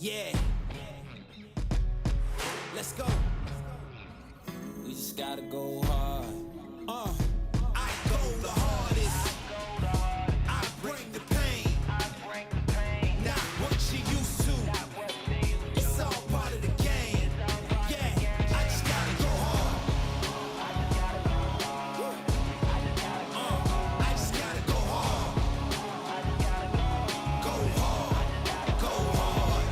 Yeah. Let's go. We just gotta go hard. I go the hardest. I bring the pain. Not what you used to. It's all part of the game. Yeah, I just gotta go hard. I just gotta go hard. Go hard. Go hard.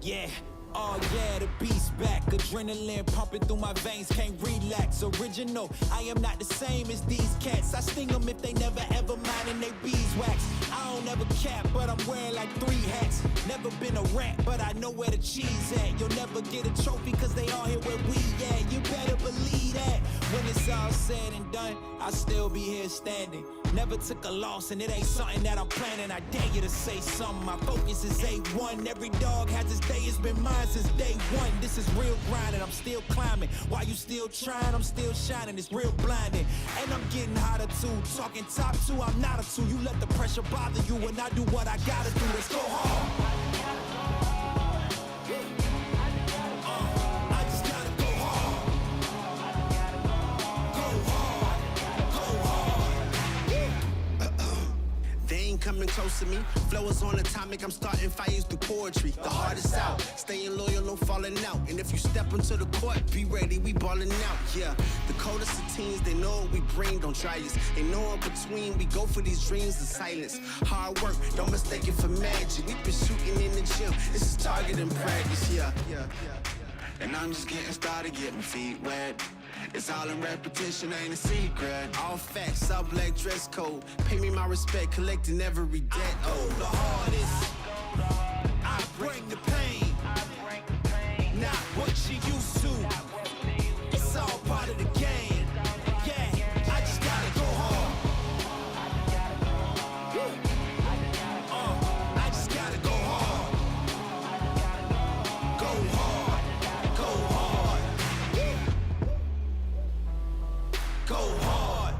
Yeah. Oh yeah, the beast back. Adrenaline pumping through my veins, can't relax. Original, I am not the same as these cats. I sting them if they never ever mind and they beeswax. I don't ever cap, but I'm wearing like 3 hats. Never been a rat, but I know where the cheese at. You'll never get a trophy cause they all here where we at. You better believe that. When it's all said and done, I'll still be here standing. Never took a loss and it ain't something that I'm planning. I dare you to say something, my focus is A1. Every dog has his day, it's been mine since day one. This is real grinding, I'm still climbing. While you still trying, I'm still shining. It's real blinding, and I'm getting hotter too. Talking top 2, I'm not a 2. You let the pressure bother you when I do what I gotta do. Let's go hard. I just gotta go hard. Go hard. Go hard. They ain't coming close to me. Flow is on atomic, I'm starting fires through poetry. The hardest out, staying loyal, no falling out. And if you step into the court, be ready, we balling out. Yeah, the coldest of teens, they know what we bring, don't try us. They know in between, we go for these dreams in silence. Hard work, don't mistake it for magic. We been shooting in the gym, this is target and practice. Yeah. And I'm just getting started, getting feet wet. It's all in repetition, ain't a secret. All facts, all black dress code. Pay me my respect, collecting every debt. I go the hardest. I bring the pain. Not what you used to. It's all part of the game. Yeah, I just gotta go hard. I just gotta go hard. Go hard. Go hard. Go hard.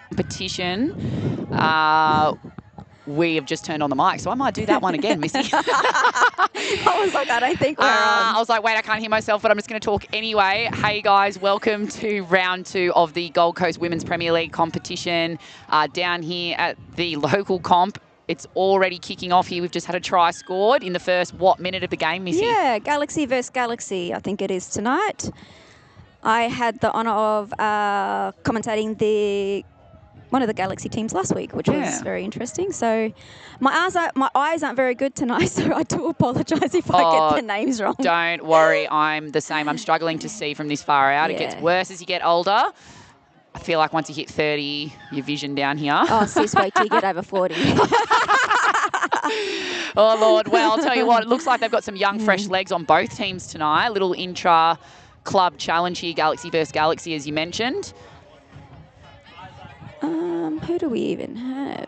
competition. We have just turned on the mic, so I might do that one again, Missy. I was like, I don't think we're on. I was like, wait, I can't hear myself, but I'm just going to talk anyway. Hey, guys, welcome to round 2 of the Gold Coast Women's Premier League competition down here at the local comp. It's already kicking off here. We've just had a try scored in the first, minute of the game, Missy? Yeah, Galaxy versus Galaxy, I think it is tonight. I had the honour of commentating one of the Galaxy teams last week, which was very interesting. So my eyes aren't very good tonight, so I do apologise if I get the names wrong. Don't worry, I'm the same. I'm struggling to see from this far out. It gets worse as you get older. I feel like once you hit 30, your vision down here. Oh, sis, wait till you get over 40. Oh, Lord. Well, I'll tell you what, it looks like they've got some young, fresh legs on both teams tonight. A little intra-club challenge here, Galaxy versus Galaxy, as you mentioned. Who do we even have?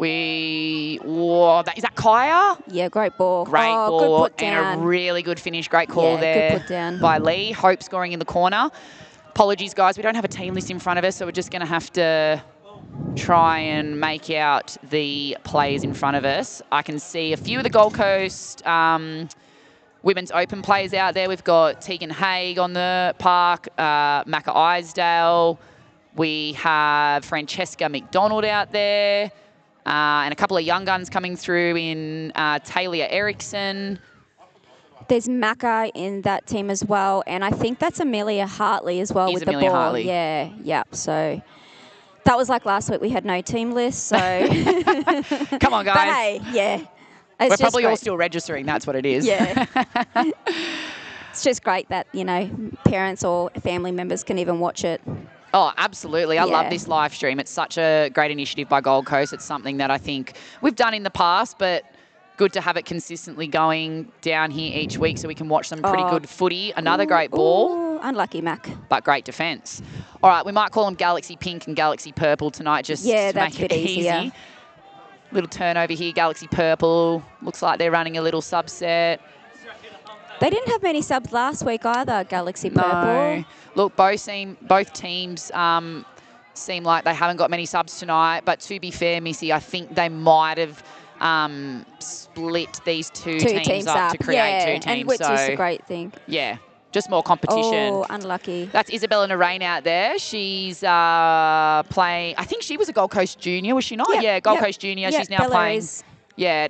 Is that Kaya? Yeah, great ball. Great ball. Good put down. And a really good finish. Great call there good put down by Lee. Hope scoring in the corner. Apologies, guys. We don't have a team list in front of us, so we're just going to have to try and make out the players in front of us. I can see a few of the Gold Coast Women's Open players out there. We've got Tegan Haig on the park, Macca Isdale. We have Francesca McDonald out there. And a couple of young guns coming through in Talia Erickson. There's Macca in that team as well. And I think that's Amelia Hartley as well with the ball. Hartley. Yeah. So that was like last week. We had no team list. So come on, guys. But hey, yeah. We're probably all still registering. That's what it is. Yeah. It's just great that, parents or family members can even watch it. Oh, absolutely. I love this live stream. It's such a great initiative by Gold Coast. It's something that I think we've done in the past, but good to have it consistently going down here each week so we can watch some pretty good footy. Another great ball. Ooh, unlucky, Mac. But great defence. All right, we might call them Galaxy Pink and Galaxy Purple tonight just to make it easy. Little turnover here, Galaxy Purple. Looks like they're running a little subset. They didn't have many subs last week either, Galaxy Purple. No. Look, both teams seem like they haven't got many subs tonight. But to be fair, Missy, I think they might have split these two teams up to create two teams. And which is a great thing. Yeah, just more competition. Oh, unlucky. That's Isabella Narain out there. She's playing, I think she was a Gold Coast junior, was she not? Yep. Yeah, Gold Coast junior. Yep. She's now Bella playing. is. Yeah.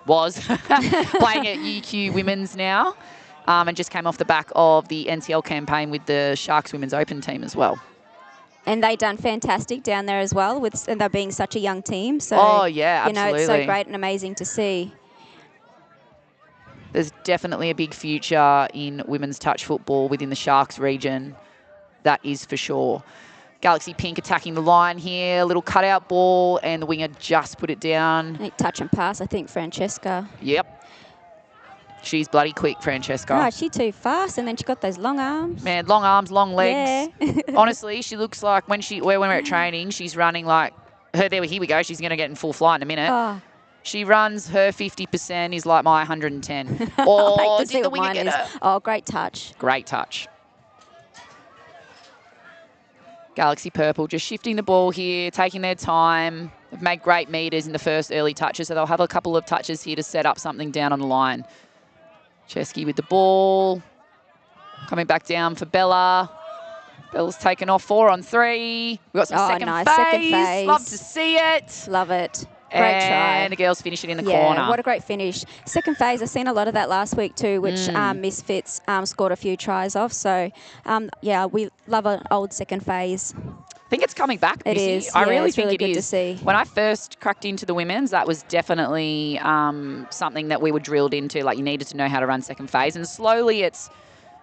Was playing at UQ Women's now, and just came off the back of the NCL campaign with the Sharks Women's Open team as well. And they done fantastic down there as well, and they're being such a young team. So, absolutely. It's so great and amazing to see. There's definitely a big future in women's touch football within the Sharks region. That is for sure. Galaxy Pink attacking the line here. A little cutout ball, and the winger just put it down. Touch and pass, I think, Francesca. Yep. She's bloody quick, Francesca. Oh, she's too fast, and then she got those long arms. Man, long arms, long legs. Yeah. Honestly, she looks like when we're at training, she's running like her. Here we go. She's going to get in full flight in a minute. Oh. She runs, her 50% is like my 110. Oh, did the winger get her? Oh, great touch. Great touch. Galaxy Purple just shifting the ball here, taking their time. They've made great meters in the first early touches, so they'll have a couple of touches here to set up something down on the line. Chesky with the ball. Coming back down for Bella. Bella's taken off 4 on 3. We've got some second phase. Love to see it. Love it. Great try. And the girls finish it in the corner. What a great finish. Second phase, I've seen a lot of that last week too, which Misfits scored a few tries off. So, we love an old second phase. I think it's coming back, Missy. It is. I really think really it good is. To see. When I first cracked into the women's, that was definitely something that we were drilled into. Like, you needed to know how to run second phase. And slowly it's,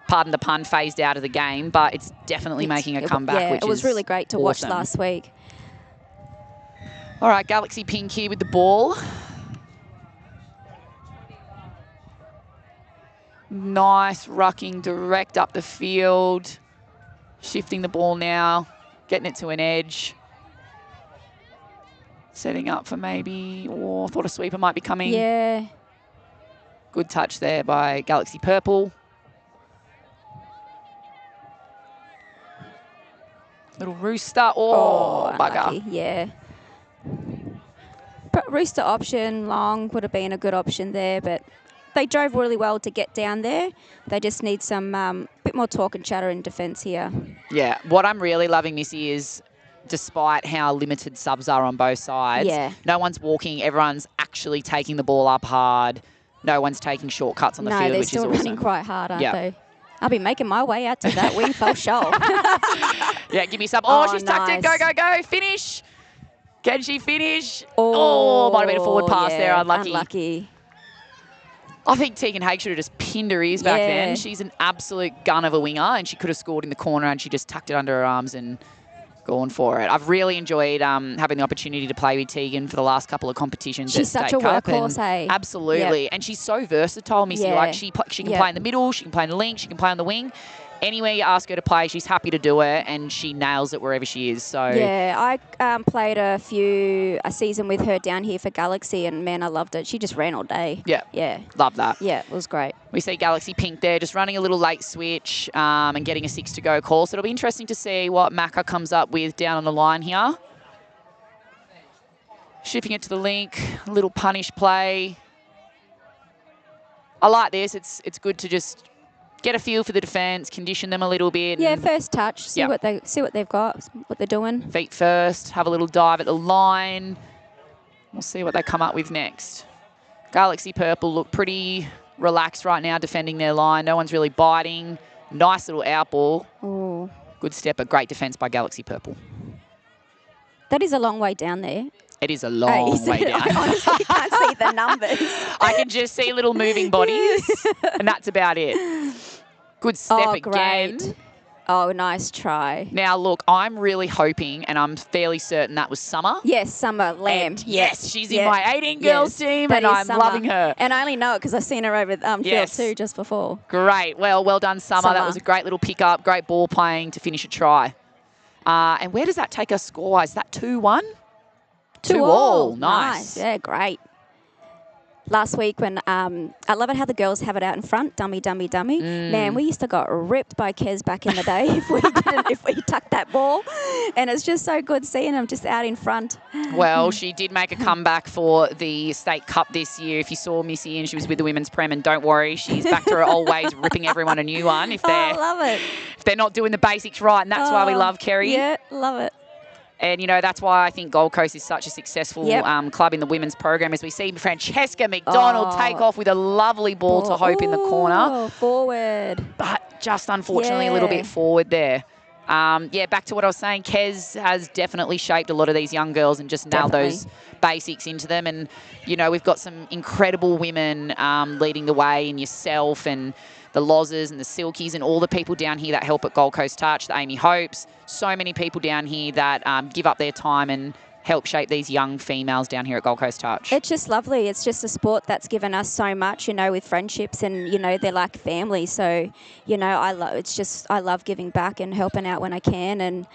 pardon the pun, phased out of the game. But it's definitely making a comeback, which is it was really great to watch last week. All right, Galaxy Pink here with the ball. Nice rucking direct up the field. Shifting the ball now. Getting it to an edge. Setting up for maybe, thought a sweeper might be coming. Yeah. Good touch there by Galaxy Purple. Little rooster. Oh, bugger. Unlucky, yeah. But rooster option, long would have been a good option there, but they drove really well to get down there. They just need some bit more talk and chatter in defence here. Yeah, what I'm really loving, Missy, is despite how limited subs are on both sides, no one's walking, everyone's actually taking the ball up hard. No one's taking shortcuts on the field, which is awesome. No, they're still running quite hard, aren't they? I'll be making my way out to that wing fell shoal. Yeah, give me some. Oh, she's tucked in. Go, go, go. Finish. Can she finish? Oh, might have been a forward pass there. Unlucky. I think Tegan Haig should have just pinned her ears back then. She's an absolute gun of a winger, and she could have scored in the corner, and she just tucked it under her arms and gone for it. I've really enjoyed having the opportunity to play with Tegan for the last couple of competitions. She's such a workhorse, hey? Absolutely. And she's so versatile, Missy. Like she can play in the middle, she can play in the link, she can play on the wing. Anywhere you ask her to play, she's happy to do it, and she nails it wherever she is. So yeah, I played a season with her down here for Galaxy, and man, I loved it. She just ran all day. Yeah, love that. Yeah, it was great. We see Galaxy Pink there, just running a little late switch and getting a 6 to go call. So it'll be interesting to see what Macca comes up with down on the line here. Shipping it to the link, a little punish play. I like this. It's good to just get a feel for the defence, condition them a little bit. Yeah, first touch, see what they've got, what they're doing. Feet first, have a little dive at the line. We'll see what they come up with next. Galaxy Purple look pretty relaxed right now defending their line. No one's really biting. Nice little out ball. Ooh. Good step, but great defence by Galaxy Purple. That is a long way down there. It is a long way down. I honestly can't see the numbers. I can just see little moving bodies, and that's about it. Good step again. Great. Oh, nice try. Now, look, I'm really hoping, and I'm fairly certain that was Summer. Yes, Summer Lamb. Yes, she's in my 18 girls team, and I'm loving her. And I only know it because I've seen her over field 2 just before. Great. Well done, Summer. That was a great little pick-up, great ball playing to finish a try. And where does that take us score-wise? Is that 2-1? 2-2. Nice. Yeah, great. Last week when, I love it how the girls have it out in front, dummy, dummy, dummy. Man, we used to got ripped by Kez back in the day if we tucked that ball. And it's just so good seeing them just out in front. Well, she did make a comeback for the State Cup this year. If you saw Missy and she was with the Women's Prem, and don't worry, she's back to her old ways, ripping everyone a new one. I love it. If they're not doing the basics right, and that's why we love Kerry. Yeah, love it. And, you know, that's why I think Gold Coast is such a successful club in the women's program, as we see Francesca McDonald take off with a lovely ball to Hope in the corner. Forward. But just unfortunately a little bit forward there. Back to what I was saying, Kez has definitely shaped a lot of these young girls and just nailed those basics into them. And, you know, we've got some incredible women leading the way, in yourself and the Lozers and the Silkies and all the people down here that help at Gold Coast Touch, the Amy Hopes, so many people down here that give up their time and help shape these young females down here at Gold Coast Touch. It's just lovely. It's just a sport that's given us so much, you know, with friendships, and, you know, they're like family. So, you know, I love giving back and helping out when I can. And,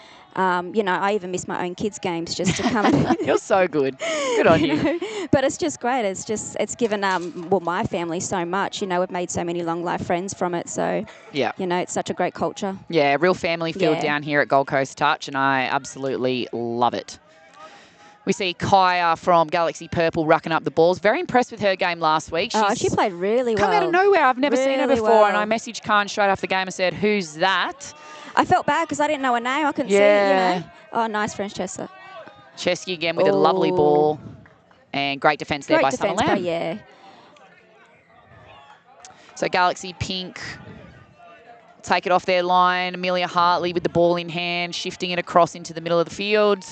you know, I even miss my own kids' games just to come. You're so good. Good on you. But it's just great. It's given, my family so much. You know, we've made so many long life friends from it. So, you know, it's such a great culture. Yeah, real family feel down here at Gold Coast Touch, and I absolutely love it. We see Kaya from Galaxy Purple rucking up the balls. Very impressed with her game last week. She played really well. Come out of nowhere. I've never seen her before. And I messaged Khan straight after the game and said, "Who's that?" I felt bad because I didn't know her name. I couldn't see it, you know. Oh, nice Francesca. Chesky again with a lovely ball. And great defence there by Summer Lamb. So Galaxy Pink take it off their line. Amelia Hartley with the ball in hand, shifting it across into the middle of the field.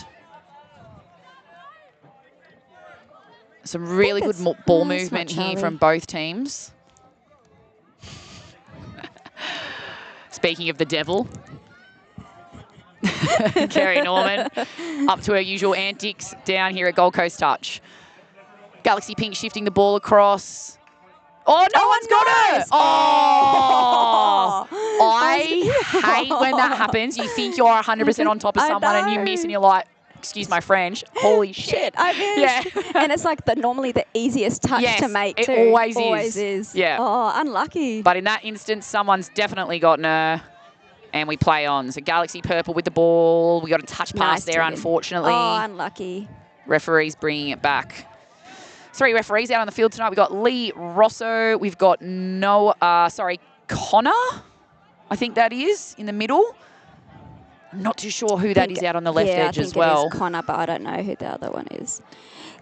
Some really good ball movement here from both teams. Speaking of the devil, Kerry Norman up to her usual antics down here at Gold Coast Touch. Galaxy Pink shifting the ball across. Oh, no one's got her! Oh! I hate when that happens. You think you're 100% on top of someone and you miss and you're like, excuse my French, holy shit. I mean, Yeah. and it's like normally the easiest touch Yes, to make it too. always is. Yeah. Oh, unlucky. But in that instance, someone's definitely gotten her, and we play on. So Galaxy Purple with the ball. We got a touch pass Nice, there, Tegan. unfortunately. Oh, unlucky. Referees bringing it back. 3 referees out on the field tonight. We've got Lee Rosso. We've got Connor, I think that is, in the middle. I'm not too sure who that is out on the left edge as well. Yeah, I think it is Connor, but I don't know who the other one is.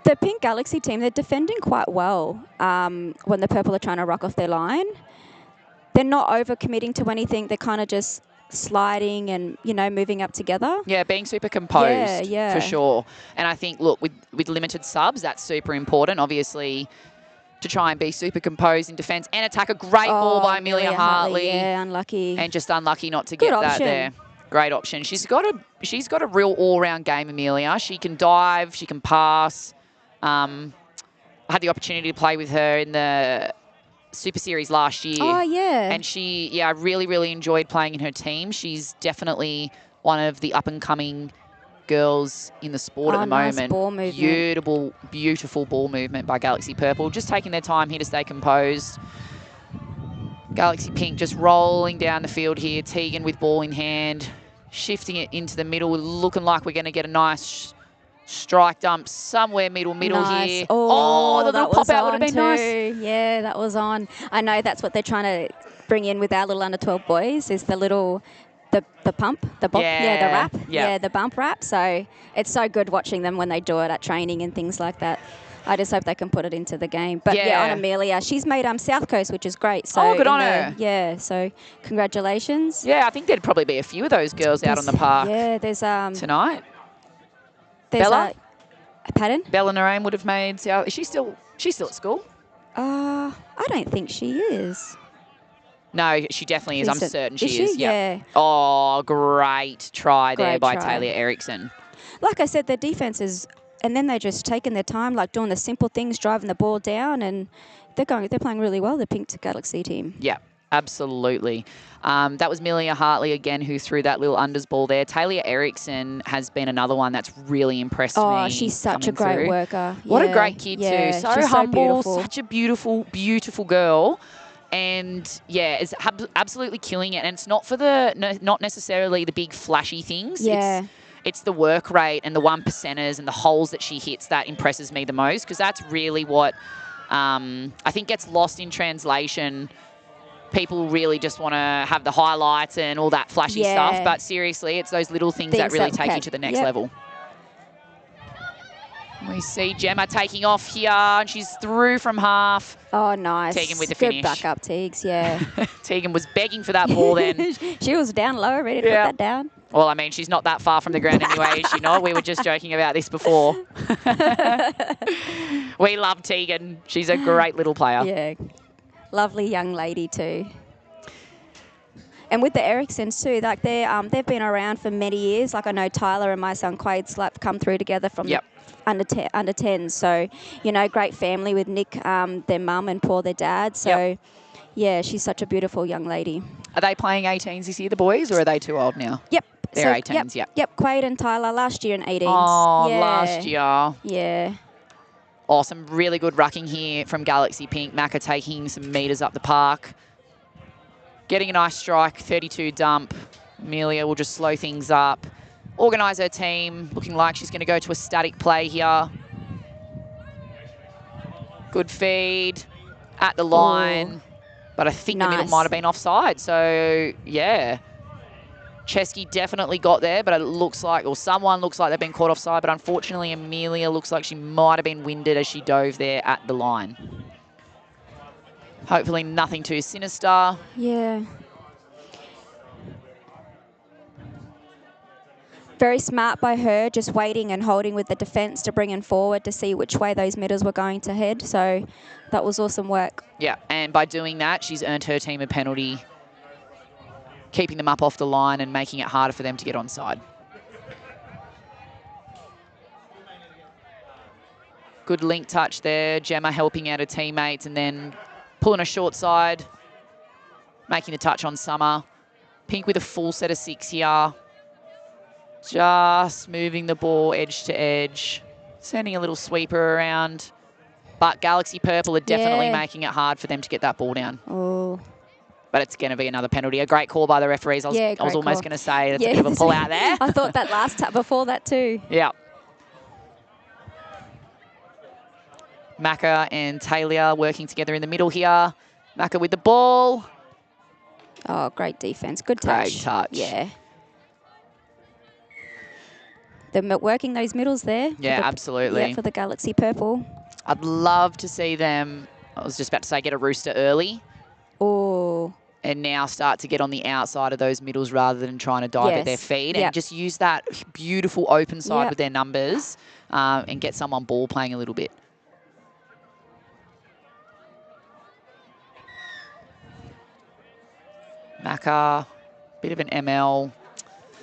The Pink Galaxy team, they're defending quite well when the Purple are trying to rock off their line. They're not over-committing to anything. They're kind of just sliding and, moving up together. Yeah, being super composed, Yeah. for sure. And I think, look, with limited subs, that's super important, obviously, to try and be super composed in defence and attack. A great ball by Amelia Hartley. Yeah, unlucky. And just unlucky not to get that there. Great option. She's got a real all-round game, Amelia. She can dive, she can pass. I had the opportunity to play with her in the Super Series last year. Oh, yeah. And I really, really enjoyed playing in her team. She's definitely one of the up-and-coming girls in the sport at the nice moment. Ball movement. Beautiful ball movement by Galaxy Purple. Just taking their time here to stay composed. Galaxy Pink just rolling down the field here. Tegan with ball in hand, shifting it into the middle, looking like we're going to get a nice strike dump somewhere middle nice. here. Oh, the little pop out would have been nice. Yeah, that was on. I know that's what they're trying to bring in with our little under-12 boys is the little, the pump, the bop, the wrap. Yeah, the bump wrap. So it's so good watching them when they do it at training and things like that. I just hope they can put it into the game. But on Amelia, she's made South Coast, which is great. So good on her. Yeah, so congratulations. Yeah, I think there'd probably be a few of those girls out on the park. Yeah, there's tonight. There's Bella? Pardon? Bella Narain would have made South. Is she still at school? I don't think she is. No, she definitely is. I'm certain she is. Yeah. Oh, great try there by try. Taylor Erickson. Like I said, their defense is, and then they're just taking their time, like doing the simple things, driving the ball down, and they're playing really well, the Pink Galaxy team. Yeah, absolutely. That was Amelia Hartley again who threw that little unders ball there. Taylor Erickson has been another one that's really impressed me. Oh, she's such a great worker. What a great kid too. So humble, such a beautiful, beautiful girl. And yeah, is absolutely killing it. And it's not for not necessarily the big flashy things. Yeah. It's the work rate and the 1%ers and the holes that she hits that impresses me the most, because that's really what I think gets lost in translation. People really just want to have the highlights and all that flashy stuff. But seriously, it's those little things that really take you to the next level. We see Gemma taking off here, and she's through from half. Oh, nice. Tegan with the finish. Good backup, Teags, yeah. Tegan was begging for that ball then. She was down low, ready to put that down. Well, I mean, she's not that far from the ground anyway, is she not? We were just joking about this before. We love Tegan. She's a great little player. Yeah. Lovely young lady too. And with the Ericksons too, like they've been around for many years. Like I know Tyler and my son Quade's like come through together from under 10. So, great family with Nick, their mum, and Paul, their dad. So, yeah, she's such a beautiful young lady. Are they playing 18s this year, the boys, or are they too old now? Yep. They're 18s, Yep, Quade and Tyler last year in 18s. Oh, last year. Yeah. Awesome. Really good rucking here from Galaxy Pink. Macca taking some metres up the park. Getting a nice strike, 32 dump. Amelia will just slow things up. Organise her team, looking like she's going to go to a static play here. Good feed at the line. But I think the middle might have been offside. So, yeah. Chesky definitely got there, but it looks like, or someone looks like they've been caught offside, but unfortunately Amelia looks like she might have been winded as she dove there at the line. Hopefully nothing too sinister. Yeah. Very smart by her, just waiting and holding with the defence to bring in forward to see which way those middles were going to head. So that was awesome work. Yeah, and by doing that, she's earned her team a penalty, keeping them up off the line and making it harder for them to get onside. Good link touch there. Gemma helping out her teammates and then pulling a short side, making the touch on Summer. Pink with a full set of 6 here. Just moving the ball edge to edge, sending a little sweeper around. But Galaxy Purple are definitely making it hard for them to get that ball down. Oh. But it's going to be another penalty. A great call by the referees. I was almost going to say it's a bit of a pull out there. I thought that last time before that too. Yeah. Macca and Taylor working together in the middle here. Macca with the ball. Oh, great defense. Good touch. Great touch. Yeah. They're working those middles there. Yeah, absolutely. Yeah, for the Galaxy Purple. I'd love to see them, I was just about to say, get a rooster early. Oh. And now start to get on the outside of those middles rather than trying to dive at their feet. And just use that beautiful open side with their numbers and get someone ball playing a little bit. Macca, bit of an ML.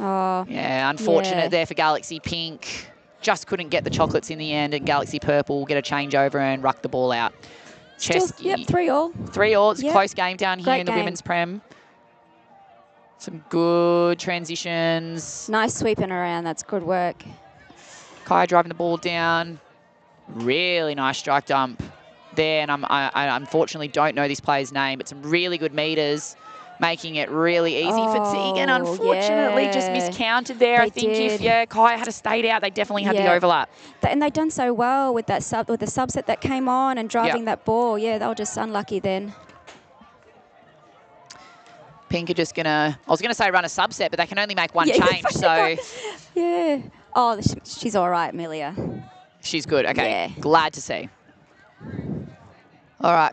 Oh. Yeah, unfortunate there for Galaxy Pink. Just couldn't get the chocolates in the end, and Galaxy Purple will get a changeover and ruck the ball out. Chesky. Yep, 3-all. 3-all. It's a close game down here in the women's prem. Some good transitions. Nice sweeping around. That's good work. Kai driving the ball down. Really nice strike dump there, and I unfortunately don't know this player's name, but some really good meters, making it really easy for Tegan. Unfortunately, just miscounted there. I think if Kai had stayed out, they definitely had the overlap. And they'd done so well with that with the subset that came on and driving that ball. Yeah, they were just unlucky then. Pink are just gonna, I was gonna say run a subset, but they can only make one change. So yeah. Oh, she's all right, Amelia. She's good. Okay. Glad to see. All right.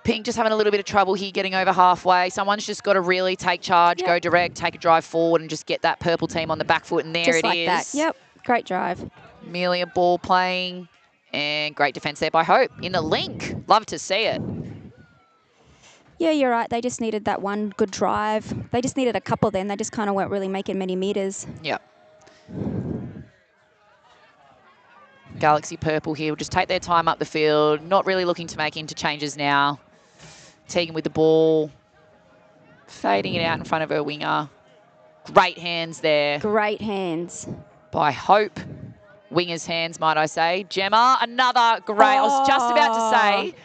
Pink just having a little bit of trouble here getting over halfway. Someone's just got to really take charge, go direct, take a drive forward and just get that purple team on the back foot. And there just it like is. That. Yep, great drive. Amelia ball playing and great defence there by Hope in the link. Love to see it. Yeah, you're right. They just needed that one good drive. They just needed a couple then. They just kind of weren't really making many meters. Yep. Galaxy Purple here will just take their time up the field. Not really looking to make interchanges now. Tegan with the ball. Fading it out in front of her winger. Great hands there. Great hands. By Hope. Winger's hands, might I say. Gemma, another great. I was just about to say,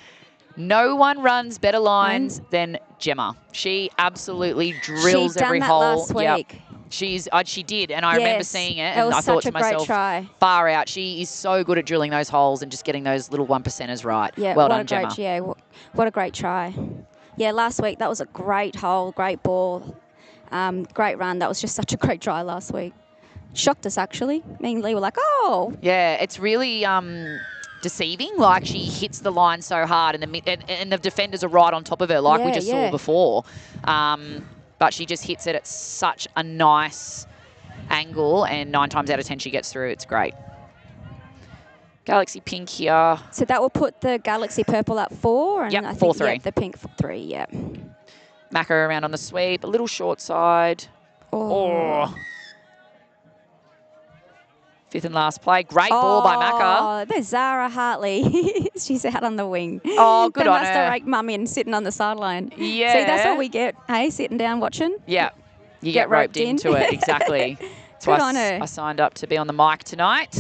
no one runs better lines than Gemma. She absolutely drills every hole. She's done that last week. She did, and I remember seeing it, and I thought to myself, far out. She is so good at drilling those holes and just getting those little 1%ers right. Yeah, well done, Gemma. Yeah, what a great try. Yeah, last week, that was a great hole, great ball, great run. That was just such a great try last week. Shocked us, actually. Me and Lee were like, oh. Yeah, it's really deceiving. Like, she hits the line so hard, and the defenders are right on top of her, like we just saw before. But she just hits it at such a nice angle, and 9 times out of 10 she gets through. It's great. Galaxy Pink here. So that will put the Galaxy Purple at 4. And I think 4-3. The Pink 3, yeah. Macca around on the sweep, a little short side. Oh. 5th and last play. Great ball by Macca. Oh, there's Zara Hartley. She's out on the wing. Oh, good on her. They must have raked Mummy and sitting on the sideline. Yeah. See, that's what we get, hey, sitting down watching. Yeah. You get roped into it, exactly. That's good on her. I signed up to be on the mic tonight.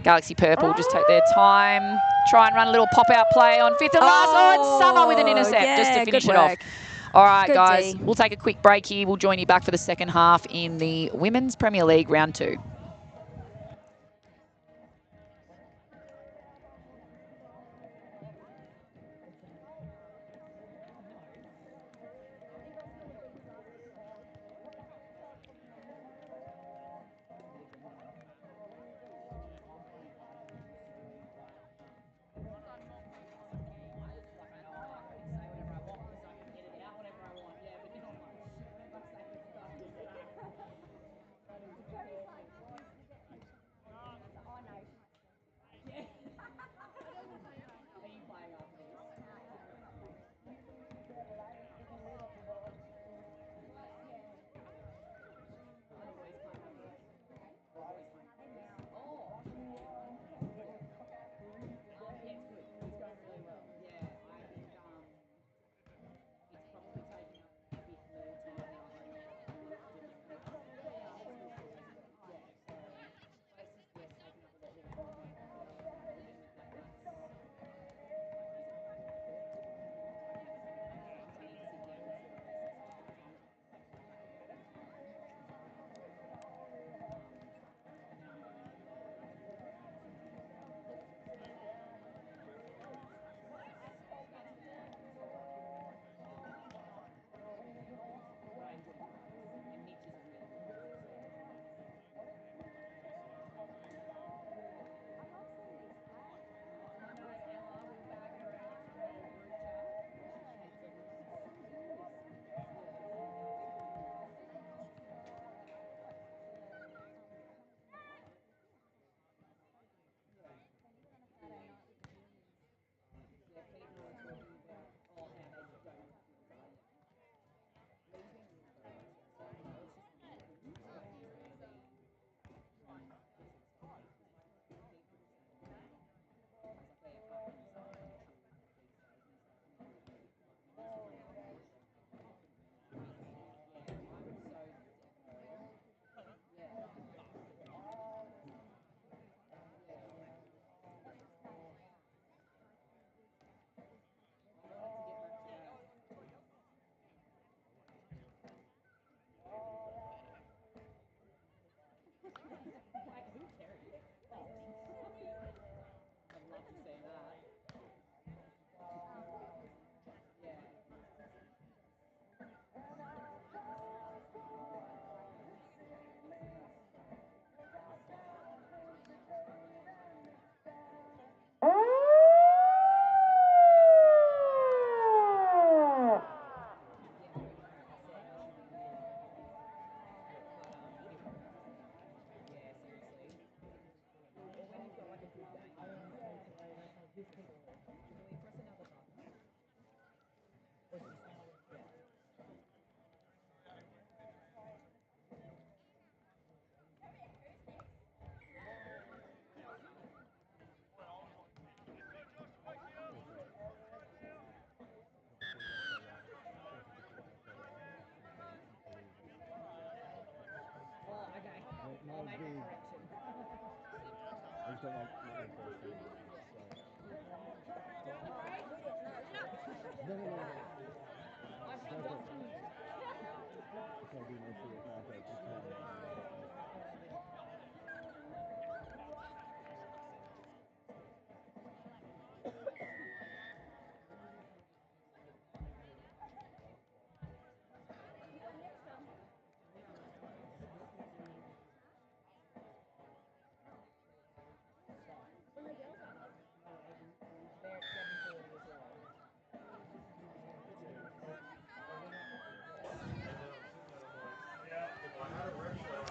Galaxy Purple just take their time. Try and run a little pop-out play on 5th and last. Oh, it's Summer with an intercept just to finish it off. All right, guys, we'll take a quick break here. We'll join you back for the second half in the Women's Premier League Round 2.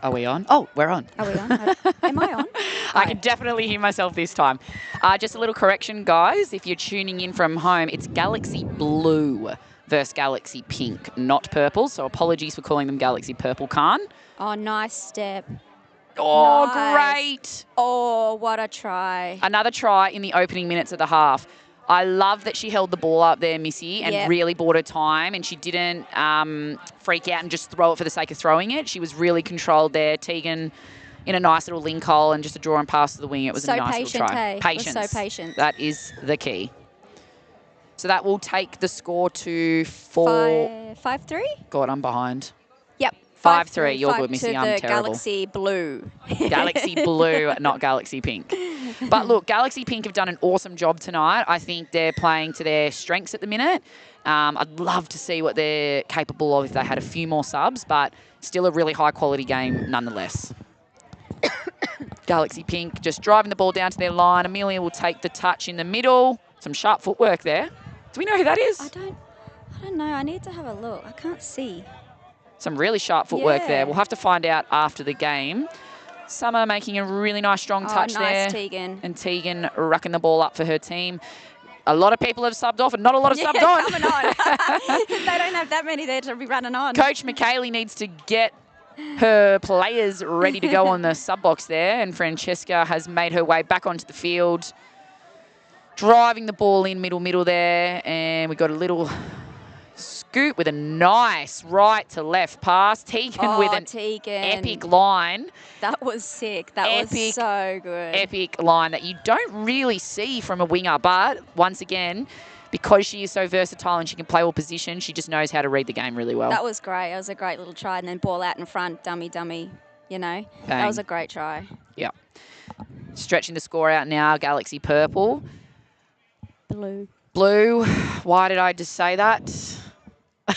Are we on? Oh, we're on. Are we on? Am I on? I can definitely hear myself this time. Just a little correction, guys. If you're tuning in from home, it's Galaxy Blue versus Galaxy Pink, not purple. So apologies for calling them Galaxy Purple, Khan. Oh, nice step. Oh, Nice. great. Oh, what a try. Another try in the opening minutes of the half. I love that she held the ball up there, Missy, and Yep. really bought her time, and she didn't freak out and just throw it for the sake of throwing it. She was really controlled there. Tegan in a nice little link hole and just a draw and pass to the wing. It was So a nice patient, little try. hey? Was Patience. so patient. That is the key. So that will take the score to 4. 5-3? God, I'm behind. Yep. 5-3. You're good, Missy. To I'm the terrible. Galaxy Blue. Galaxy Blue, not Galaxy Pink. But look, Galaxy Pink have done an awesome job tonight. I think they're playing to their strengths at the minute. I'd love to see what they're capable of if they had a few more subs, but still a really high-quality game nonetheless. Galaxy Pink just driving the ball down to their line. Amelia will take the touch in the middle. Some sharp footwork there. Do we know who that is? I don't know. I need to have a look. I can't see. Some really sharp footwork Yeah. there. We'll have to find out after the game. Summer making a really nice strong touch there. Nice, Tegan. And Tegan rucking the ball up for her team. A lot of people have subbed off and not a lot have subbed on. Coming on. They don't have that many there to be running on. Coach McKaylee needs to get her players ready to go on the sub box there, and Francesca has made her way back onto the field, driving the ball in middle there, and we got a little scoop with a nice right to left pass. Tegan with an Tegan. epic line. That was sick. That was so good. Epic line that you don't really see from a winger, but once again, because she is so versatile and she can play all positions, she just knows how to read the game really well. That was great. That was a great little try. And then ball out in front, dummy, you know. Bang. That was a great try. Yeah. Stretching the score out now, Galaxy Purple. Blue. Why did I just say that? Oh,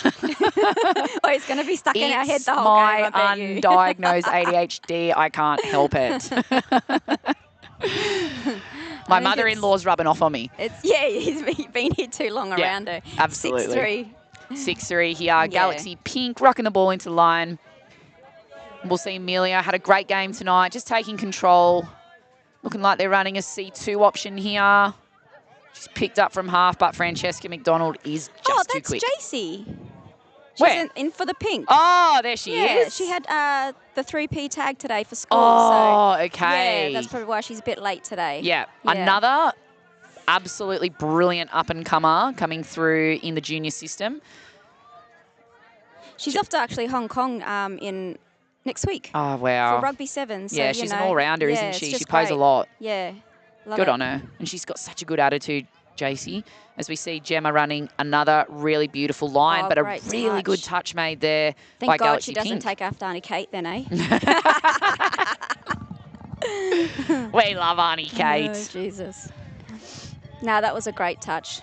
it's going to be stuck in our head It's the whole my game, I bet you. undiagnosed ADHD. I can't help it. My mother-in-law's rubbing off on me. He's been here too long around her. Absolutely. 6-3. 6-3 here. Galaxy Pink rocking the ball into the line. We'll see Amelia had a great game tonight, just taking control. Looking like they're running a C2 option here. She's picked up from half, but Francesca McDonald is just too quick. Oh, that's Jaycee. She's Where? in for the pink. Oh, there she is. She had the 3P tag today for school. Oh, so okay. Yeah, that's probably why she's a bit late today. Yeah, another absolutely brilliant up-and-comer coming through in the junior system. She's off to actually Hong Kong in next week. Oh, wow. For rugby sevens. So, yeah, she's an all-rounder, isn't she? She plays plays a lot. Yeah. Love Good it. on her. And she's got such a good attitude, Jaycee. As we see Gemma running another really beautiful line, but a great really touch. good touch made there Thank by God Galaxy she doesn't Pink. take after Auntie Kate then, eh? We love Auntie Kate. Oh, Jesus. No, that was a great touch.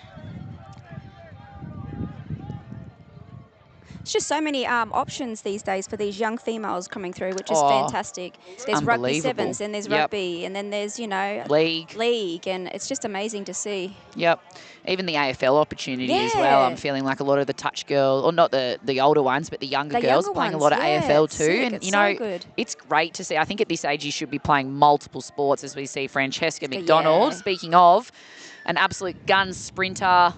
It's just so many options these days for these young females coming through, which is fantastic. There's rugby unbelievable. sevens, and there's rugby, and then there's, League, and it's just amazing to see. Yep. Even the AFL opportunity as well. I'm feeling like a lot of the touch girls, or not the older ones, but the younger girls are playing a lot of AFL too. Sick. And, It's you know, so good. it's great to see. I think at this age you should be playing multiple sports, as we see Francesca McDonald, speaking of, an absolute gun sprinter,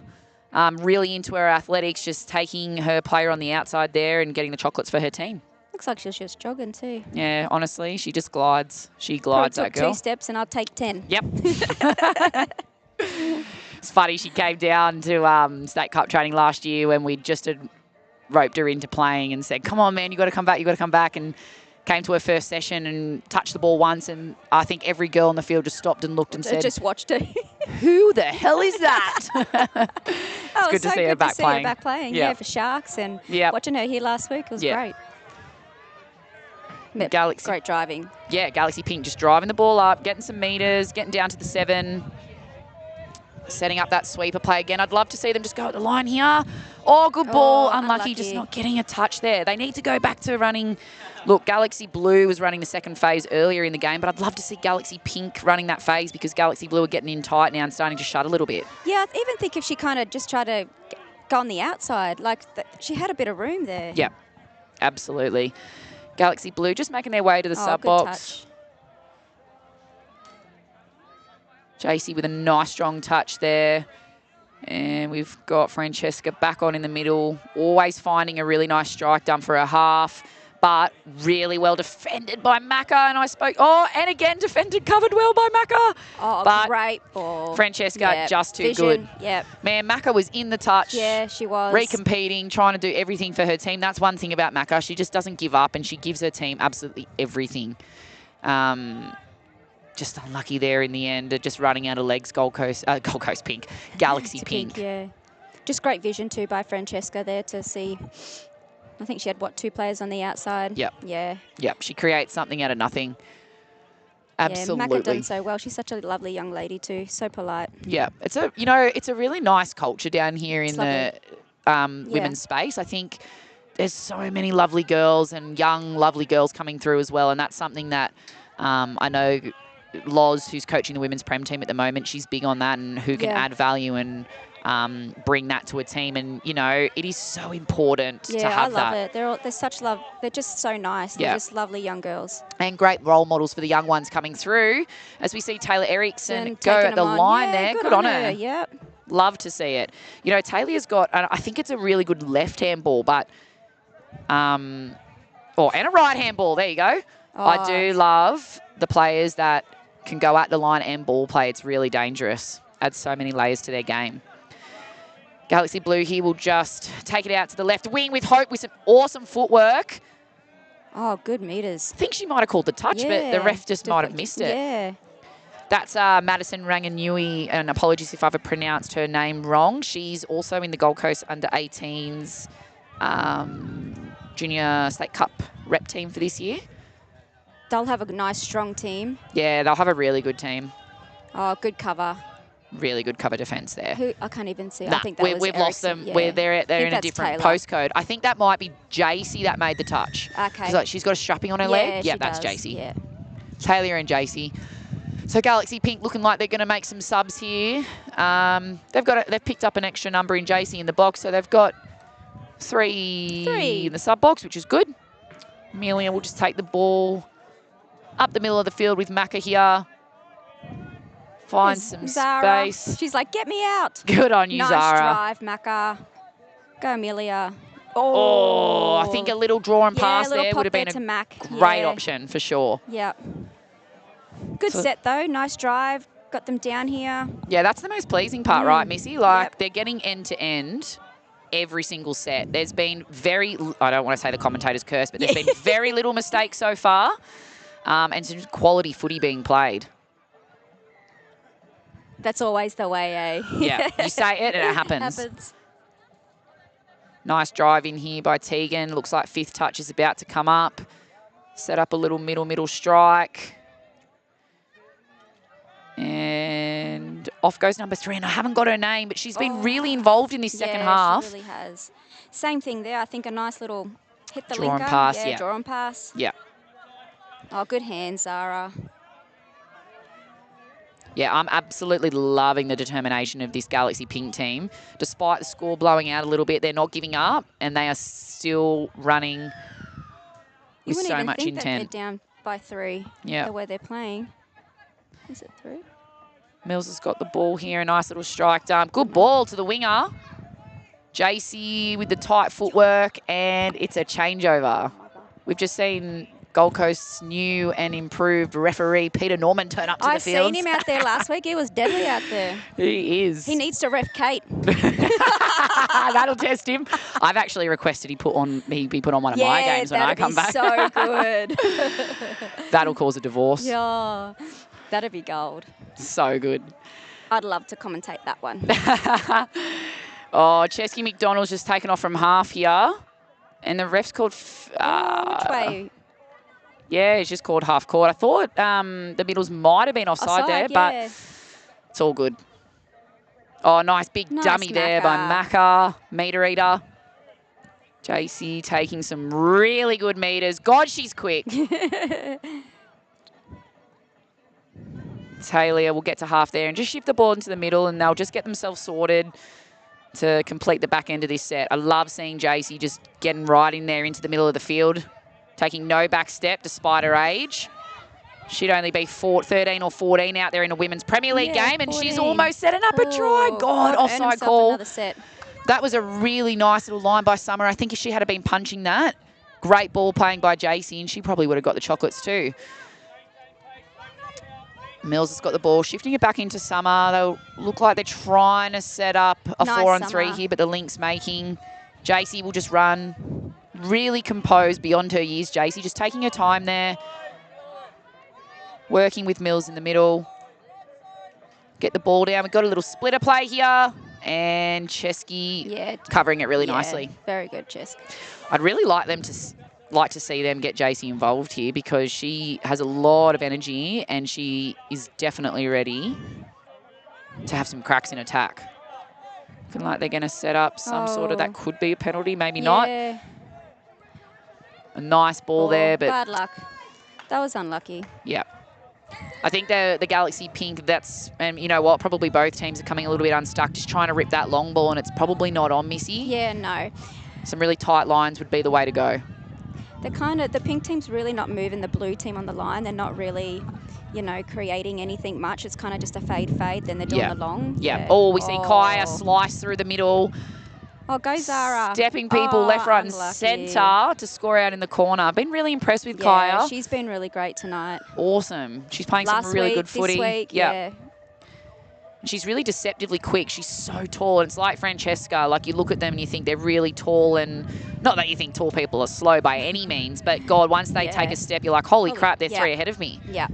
really into her athletics, just taking her player on the outside there and getting the chocolates for her team. Looks like she's just jogging too. Yeah, honestly, she just glides. She glides, Probably that took girl. 2 steps and I'll take 10. Yep. It's funny, she came down to State Cup training last year when we just had roped her into playing and said, come on, man, you got to come back, you got to come back. And came to her first session and touched the ball once, and I think every girl on the field just stopped and looked and said, just watched it. who the hell is that? It's good to see her back playing. Yeah, for Sharks, and watching her here last week was great. But Galaxy. Great driving. Yeah, Galaxy Pink just driving the ball up, getting some meters, getting down to the 7. Setting up that sweeper play again. I'd love to see them just go at the line here. Oh, good ball. Unlucky, just not getting a touch there. They need to go back to running. Look, Galaxy Blue was running the second phase earlier in the game, but I'd love to see Galaxy Pink running that phase because Galaxy Blue are getting in tight now and starting to shut a little bit. Yeah, I even think if she kind of just tried to go on the outside, she had a bit of room there. Yeah, absolutely. Galaxy Blue just making their way to the sub good box. touch. JC with a nice strong touch there. And we've got Francesca back on in the middle, always finding a really nice strike done for her half, but really well defended by Macca. And and again defended, covered well by Macca. Oh, but great ball. Francesca just too Vision. good. Yep. Man, Macca was in the touch. Yeah, she was. Recompeting, trying to do everything for her team. That's one thing about Macca. She just doesn't give up, and she gives her team absolutely everything. Just unlucky there in the end, just running out of legs. Gold Coast Pink, Galaxy Pink. Yeah, just great vision too by Francesca there to see. I think she had 2 players on the outside. Yep. Yeah. Yep. She creates something out of nothing. Absolutely. Yeah, Macca done so well. She's such a lovely young lady too. So polite. Yeah. It's a really nice culture down here in the women's space. I think there's so many lovely girls and young lovely girls coming through as well, and that's something that I know. Loz, who's coaching the women's prem team at the moment, she's big on that and who can add value and bring that to a team. And, it is so important to have that. I love it. They're such love. They're just so nice. They're just lovely young girls. And great role models for the young ones coming through. As we see Taylor Erickson go at the line there. Good on her. Yep. Love to see it. Taylor's got, I think it's a really good left-hand ball, but, and a right-hand ball. There you go. Oh. I do love the players that can go at the line and ball play. It's really dangerous. Adds so many layers to their game. Galaxy Blue here will just take it out to the left wing with Hope with some awesome footwork. Oh, good meters. I think she might have called the touch, but the ref just might have missed it. Yeah. That's Madison Ranganui, and apologies if I've pronounced her name wrong. She's also in the Gold Coast Under-18s Junior State Cup rep team for this year. They'll have a nice, strong team. Yeah, they'll have a really good team. Oh, good cover. Really good cover defence there. I can't even see. Nah, I think that we've lost them. Yeah. They're in a different Taylor. postcode. I think that might be JC that made the touch. Okay. She's got a strapping on her leg. Yeah, that's does. JC. Yeah. Taylor and JC. So Galaxy Pink looking like they're going to make some subs here. They've picked up an extra number in JC in the box, so they've got three in the sub box, which is good. Amelia will just take the ball up the middle of the field with Macca here. Find some Zara. space. She's like, get me out. Good on you, nice Zara. Nice drive, Macca. Go, Amelia. Oh, I think a little draw and pass there would have been to Mac. Great option for sure. Yep. Good set, though. Nice drive. Got them down here. Yeah, that's the most pleasing part, right, Missy? They're getting end-to-end every single set. There's been I don't want to say the commentator's curse, but there's been very little mistakes so far. And some quality footy being played. That's always the way, eh? Yeah, you say it and it happens. Nice drive in here by Tegan. Looks like fifth touch is about to come up. Set up a little middle strike. And off goes number 3. And I haven't got her name, but she's been really involved in this second half. She really has. Same thing there. I think a nice little hit the draw linker. And pass, yeah. Draw and pass. Yeah. Oh, good hand, Zara. Yeah, I'm absolutely loving the determination of this Galaxy Pink team. Despite the score blowing out a little bit, they're not giving up, and they are still running with so much think intent. That they're down by 3. Yeah. The way they're playing. Is it 3? Mills has got the ball here, a nice little strike done. Good ball to the winger. JC with the tight footwork, and it's a changeover. We've just seen Gold Coast's new and improved referee, Peter Norman, turn up to the field. I've seen him out there last week. He was deadly out there. He is. He needs to ref Kate. That'll test him. I've actually requested he be put on one of my games when I come back. So good. That'll cause a divorce. Yeah, that'd be gold. So good. I'd love to commentate that one. Oh, Chesky McDonald's just taken off from half here. And the ref's called... Which way? Yeah, he's just called half court. I thought the middles might have been offside there, but it's all good. Oh, nice big dummy there by Macca. Meter eater. JC taking some really good meters. God, she's quick. Taylor will get to half there and just shift the ball into the middle, and they'll just get themselves sorted to complete the back end of this set. I love seeing JC just getting right in there into the middle of the field, taking no back step despite her age. She'd only be 13 or 14 out there in a Women's Premier League game, and 14. she's almost setting up a try. God, offside call. Another set. That was a really nice little line by Summer. I think if she had been punching that, great ball playing by JC, and she probably would have got the chocolates too. Mills has got the ball, shifting it back into Summer. They'll look like they're trying to set up a 4-on-3 here, but the link's making. JC will just run. Really composed beyond her years, JC. Just taking her time there. Working with Mills in the middle. Get the ball down. We've got a little splitter play here. And Chesky covering it really nicely. Very good, Chesk. I'd really like to see them get JC involved here, because she has a lot of energy and she is definitely ready to have some cracks in attack. Looking like they're going to set up some sort of, that could be a penalty, maybe not. A nice ball there, but bad luck. That was unlucky. Yeah. I think the Galaxy Pink, and you know what, probably both teams are coming a little bit unstuck, just trying to rip that long ball, and it's probably not on Missy. Yeah, no. Some really tight lines would be the way to go. The pink team's really not moving the blue team on the line. They're not really, creating anything much. It's kind of just a fade, then they're doing the long. Yeah. Oh, we see Kaya slice through the middle. Oh, go Zara. Stepping people left, right, and centre to score out in the corner. I've been really impressed with Kaya. She's been really great tonight. Awesome. She's playing some really good footy. This week, yeah. She's really deceptively quick. She's so tall. And it's like Francesca. Like, you look at them and you think they're really tall, and not that you think tall people are slow by any means, but God, once they take a step, you're like, holy crap, they're 3 ahead of me. Yeah.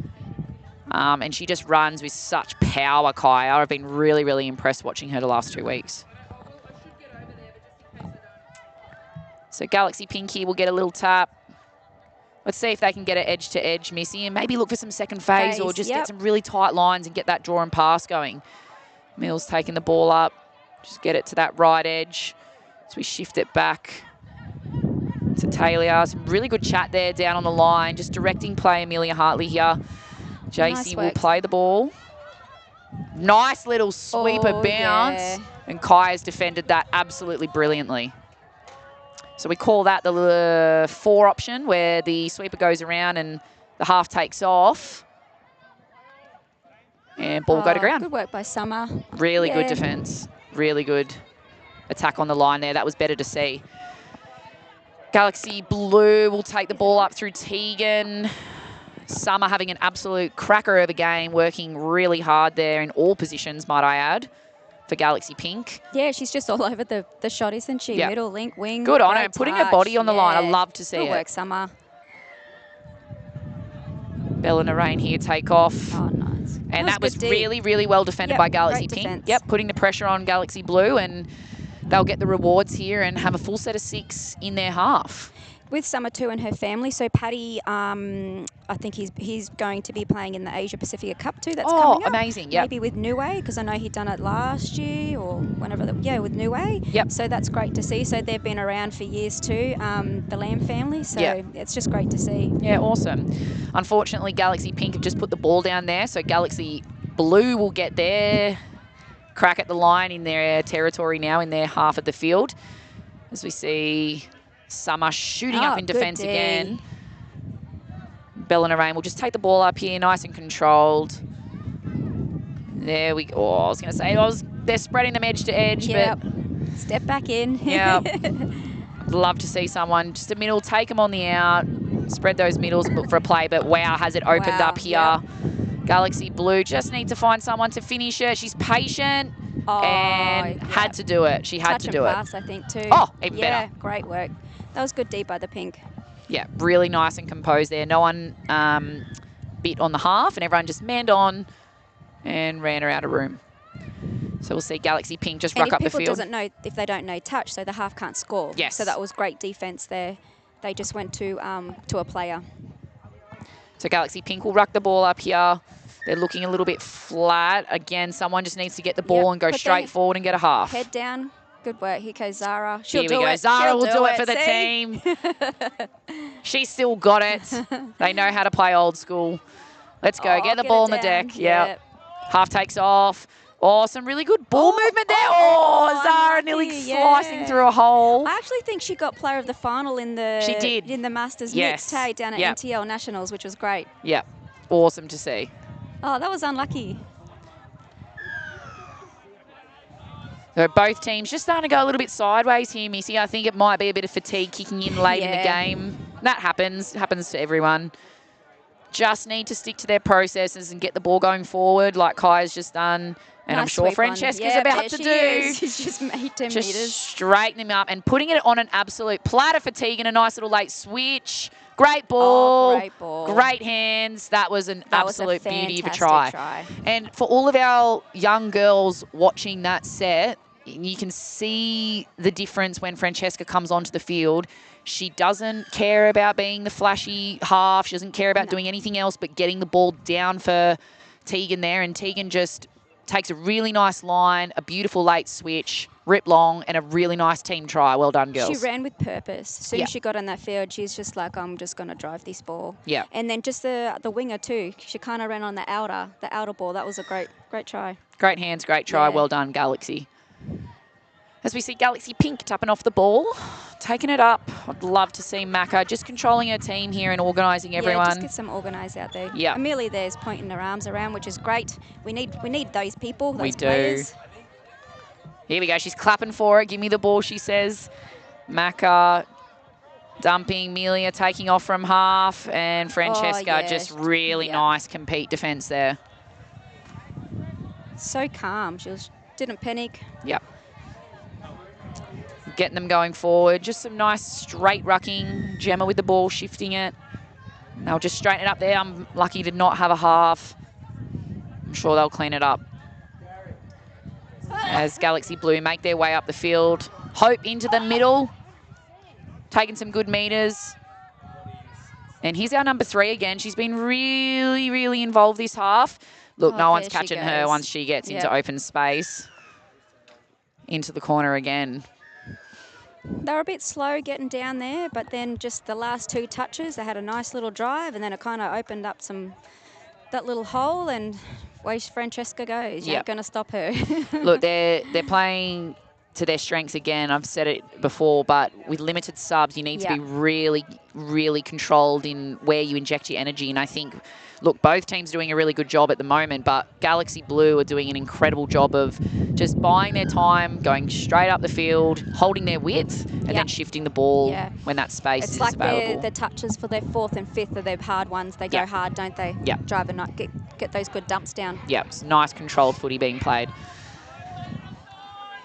And she just runs with such power, Kaya. I've been really, really impressed watching her the last 2 weeks. So Galaxy Pink here will get a little tap. Let's see if they can get it edge to edge, Missy, and maybe look for some second phase or just get some really tight lines and get that draw and pass going. Mills taking the ball up. Just get it to that right edge. So we shift it back to Taylor. Some really good chat there down on the line. Just directing play, Amelia Hartley here. JC will play the ball. Nice little sweeper bounce. Yeah. And Kaya's defended that absolutely brilliantly. So we call that the 4 option, where the sweeper goes around and the half takes off. And ball go to ground. Good work by Summer. Really good defence. Really good attack on the line there. That was better to see. Galaxy Blue will take the ball up through Tegan. Summer having an absolute cracker of a game, working really hard there in all positions, might I add, for Galaxy Pink. Yeah, she's just all over the shot, isn't she? Middle, link, wing. Good on her. Putting her body on the line. I love to see it. Good work, Summer. Bella Narain here take off. Oh, nice. And that was really, really well defended by Galaxy Pink. Defense. Yep, putting the pressure on Galaxy Blue, and they'll get the rewards here and have a full set of 6 in their half. With Summer too and her family. So Paddy, I think he's going to be playing in the Asia Pacific Cup too. That's coming up. Amazing! Yeah, maybe with Niue, because I know he'd done it last year or whenever. With Niue. Yep. So that's great to see. So they've been around for years too, the Lamb family. So it's just great to see. Yeah, awesome. Unfortunately, Galaxy Pink have just put the ball down there, so Galaxy Blue will get their crack at the line in their territory now, in their half of the field, as we see Summer shooting up in defence again. Bella Narain will just take the ball up here, nice and controlled. There we go. Oh, I was going to say, they're spreading them edge to edge. Yep. But step back in. Yeah. I'd love to see someone just a middle, take them on the out, spread those middles and look for a play. But wow, has it opened Wow, up here. yep. Galaxy Blue just needs to find someone to finish it. She's patient and had to do it. She had Touch to and do pass, I think, too. Oh, even yeah, better. great work. That was good deep by the pink. Yeah, really nice and composed there. No one bit on the half, and everyone just manned on and ran her out of room. So we'll see Galaxy Pink just ruck up the field. If they don't know touch, so the half can't score. Yes. So that was great defense there. They just went to a player. So Galaxy Pink will ruck the ball up here. They're looking a little bit flat. Again, someone just needs to get the ball and go straight forward and get a half. Head down. Good work. Here goes Zara. Here we go. Zara will do it for the team. She's still got it. They know how to play old school. Let's go. Get the ball on the deck. Yep. Half takes off. Oh, some really good ball movement there. Oh, Zara nearly slicing through a hole. I actually think she got player of the final in the in the Masters mixed down at NTL Nationals, which was great. Yeah, awesome to see. Oh, that was unlucky. So both teams just starting to go a little bit sideways here, Missy. I think it might be a bit of fatigue kicking in late in the game. That happens. Happens to everyone. Just need to stick to their processes and get the ball going forward like Kai's just done. And I'm sure Francesca's about to do. She's just made 10 just metres. straighten him up and putting it on an absolute platter for Tegan. A nice little late switch. Great ball. Great ball. Great hands. That was an absolute beauty of a try. And for all of our young girls watching that set, you can see the difference when Francesca comes onto the field. She doesn't care about being the flashy half. She doesn't care about doing anything else but getting the ball down for Tegan there. And Tegan just takes a really nice line, a beautiful late switch, rip long, and a really nice team try. Well done, girls. She ran with purpose. As soon as she got on that field, she's just like, I'm just going to drive this ball. Yeah. And then just the winger too. She kind of ran on the outer ball. That was a great try. Great hands, great try. Well done, Galaxy. As we see Galaxy Pink tapping off the ball, taking it up. I'd love to see Macca just controlling her team here and organising everyone. Yeah, just get some organised out there. Yeah. Amelia there's pointing her arms around, which is great. We need those people, those players. Here we go. She's clapping for it. Give me the ball, she says. Macca dumping. Amelia taking off from half. And Francesca just really nice compete defence there. So calm. Didn't panic. Yep. Getting them going forward. Just some nice straight rucking. Gemma with the ball, shifting it. They'll just straighten it up there. I'm lucky to not have a half. I'm sure they'll clean it up. As Galaxy Blue make their way up the field. Hope into the middle. Taking some good meters. And here's our number 3 again. She's been really, really involved this half. Look, no one's catching her once she gets into open space. Into the corner again. They were a bit slow getting down there, but then just the last 2 touches, they had a nice little drive, and then it kind of opened up that little hole, and away Francesca goes. You're not going to stop her. Look, they're playing to their strengths again. I've said it before, but with limited subs, you need to be really, really controlled in where you inject your energy. And I think, look, both teams are doing a really good job at the moment, but Galaxy Blue are doing an incredible job of just buying their time, going straight up the field, holding their width, and then shifting the ball when that space is available. It's like the touches for their 4th and 5th are their hard ones. They go hard, don't they? Yeah. Drive and not get those good dumps down. Yeah, it's nice controlled footy being played.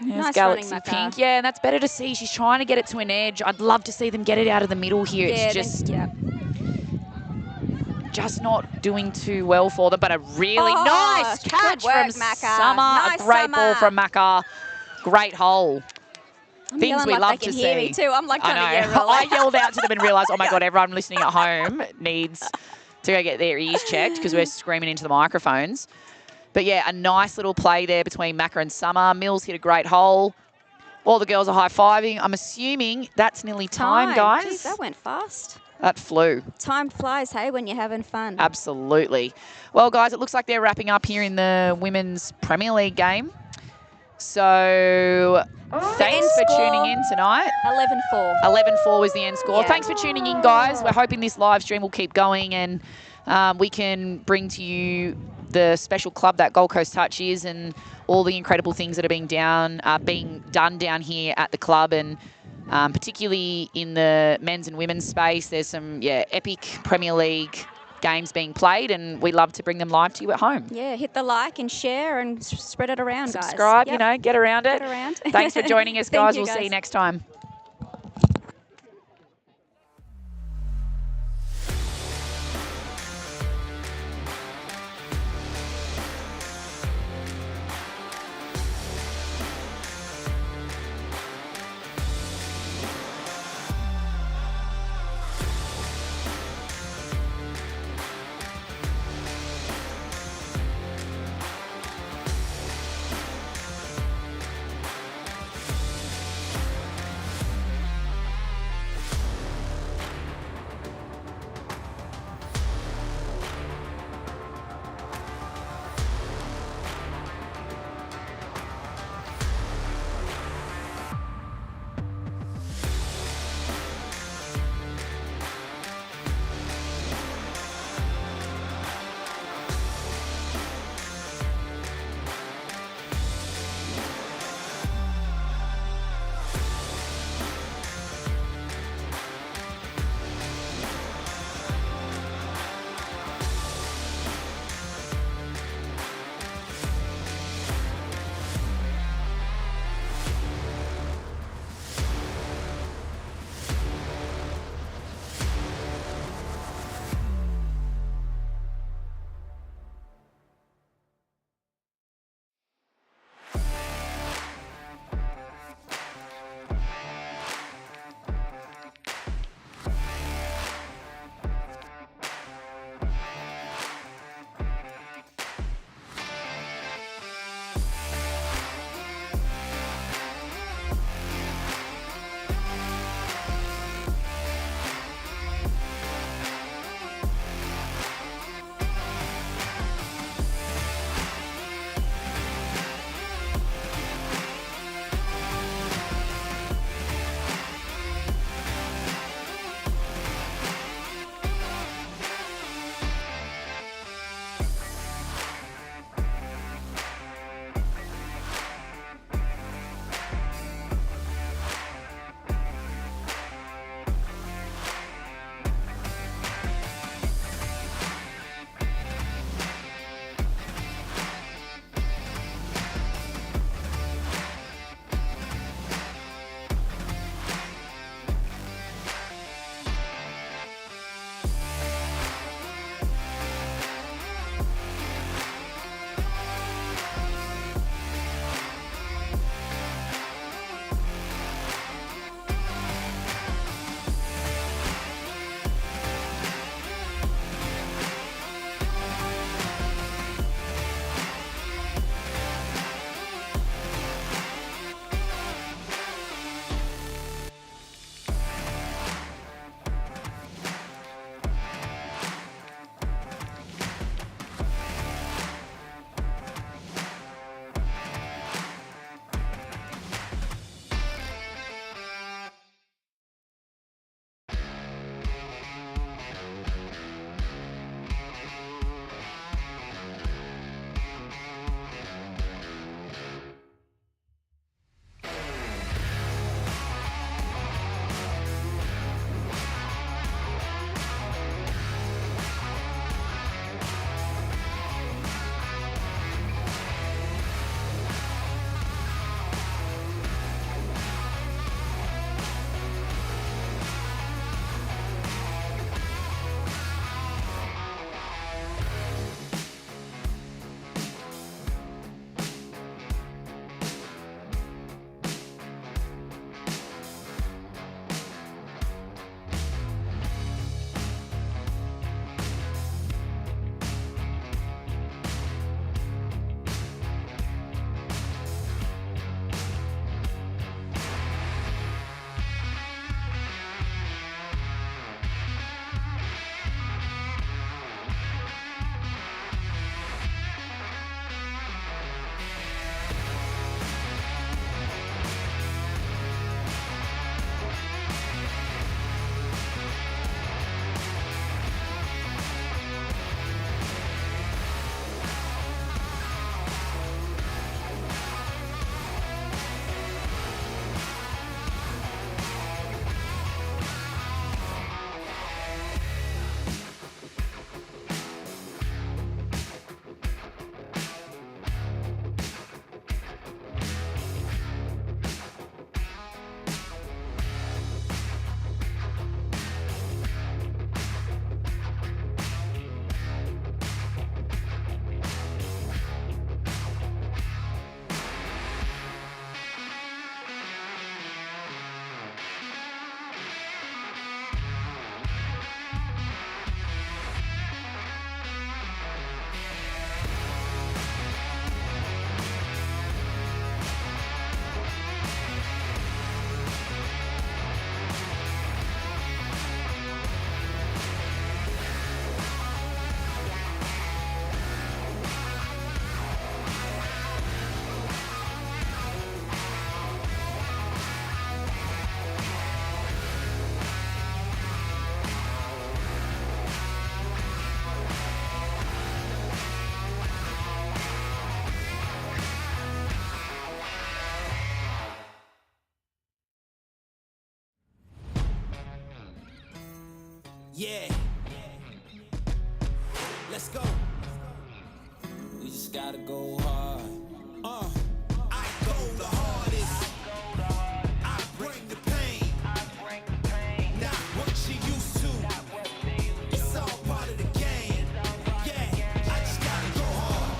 Nice Galaxy running, Pink. Yeah, and that's better to see. She's trying to get it to an edge. I'd love to see them get it out of the middle here. It's just not doing too well for them, but a really nice catch from Summer. Nice a great ball from Macca. Great hole. Things we like love they to can hear see. me too. I'm like trying I to know. yell. I yelled out to them and realised, oh my God, everyone listening at home needs to go get their ears checked because we're screaming into the microphones. But yeah, a nice little play there between Macca and Summer. Mills hit a great hole. All the girls are high-fiving. I'm assuming that's nearly time, guys. Jeez, that went fast. That flew. Time flies, hey, when you're having fun. Absolutely. Well, guys, it looks like they're wrapping up here in the Women's Premier League game. So thanks for tuning in tonight. 11-4. 11-4 was the end score. Yeah. Thanks for tuning in, guys. We're hoping this live stream will keep going and we can bring to you the special club that Gold Coast Touch is and all the incredible things that are being done down here at the club. And particularly in the men's and women's space. There's some, epic Premier League games being played, and we love to bring them live to you at home. Yeah, hit the like and share and spread it around, guys. Subscribe, get around it. Get around. Thanks for joining us, Thank guys. you, We'll see you guys. next time. Yeah. Let's go. We just gotta go hard. I go the hardest. I bring the pain. Not what you used to. It's all part of the game. Yeah, I just gotta go hard.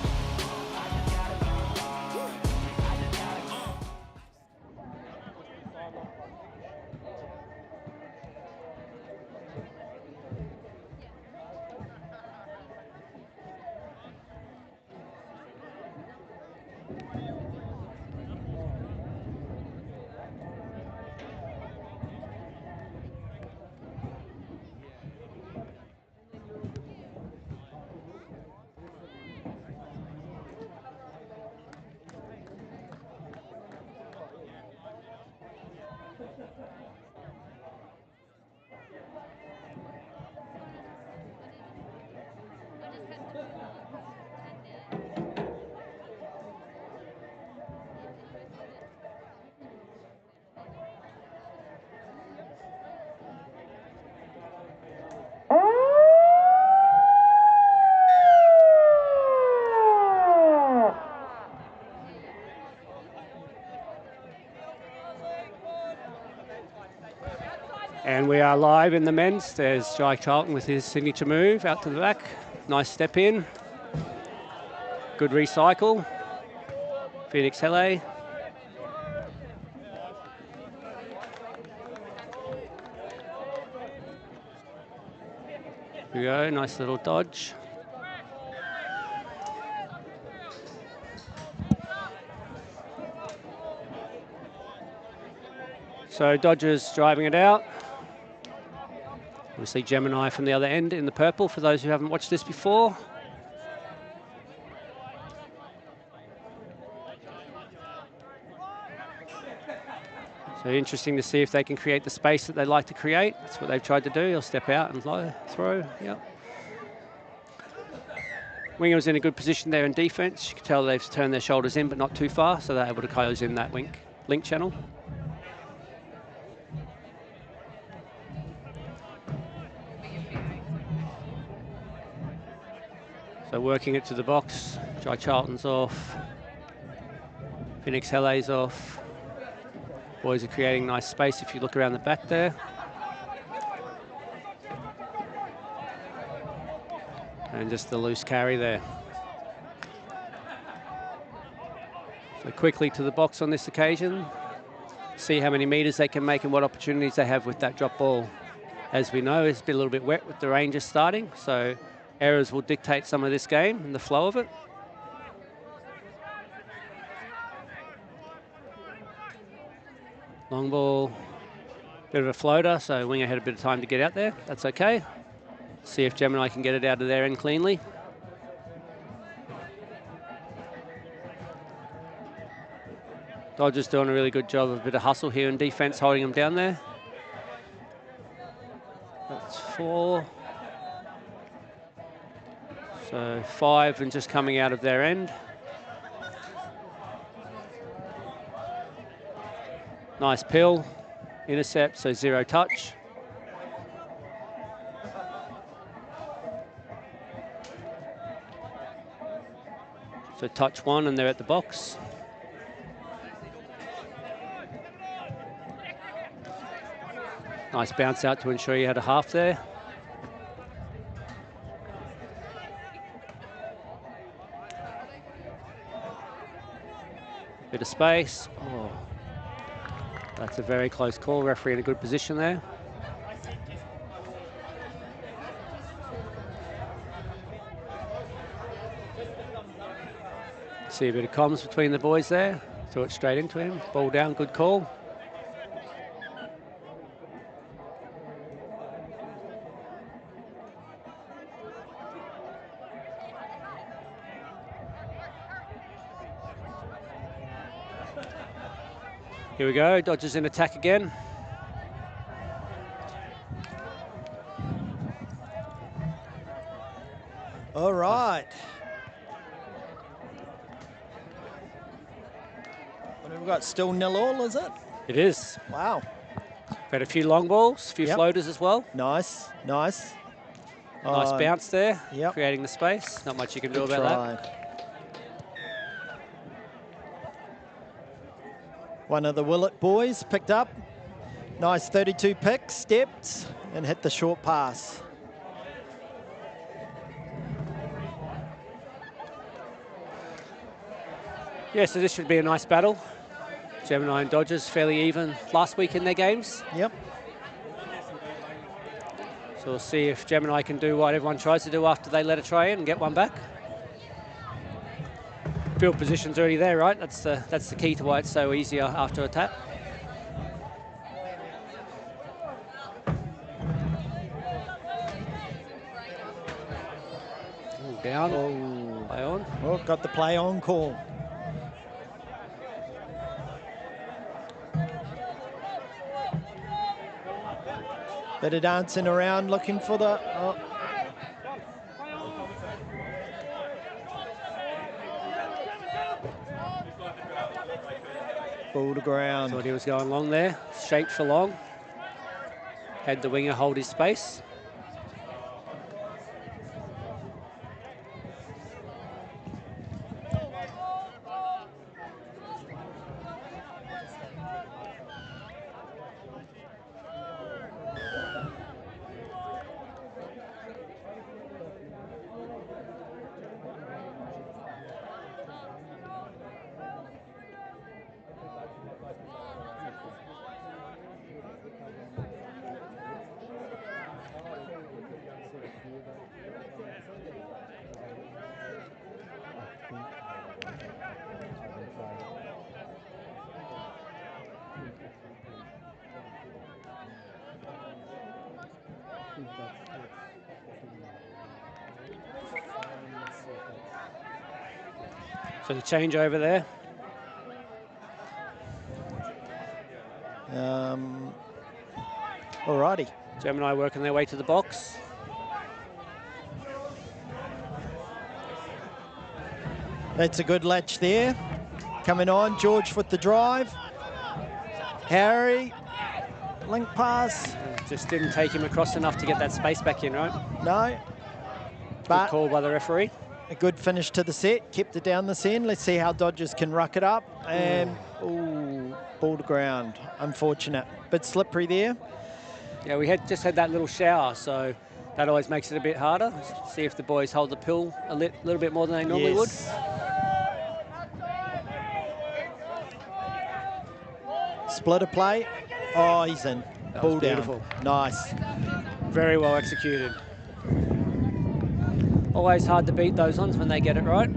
And we are live in the men's. There's Jai Charlton with his signature move out to the back. Nice step in. Good recycle. Phoenix Hele. Here we go, nice little dodge. So Dodgers driving it out. We see Gemini from the other end in the purple for those who haven't watched this before. So interesting to see if they can create the space that they like to create. That's what they've tried to do. He'll step out and throw. Yep. Winger's in a good position there in defense. You can tell they've turned their shoulders in, but not too far, so they're able to close in that link channel. So working it to the box. Jai Charlton's off. Phoenix Hele's off. Boys are creating nice space if you look around the back there. And just the loose carry there. So quickly to the box on this occasion. See how many meters they can make and what opportunities they have with that drop ball. As we know, it's been a little bit wet with the Rangers starting, so errors will dictate some of this game and the flow of it. Long ball, bit of a floater, so Winger had a bit of time to get out there. That's okay. See if Gemini can get it out of their end cleanly. Dodgers doing a really good job of a bit of hustle here in defense, holding them down there. That's 4. So 5 and just coming out of their end. Nice pill, intercept, so 0 touch. So touch 1 and they're at the box. Nice bounce out to ensure you had a half there. Bit of space. Oh, that's a very close call. Referee in a good position there. See a bit of comms between the boys there. Threw it straight into him. Ball down, good call. Here we go, Dodgers in attack again. All right. What have we got? Still 0-0, is it? It is. Wow. Got a few long balls, a few Yep. floaters as well. Nice, nice. Nice bounce there, Yep. creating the space. Not much you can do Good about try. One of the Willett boys picked up. Nice 32 pick, stepped, and hit the short pass. that. Yeah, so this should be a nice battle. Gemini and Dodgers fairly even last week in their games. Yep. So we'll see if Gemini can do what everyone tries to do after they let a try in and get one back. Field position's already there, right? That's the key to why it's so easier after a tap. Ooh, down. Oh. Play on. Oh, got the play on call. Bit of dancing around looking for the... Oh. Ball to ground. Thought he was going long there. Shaped for long. Had the winger hold his space. So the change over there. Alrighty. Gemini working their way to the box. That's a good latch there. Coming on, George with the drive. Harry, link pass. Just didn't take him across enough to get that space back in, right? No. Good But call by the referee. a good finish to the set. Kept it down this end. Let's see how Dodgers can ruck it up. And, ooh, ball to ground. Unfortunate. Bit slippery there. Yeah, we just had that little shower, so that always makes it a bit harder. See if the boys hold the pill a little bit more than they normally would. Splitter play. Oh, he's in. Ball down. Beautiful. Nice. Very well executed. Always hard to beat those ones when they get it right.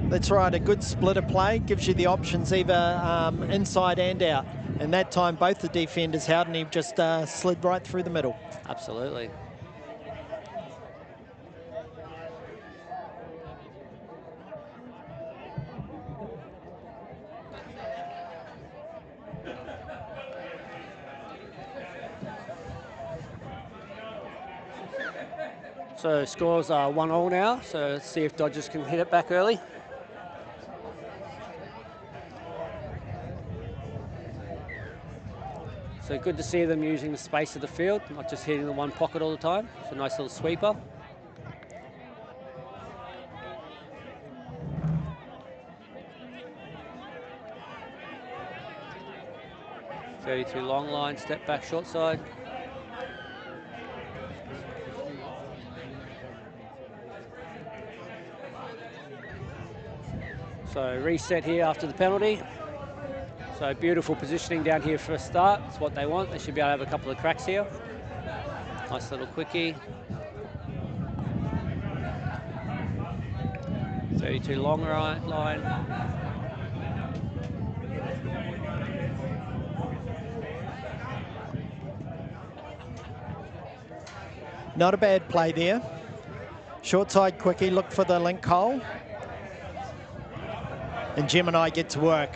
That's right. A good splitter play gives you the options either inside and out. And that time, both the defenders held, and he just slid right through the middle. Absolutely. So scores are 1-1 now, so let's see if Dodgers can hit it back early. So good to see them using the space of the field, not just hitting the one pocket all the time. It's a nice little sweeper. .32 long line, step back short side. So reset here after the penalty. So beautiful positioning down here for a start. It's what they want. They should be able to have a couple of cracks here. Nice little quickie. 32 long right line. Not a bad play there. Short side quickie, look for the link hole. And Gemini get to work.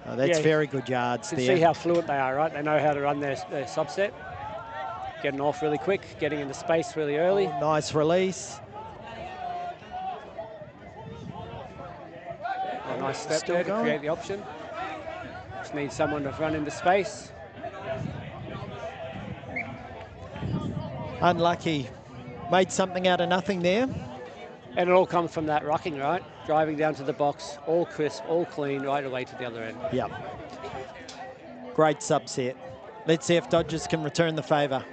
Oh, that's very good yards You there. can see how fluent they are, right? They know how to run their subset. Getting off really quick, getting into space really early. Oh, nice release. A nice step Still there to going. create the option. Just need someone to run into space. Unlucky. Made something out of nothing there. And it all comes from that rucking, right? Driving down to the box, all crisp, all clean, right away to the other end. Yep. Great subset. Let's see if Dodgers can return the favour.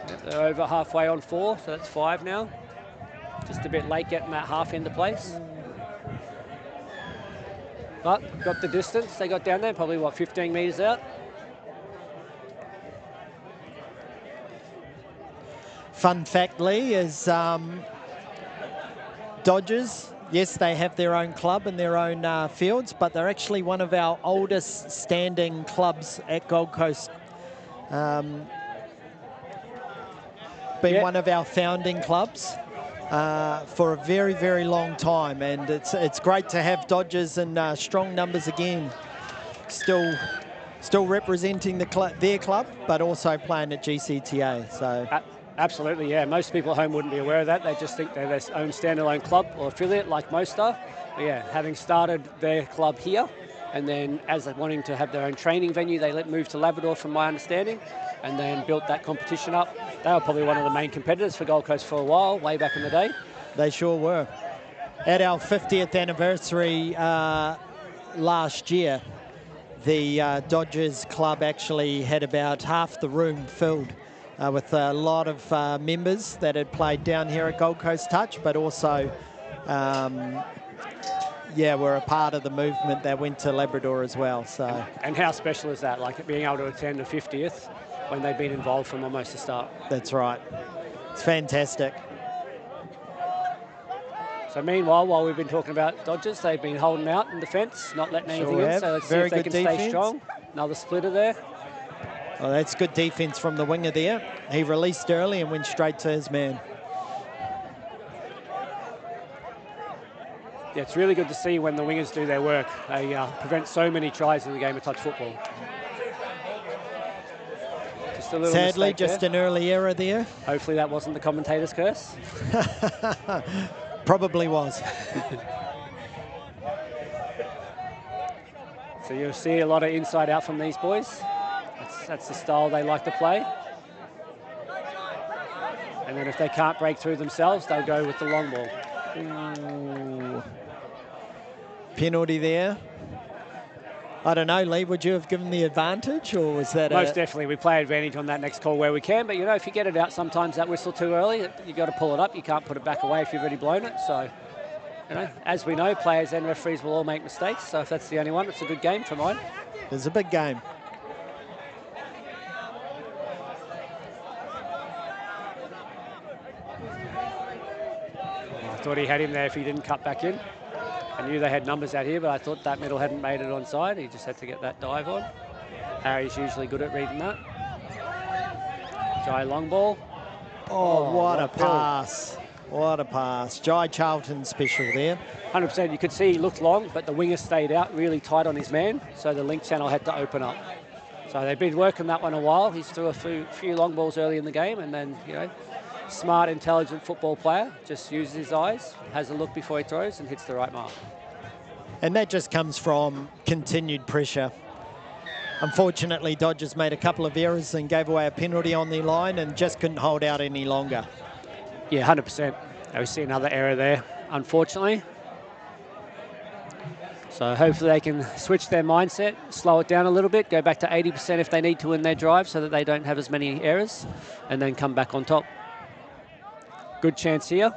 Yep, they're over halfway on 4, so that's 5 now. Just a bit late getting that half into place. But got the distance. They got down there, probably, what, 15 metres out? Fun fact, Lee, is Dodgers, yes, they have their own club and their own fields, but they're actually one of our oldest standing clubs at Gold Coast. Been one of our founding clubs for a very, very long time, and it's great to have Dodgers in strong numbers again. Still representing their club, but also playing at GCTA. So. Absolutely, yeah. Most people at home wouldn't be aware of that. They just think they're their own standalone club or affiliate, like most are. But yeah, having started their club here, and then as they're wanting to have their own training venue, they moved to Labrador, from my understanding, and then built that competition up. They were probably one of the main competitors for Gold Coast for a while, way back in the day. They sure were. At our 50th anniversary last year, the Dodgers club actually had about half the room filled. With a lot of members that had played down here at Gold Coast Touch, but also, were a part of the movement that went to Labrador as well. So. And how special is that, like being able to attend the 50th when they've been involved from almost the start? That's right. It's fantastic. So meanwhile, while we've been talking about Dodgers, they've been holding out in defence, not letting anything in. So let's see if they can stay strong. Another splitter there. Well, that's good defence from the winger there. He released early and went straight to his man. Yeah, it's really good to see when the wingers do their work. They prevent so many tries in the game of touch football. Just a little Sadly, mistake just there. an early error there. Hopefully that wasn't the commentator's curse. Probably was. So you'll see a lot of inside out from these boys. That's the style they like to play. And then if they can't break through themselves, they'll go with the long ball. Ooh. Penalty there. I don't know, Lee, would you have given the advantage, or was that Most definitely. We play advantage on that next call where we can, but, you know, if you get it out sometimes, that whistle too early, you got to pull it up. You can't put it back away if you've already blown it. So, you know, as we know, players and referees will all make mistakes. So if that's the only one, it's a good game for mine. It's a big game. I thought he had him there if he didn't cut back in. I knew they had numbers out here, but I thought that middle hadn't made it onside. He just had to get that dive on. Harry's usually good at reading that. Jai long ball. Oh, what a pass. What a pass. Jai Charlton special there. 100%. You could see he looked long, but the winger stayed out really tight on his man, so the link channel had to open up. So they've been working that one a while. He's threw a few long balls early in the game, and then, you know, smart, intelligent football player, just uses his eyes, has a look before he throws and hits the right mark. And that just comes from continued pressure. Unfortunately, Dodgers made a couple of errors and gave away a penalty on the line and just couldn't hold out any longer. Yeah, 100%. We see another error there, unfortunately. So hopefully they can switch their mindset, slow it down a little bit, go back to 80% if they need to in their drive so that they don't have as many errors, and then come back on top. Good chance here.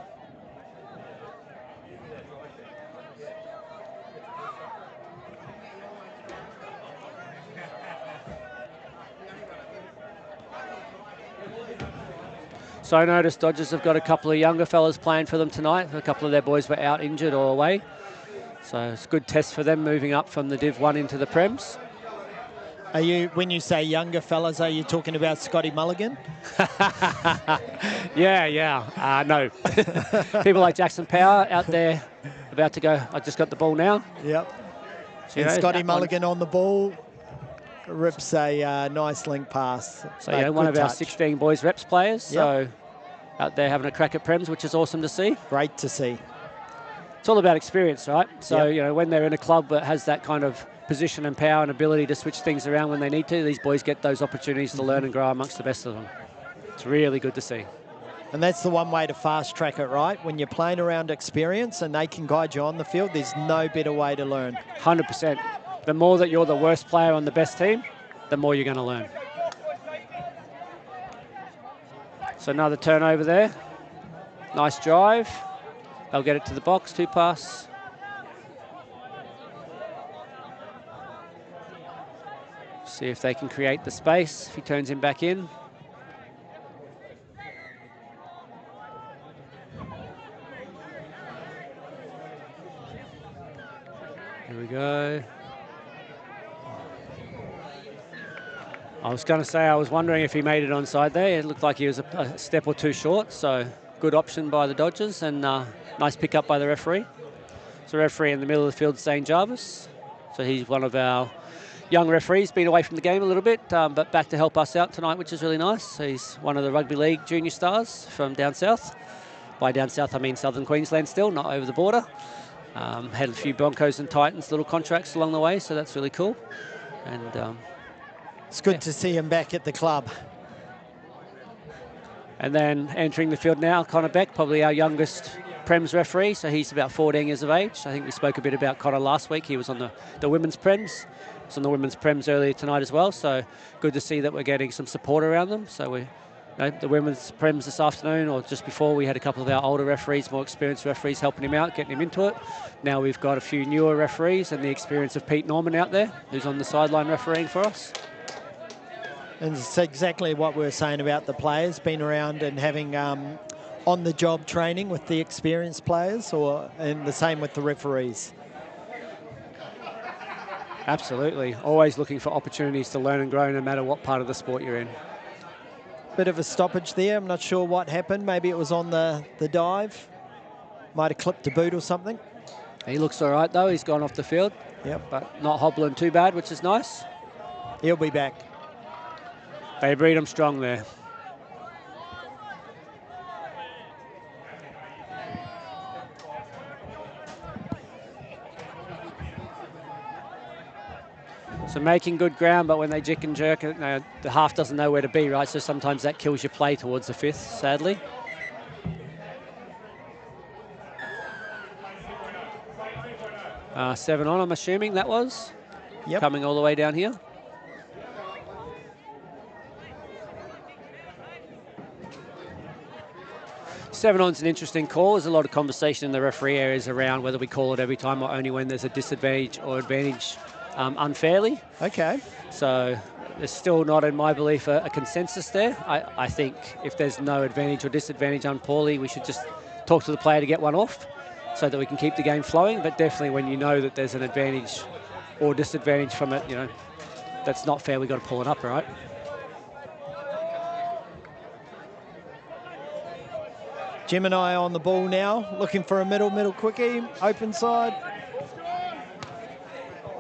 So I noticed Dodgers have got a couple of younger fellas playing for them tonight. A couple of their boys were out injured or away. So it's a good test for them moving up from the Div 1 into the Prems. Are you, when you say younger fellas, are you talking about Scotty Mulligan? Yeah. No. People like Jackson Power out there about to go. I just got the ball now. Yep. So, and Scotty Mulligan on the ball. rips a nice link pass. So, yeah, one of our 16 boys reps players. So out there having a crack at Prems, which is awesome to see. Great to see. It's all about experience, right? So, you know, when they're in a club that has that kind of position and power and ability to switch things around when they need to, these boys get those opportunities to learn and grow amongst the best of them. It's really good to see. And that's the one way to fast track it, right? When you're playing around experience and they can guide you on the field, there's no better way to learn. 100%. The more that you're the worst player on the best team, the more you're going to learn. So another turnover there. Nice drive. They'll get it to the box, 2 pass. See if they can create the space if he turns him back in. Here we go. I was going to say, I was wondering if he made it onside there. It looked like he was a step or 2 short, so good option by the Dodgers and nice pick up by the referee. So referee in the middle of the field, St. Jarvis. So he's one of our young referees, been away from the game a little bit, but back to help us out tonight, which is really nice. So he's one of the rugby league junior stars from down south. By down south, I mean southern Queensland still, not over the border. Had a few Broncos and Titans little contracts along the way, so that's really cool. And it's good to see him back at the club. And then entering the field now, Connor Beck, probably our youngest Prems referee, so he's about 14 years of age. I think we spoke a bit about Connor last week. He was on the women's Prems. He was on the women's Prems earlier tonight as well, so good to see that we're getting some support around them. So we, the women's Prems this afternoon, or just before, we had a couple of our older referees, more experienced referees helping him out, getting him into it. Now we've got a few newer referees and the experience of Pete Norman out there, who's on the sideline refereeing for us. And it's exactly what we were saying about the players, being around and having on-the-job training with the experienced players, and the same with the referees. Absolutely. Always looking for opportunities to learn and grow no matter what part of the sport you're in. Bit of a stoppage there. I'm not sure what happened. Maybe it was on the dive. Might have clipped a boot or something. He looks all right, though. He's gone off the field. Yep. But not hobbling too bad, which is nice. He'll be back. They breed him strong there. So making good ground, but when they jick and jerk it, the half doesn't know where to be, right? So sometimes that kills your play towards the 5th, sadly. Seven on, I'm assuming that was. Yep. Coming all the way down here. Seven on's an interesting call. There's a lot of conversation in the referee areas around whether we call it every time or only when there's a disadvantage or advantage unfairly. Okay. So there's still not, in my belief, a consensus there. I think if there's no advantage or disadvantage unpoorly, we should just talk to the player to get one off so that we can keep the game flowing. But definitely when you know that there's an advantage or disadvantage from it, you know, that's not fair. We've got to pull it up, right? Gemini on the ball now, looking for a middle quickie, open side.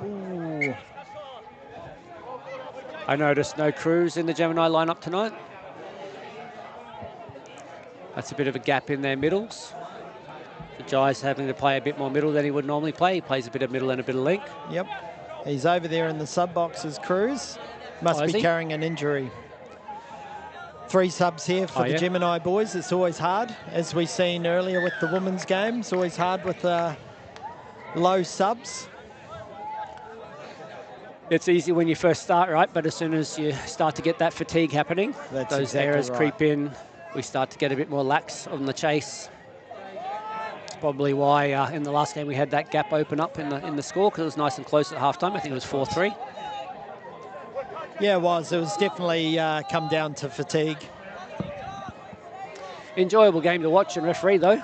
Ooh. I noticed no Cruz in the Gemini lineup tonight. That's a bit of a gap in their middles. The Jai's having to play a bit more middle than he would normally play. He plays a bit of middle and a bit of link. Yep. He's over there in the sub boxes, Cruz. Must be carrying an injury. 3 subs here for the Gemini boys. It's always hard, as we seen earlier with the women's game. It's always hard with low subs. It's easy when you first start, right? But as soon as you start to get that fatigue happening, those errors creep in. We start to get a bit more lax on the chase. It's probably why in the last game we had that gap open up in the score, because it was nice and close at halftime. I think it was 4-3. Yeah, it was. It was definitely come down to fatigue. Enjoyable game to watch and referee, though.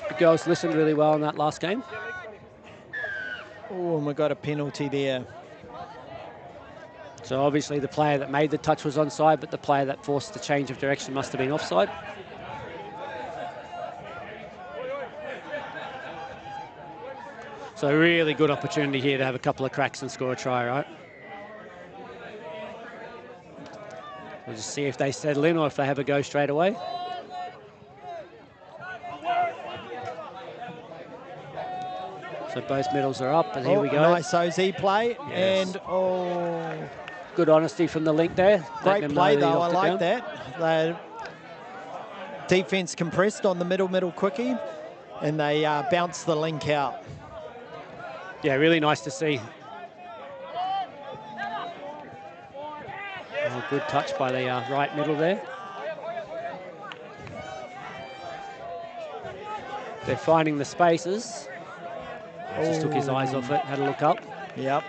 The girls listened really well in that last game. Oh, and we got a penalty there. So obviously the player that made the touch was onside, but the player that forced the change of direction must have been offside. So a really good opportunity here to have a couple of cracks and score a try, right? We'll just see if they settle in or if they have a go straight away. So both middles are up, and here we go. Nice OZ play, Yes. and Good honesty from the link there. great play though. I like that. The defense compressed on the middle quickie, and they bounced the link out. Yeah, really nice to see. Oh, good touch by the right middle there. They're finding the spaces. Just took his eyes off it, had a look up. Yep.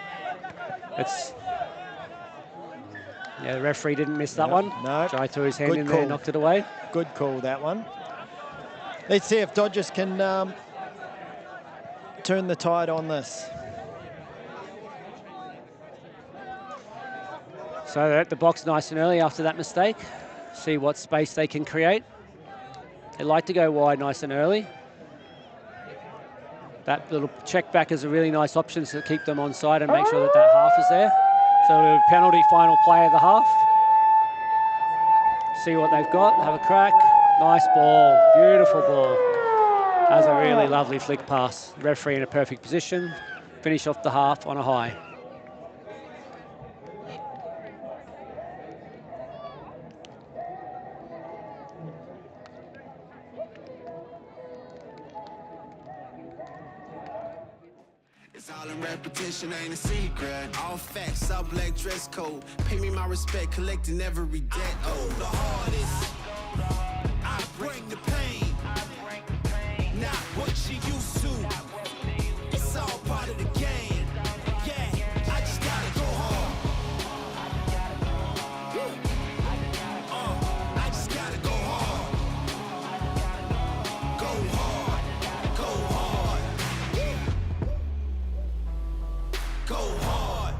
Yeah, the referee didn't miss that one. No. Jai threw his hand Good in call. there, knocked it away. Good call, that one. Let's see if Dodgers can turn the tide on this. So they're at the box nice and early after that mistake. See what space they can create. They like to go wide nice and early. That little check back is a really nice option to keep them on side and make sure that that half is there. So a penalty final play of the half. See what they've got, have a crack. Nice ball, beautiful ball. That's a really lovely flick pass. Referee in a perfect position. Finish off the half on a high. It's all in repetition, ain't a secret. All facts, all black dress code. Pay me my respect, collecting every debt. Oh, the hardest. I bring the pain. Not what she used to. It's all part of the game. Yeah, I just gotta go hard. I just gotta go hard. Go hard. Go hard. Go hard.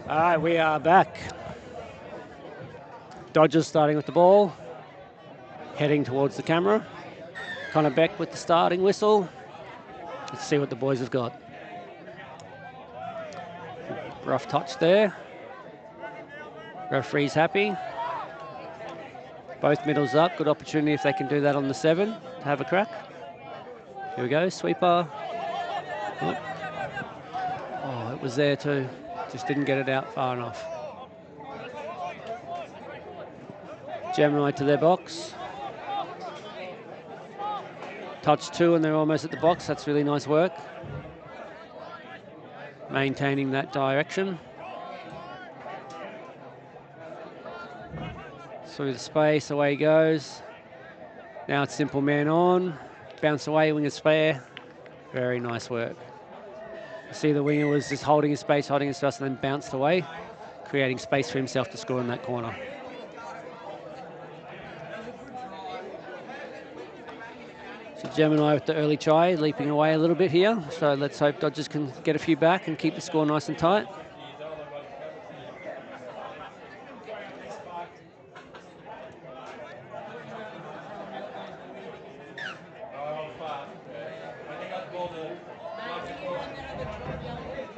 All right, we are back. Dodgers starting with the ball, heading towards the camera. Connor Beck with the starting whistle. Let's see what the boys have got. Rough touch there. Referee's happy. Both middles up. Good opportunity if they can do that on the 7 to have a crack. Here we go, sweeper. Oh, it was there too. Just didn't get it out far enough. Gemini to their box. Touch 2 and they're almost at the box. That's really nice work. Maintaining that direction. Through the space, away he goes. Now it's simple man on. Bounce away, winger spare. Very nice work. See the winger was just holding his space, and then bounced away, creating space for himself to score in that corner. So Gemini with the early try, leaping away a little bit here. So let's hope Dodgers can get a few back and keep the score nice and tight.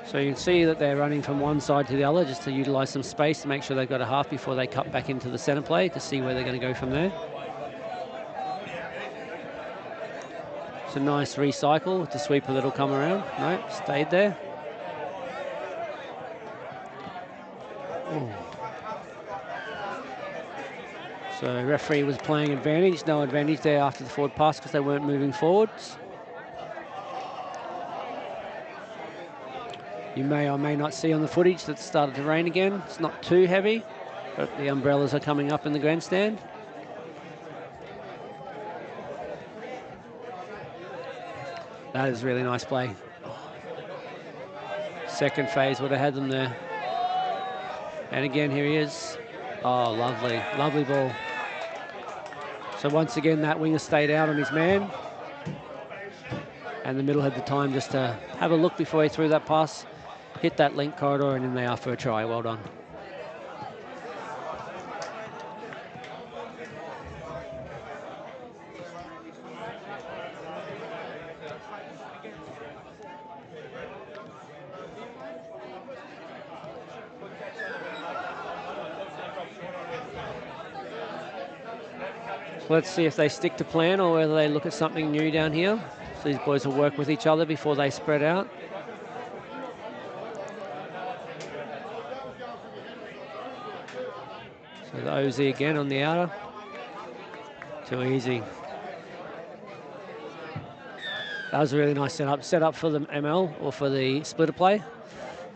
So you can see that they're running from one side to the other just to utilise some space to make sure they've got a half before they cut back into the centre play to see where they're going to go from there. It's a nice recycle with the sweeper that'll come around. No, stayed there. Ooh. So referee was playing advantage. No advantage there after the forward pass because they weren't moving forwards. You may or may not see on the footage that it started to rain again. It's not too heavy, but the umbrellas are coming up in the grandstand. That is really nice play. Second phase would have had them there. And again, here he is. Oh, lovely, lovely ball. So once again, that winger stayed out on his man. And the middle had the time just to have a look before he threw that pass. Hit that link corridor, and in they are for a try. Well done. So let's see if they stick to plan or whether they look at something new down here. So these boys will work with each other before they spread out. So the OZ again on the outer. Too easy. That was a really nice setup. Set up for the ML or for the splitter play.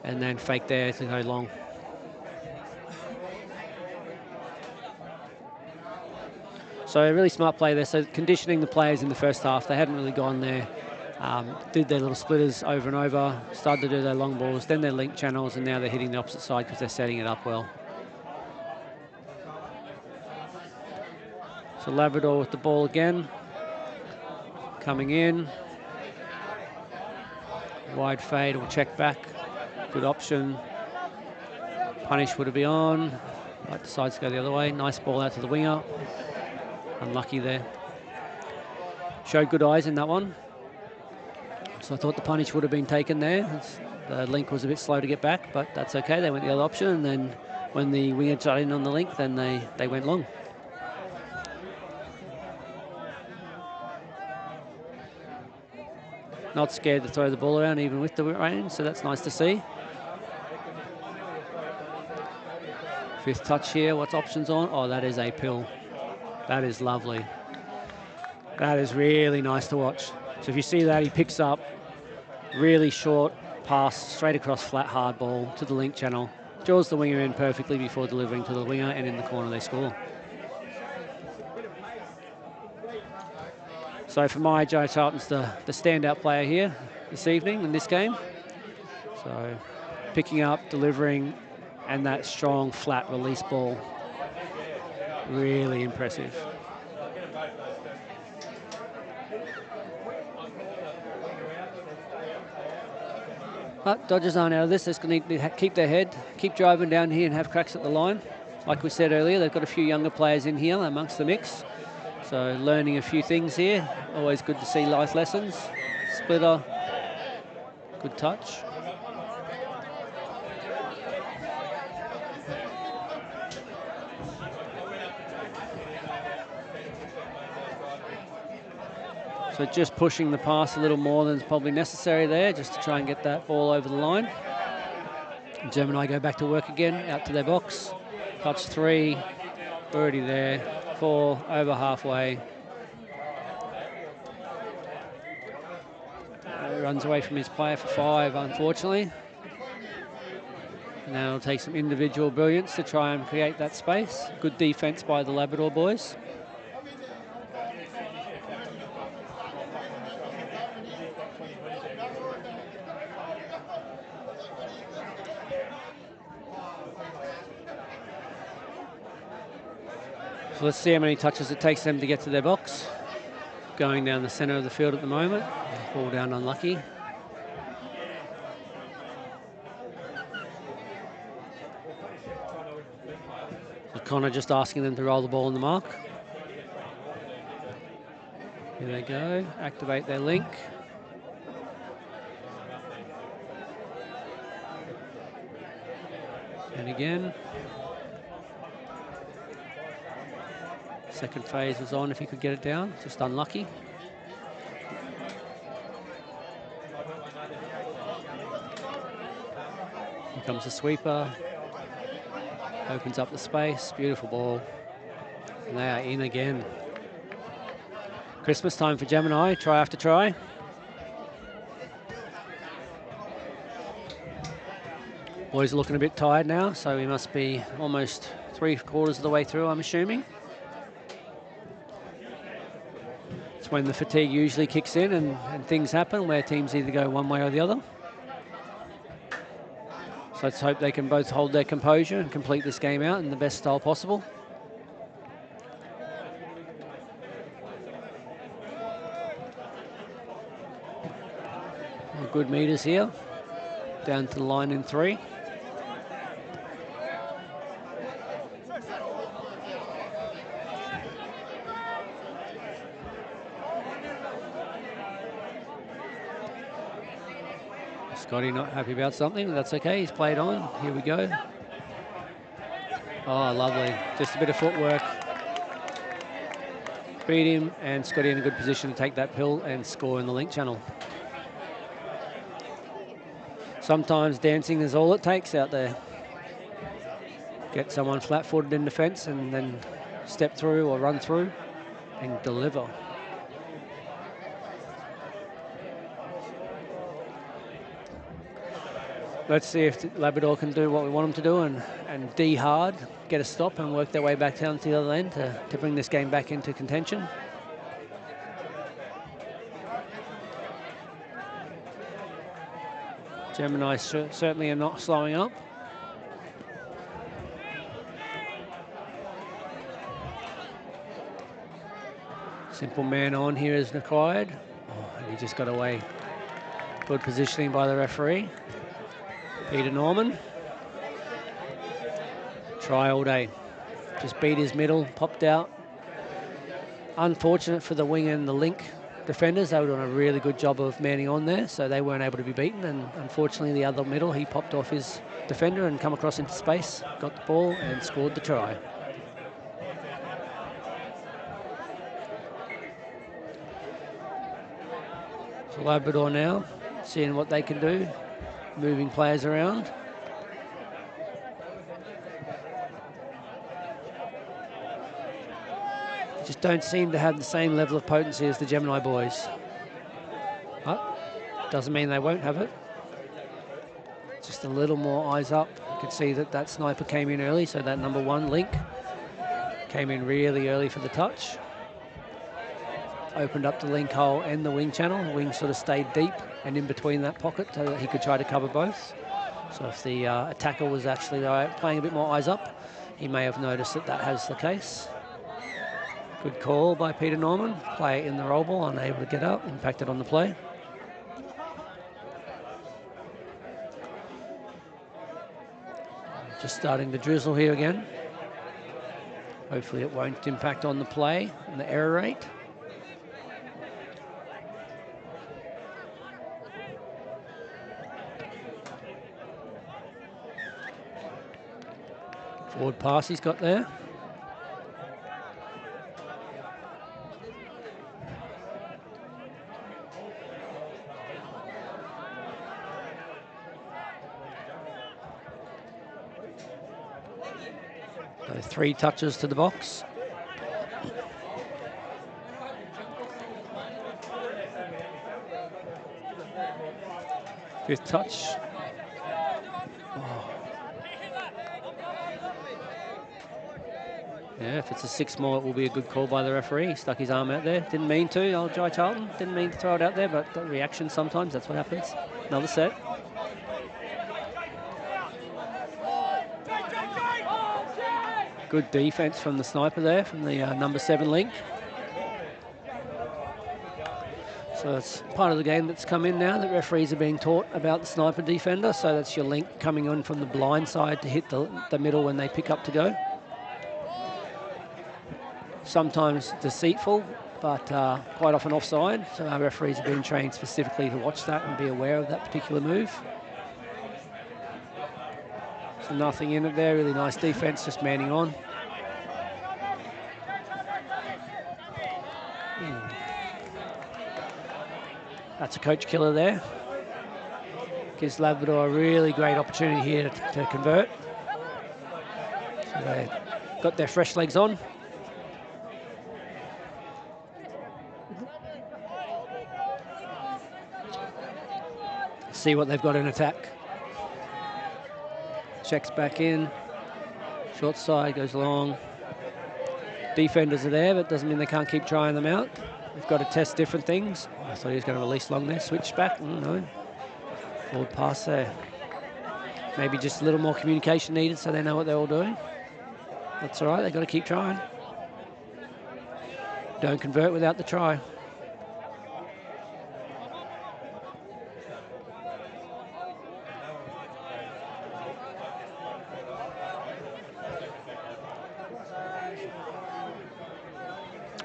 And then fake there to go long. So a really smart play there. So conditioning the players in the first half. They hadn't really gone there. Did their little splitters over and over. Started to do their long balls. Then their link channels. And now they're hitting the opposite side because they're setting it up well. So Labrador with the ball again. Coming in. Wide fade or check back. Good option. Punish would have been on. Right, decides to go the other way. Nice ball out to the winger. Unlucky there. Showed good eyes in that one. So I thought the punish would have been taken there. The link was a bit slow to get back, but that's okay. They went the other option, and then when the winger got in on the link, then they went long. Not scared to throw the ball around even with the rain, so that's nice to see. Fifth touch here, what's options on? Oh, that is a pill. That is lovely. That is really nice to watch. So if you see that, he picks up really short pass straight across flat hard ball to the link channel. Draws the winger in perfectly before delivering to the winger, and in the corner they score. So for my Joe Charlton's the standout player here this evening in this game. So picking up, delivering, and that strong flat release ball. Really impressive. But Dodgers aren't out of this. They're just going to need to keep their head, keep driving down here and have cracks at the line. Like we said earlier, they've got a few younger players in here amongst the mix. So learning a few things here. Always good to see life lessons. Splitter, good touch. So just pushing the pass a little more than is probably necessary there, just to try and get that ball over the line. Gemini go back to work again, out to their box. Touch 3, already there. 4, over halfway. Runs away from his player for 5, unfortunately. Now it'll take some individual brilliance to try and create that space. Good defense by the Labrador boys. So let's see how many touches it takes them to get to their box. Going down the centre of the field at the moment. Ball down unlucky. So Connor just asking them to roll the ball on the mark. Here they go, activate their link. And again. Second phase was on if he could get it down, just unlucky. Here comes the sweeper. Opens up the space, beautiful ball. And they are in again. Christmas time for Gemini, try after try. Boys are looking a bit tired now, so we must be almost 3/4 of the way through, I'm assuming. It's when the fatigue usually kicks in and things happen where teams either go one way or the other. So let's hope they can both hold their composure and complete this game out in the best style possible. Well, good meters here. Down to the line in 3. Scotty not happy about something, that's okay, he's played on. Here we go. Oh, lovely. Just a bit of footwork. Beat him, and Scotty in a good position to take that pill and score in the link channel. Sometimes dancing is all it takes out there. Get someone flat-footed in defence and then step through or run through and deliver. Let's see if Labrador can do what we want them to do and D hard, get a stop and work their way back down to the other end to bring this game back into contention. Gemini certainly are not slowing up. Simple man on here is required. Oh, and he just got away. Good positioning by the referee. Peter Norman. Try all day. Just beat his middle, popped out. Unfortunate for the wing and the link defenders. They were doing a really good job of manning on there, so they weren't able to be beaten. And unfortunately, the other middle, he popped off his defender and come across into space, got the ball and scored the try. So Labrador now, seeing what they can do. Moving players around. Just don't seem to have the same level of potency as the Gemini boys. But doesn't mean they won't have it. Just a little more eyes up. You can see that that sniper came in early, so that number 1 link came in really early for the touch. Opened up the link hole and the wing channel. The wing sort of stayed deep and in between that pocket so that he could try to cover both. So if the attacker was actually playing a bit more eyes up, he may have noticed that that has the case. Good call by Peter Norman. Player in the roll ball, unable to get up, impacted on the play. Just starting to drizzle here again. Hopefully it won't impact on the play and the error rate. Forward pass he's got there. So 3 touches to the box. Fifth touch. Oh. Yeah, if it's a 6 more, it will be a good call by the referee. He stuck his arm out there. Didn't mean to, old Jai Charlton. Didn't mean to throw it out there, but the reaction sometimes, that's what happens. Another set. Good defense from the sniper there, from the number 7 link. So it's part of the game that's come in now, that referees are being taught about the sniper defender. So that's your link coming on from the blind side to hit the middle when they pick up to go. Sometimes deceitful, but quite often offside. So our referees are being trained specifically to watch that and be aware of that particular move. So nothing in it there, really nice defense, just manning on. That's a coach killer there. Gives Labrador a really great opportunity here to convert. So they got their fresh legs on. See what they've got in attack. Checks back in. Short side goes long. Defenders are there, but doesn't mean they can't keep trying them out. We've got to test different things. Oh, I thought he was going to release long there. Switch back. No. Forward pass there. Maybe just a little more communication needed so they know what they're all doing. That's all right. They've got to keep trying. Don't convert without the try.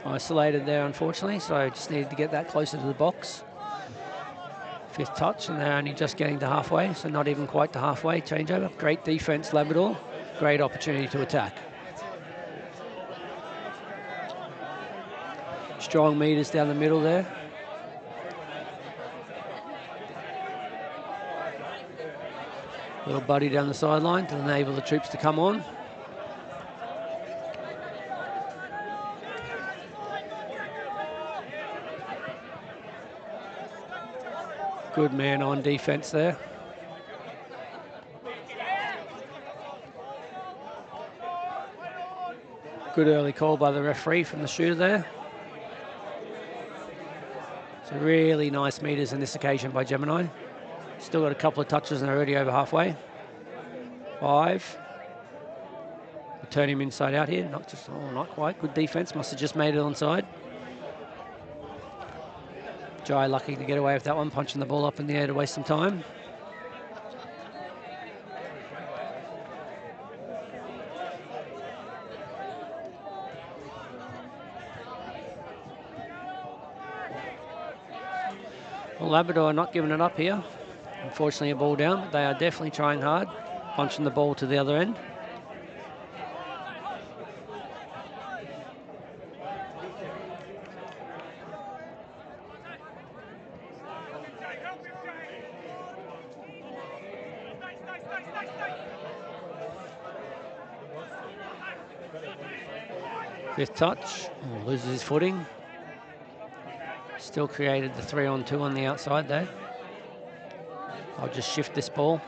Isolated there, unfortunately, so just needed to get that closer to the box. Fifth touch, and they're only just getting to halfway, so not even quite to halfway. Changeover. Great defense, Labrador. Great opportunity to attack. Strong meters down the middle there. Little buddy down the sideline to enable the troops to come on. Good man on defense there. Good early call by the referee from the shooter there. So really nice meters in this occasion by Gemini. Still got a couple of touches and they're already over halfway. 5. We'll turn him inside out here. Not quite. Good defense. Must have just made it onside. Jai lucky to get away with that one, punching the ball up in the air to waste some time. Well, Labrador are not giving it up here. Unfortunately, a ball down, but they are definitely trying hard, punching the ball to the other end. Fifth touch, loses his footing. Still created the 3-on-2 on the outside there. I'll just shift this ball.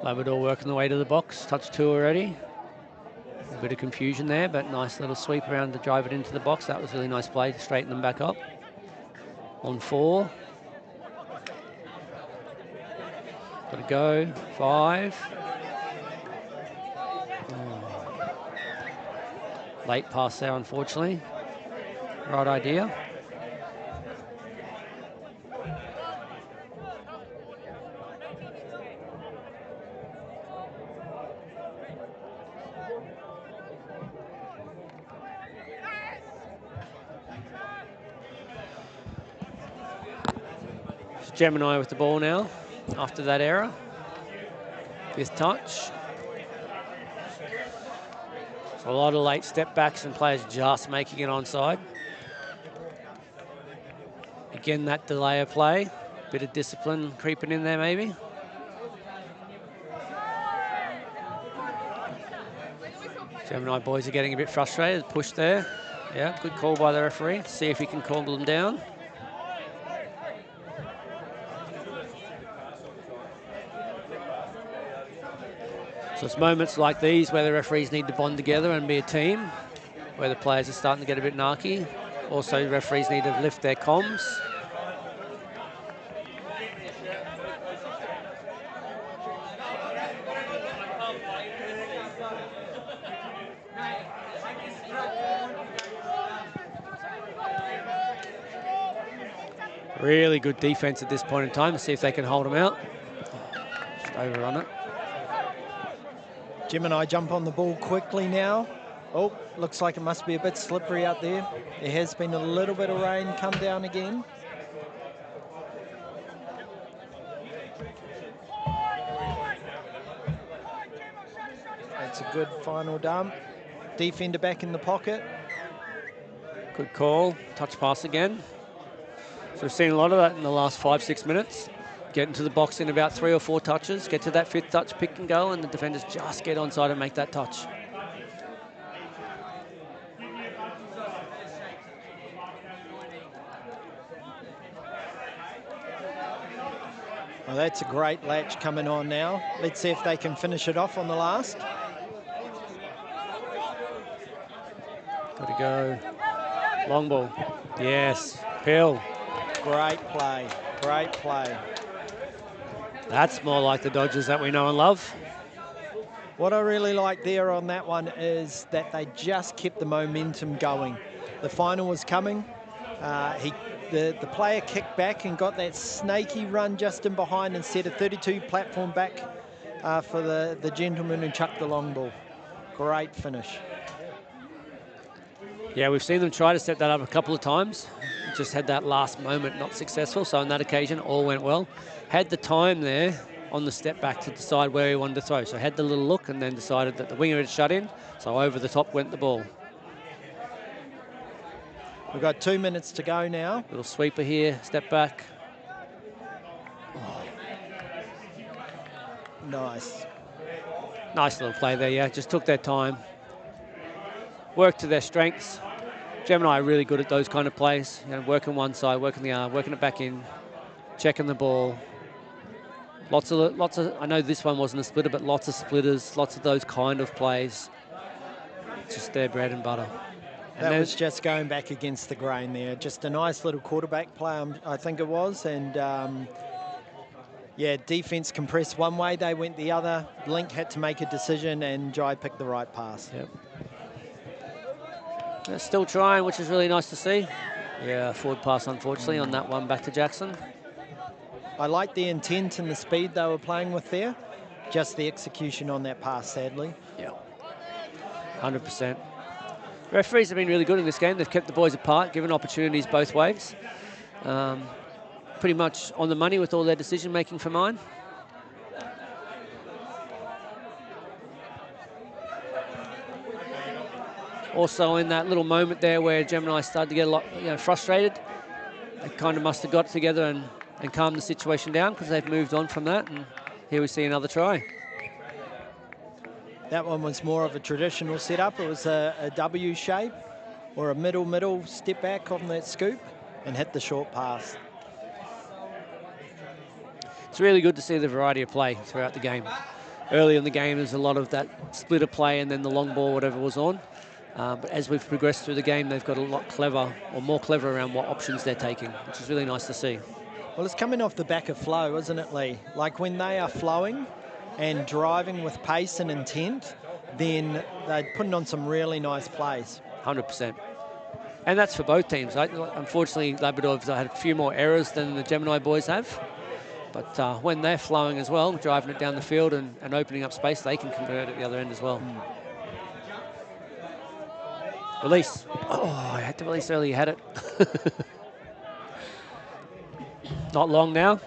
Labrador working the way to the box, touch 2 already. A bit of confusion there, but nice little sweep around to drive it into the box. That was a really nice play to straighten them back up. On 4. Got to go. 5. Late pass there, unfortunately. Right idea. Gemini with the ball now after that error. 5th touch. So a lot of late step backs and players just making it onside. Again, that delay of play. Bit of discipline creeping in there maybe. Gemini boys are getting a bit frustrated. Push there. Yeah, good call by the referee. See if he can calm them down. So it's moments like these where the referees need to bond together and be a team, where the players are starting to get a bit narky. Also, referees need to lift their comms. Really good defense at this point in time to see if they can hold them out. Just over on it. Gemini jump on the ball quickly now. Oh, looks like it must be a bit slippery out there. There has been a little bit of rain come down again. That's a good final dump. Defender back in the pocket. Good call. Touch pass again. So we've seen a lot of that in the last 5-6 minutes. Get into the box in about 3 or 4 touches, get to that 5th touch, pick and go, and the defenders just get onside and make that touch. Well, that's a great latch coming on now. Let's see if they can finish it off on the last. Got to go. Long ball. Yes. Pill. Great play. Great play. That's more like the Dodgers that we know and love. What I really like there on that one is that they just kept the momentum going. The final was coming. The player kicked back and got that snaky run just in behind and set a 32 platform back for the gentleman who chucked the long ball. Great finish. Yeah, we've seen them try to set that up a couple of times. Just had that last moment not successful. So on that occasion, all went well. Had the time there on the step back to decide where he wanted to throw. So had the little look and then decided that the winger had shut in. So over the top went the ball. We've got 2 minutes to go now. Little sweeper here, step back. Oh. Nice. Nice little play there, yeah. Just took their time. Worked to their strengths. Gemini are really good at those kind of plays. You know, working one side, working the arm, working it back in, checking the ball. Lots of. I know this one wasn't a splitter, but lots of splitters, lots of those kind of plays. Just their bread and butter. That was just going back against the grain there. Just a nice little quarterback play, I think it was. And yeah, defense compressed one way, they went the other. Link had to make a decision and Jai picked the right pass. Yep. They're still trying, which is really nice to see. Yeah, forward pass, unfortunately, on that one back to Jackson. I like the intent and the speed they were playing with there. Just the execution on that pass, sadly. Yeah, 100%. Referees have been really good in this game. They've kept the boys apart, given opportunities both ways. Pretty much on the money with all their decision-making for mine. Also in that little moment there where Gemini started to get a lot frustrated, they kind of must have got together and calmed the situation down because they've moved on from that. And here we see another try. That one was more of a traditional setup. It was a W shape or a middle step back on that scoop and hit the short pass. It's really good to see the variety of play throughout the game. Early in the game, there's a lot of that splitter play and then the long ball, whatever was on. But as we've progressed through the game, they've got a lot clever or more clever around what options they're taking, which is really nice to see. Well, it's coming off the back of flow, isn't it, Lee? Like when they are flowing and driving with pace and intent, then they're putting on some really nice plays. 100%. And that's for both teams. Right? Unfortunately, Labrador have had a few more errors than the Gemini boys have. But when they're flowing as well, driving it down the field and opening up space, they can convert at the other end as well. Release. Oh, I had to release early. You had it. not long now.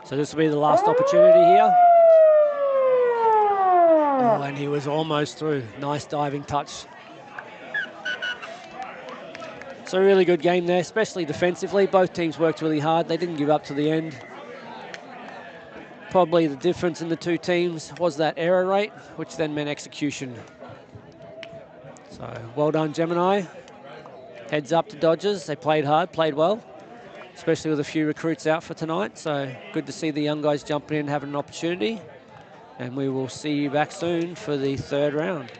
So this will be the last opportunity here. Oh, and he was almost through. Nice diving touch. So a really good game there, especially defensively. Both teams worked really hard. They didn't give up to the end. Probably the difference in the two teams was that error rate, which then meant execution. So well done, Gemini. Heads up to Dodgers. They played hard, played well, especially with a few recruits out for tonight. So good to see the young guys jumping in, having an opportunity. And we will see you back soon for the third round.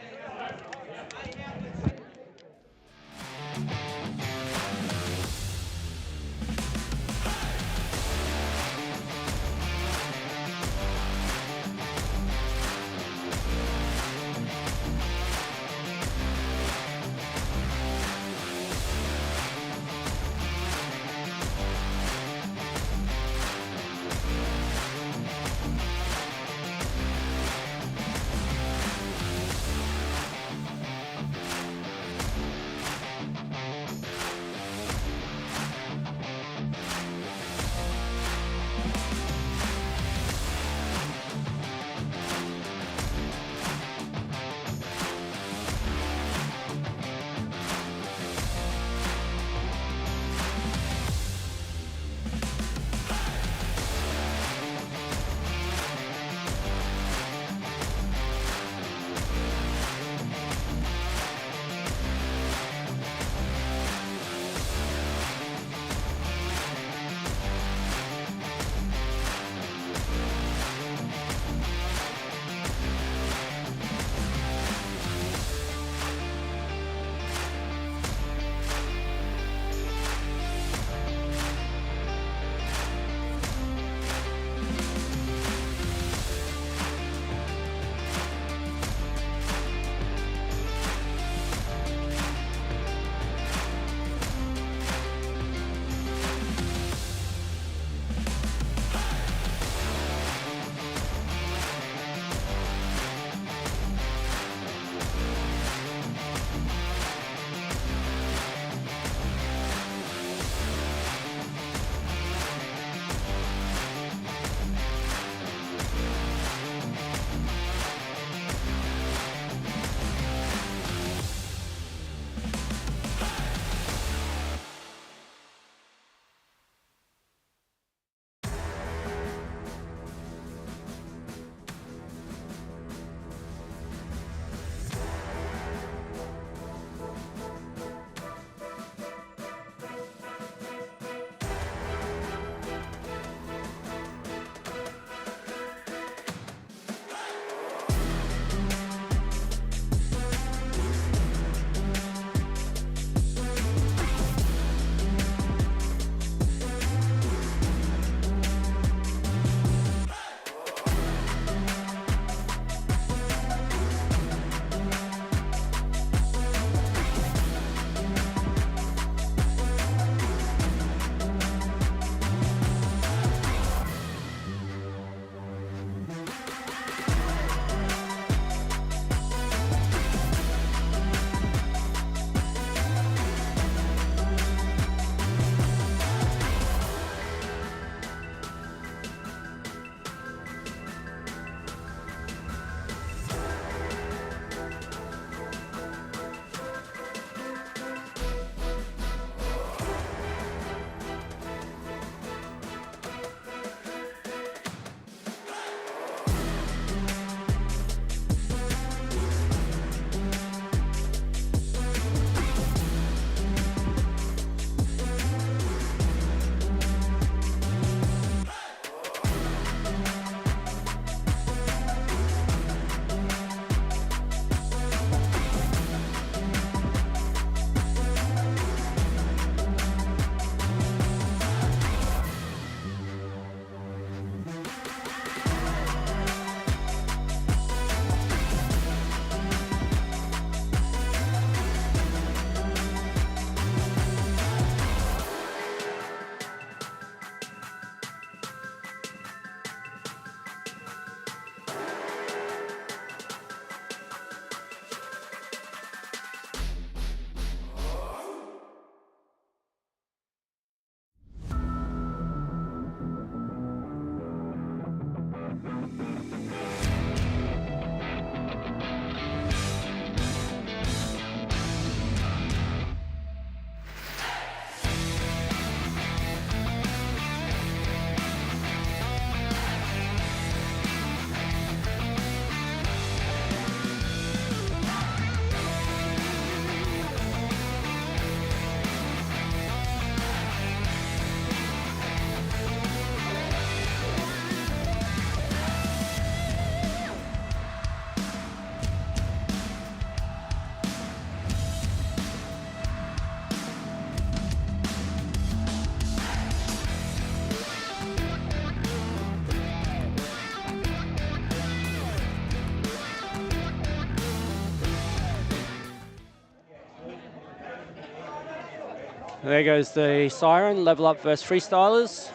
There goes the siren, level up versus Freestylerz.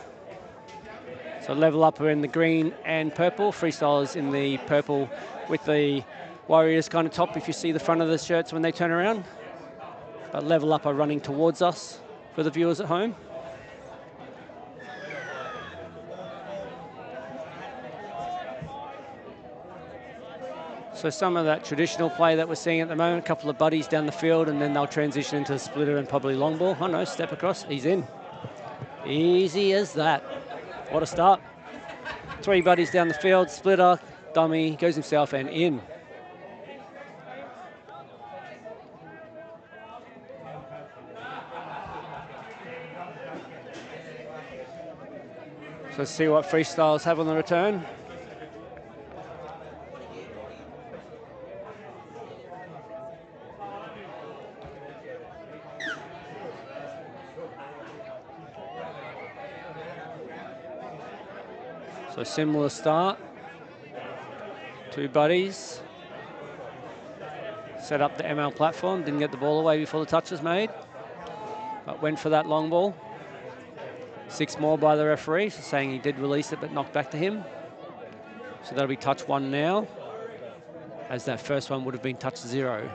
So level up are in the green and purple, Freestylerz in the purple with the Warriors kind of top if you see the front of the shirts when they turn around. But level up are running towards us for the viewers at home. So some of that traditional play that we're seeing at the moment, a couple of buddies down the field, and then they'll transition into the splitter and probably long ball. Oh no, step across, he's in. Easy as that. What a start. 3 buddies down the field, splitter, dummy, goes himself and in. So let's see what Freestylerz have on the return. So similar start. 2 buddies. Set up the ML platform, didn't get the ball away before the touch was made, but went for that long ball. 6 more by the referee, so saying he did release it but knocked back to him. So that'll be touch 1 now, as that first one would have been touch 0.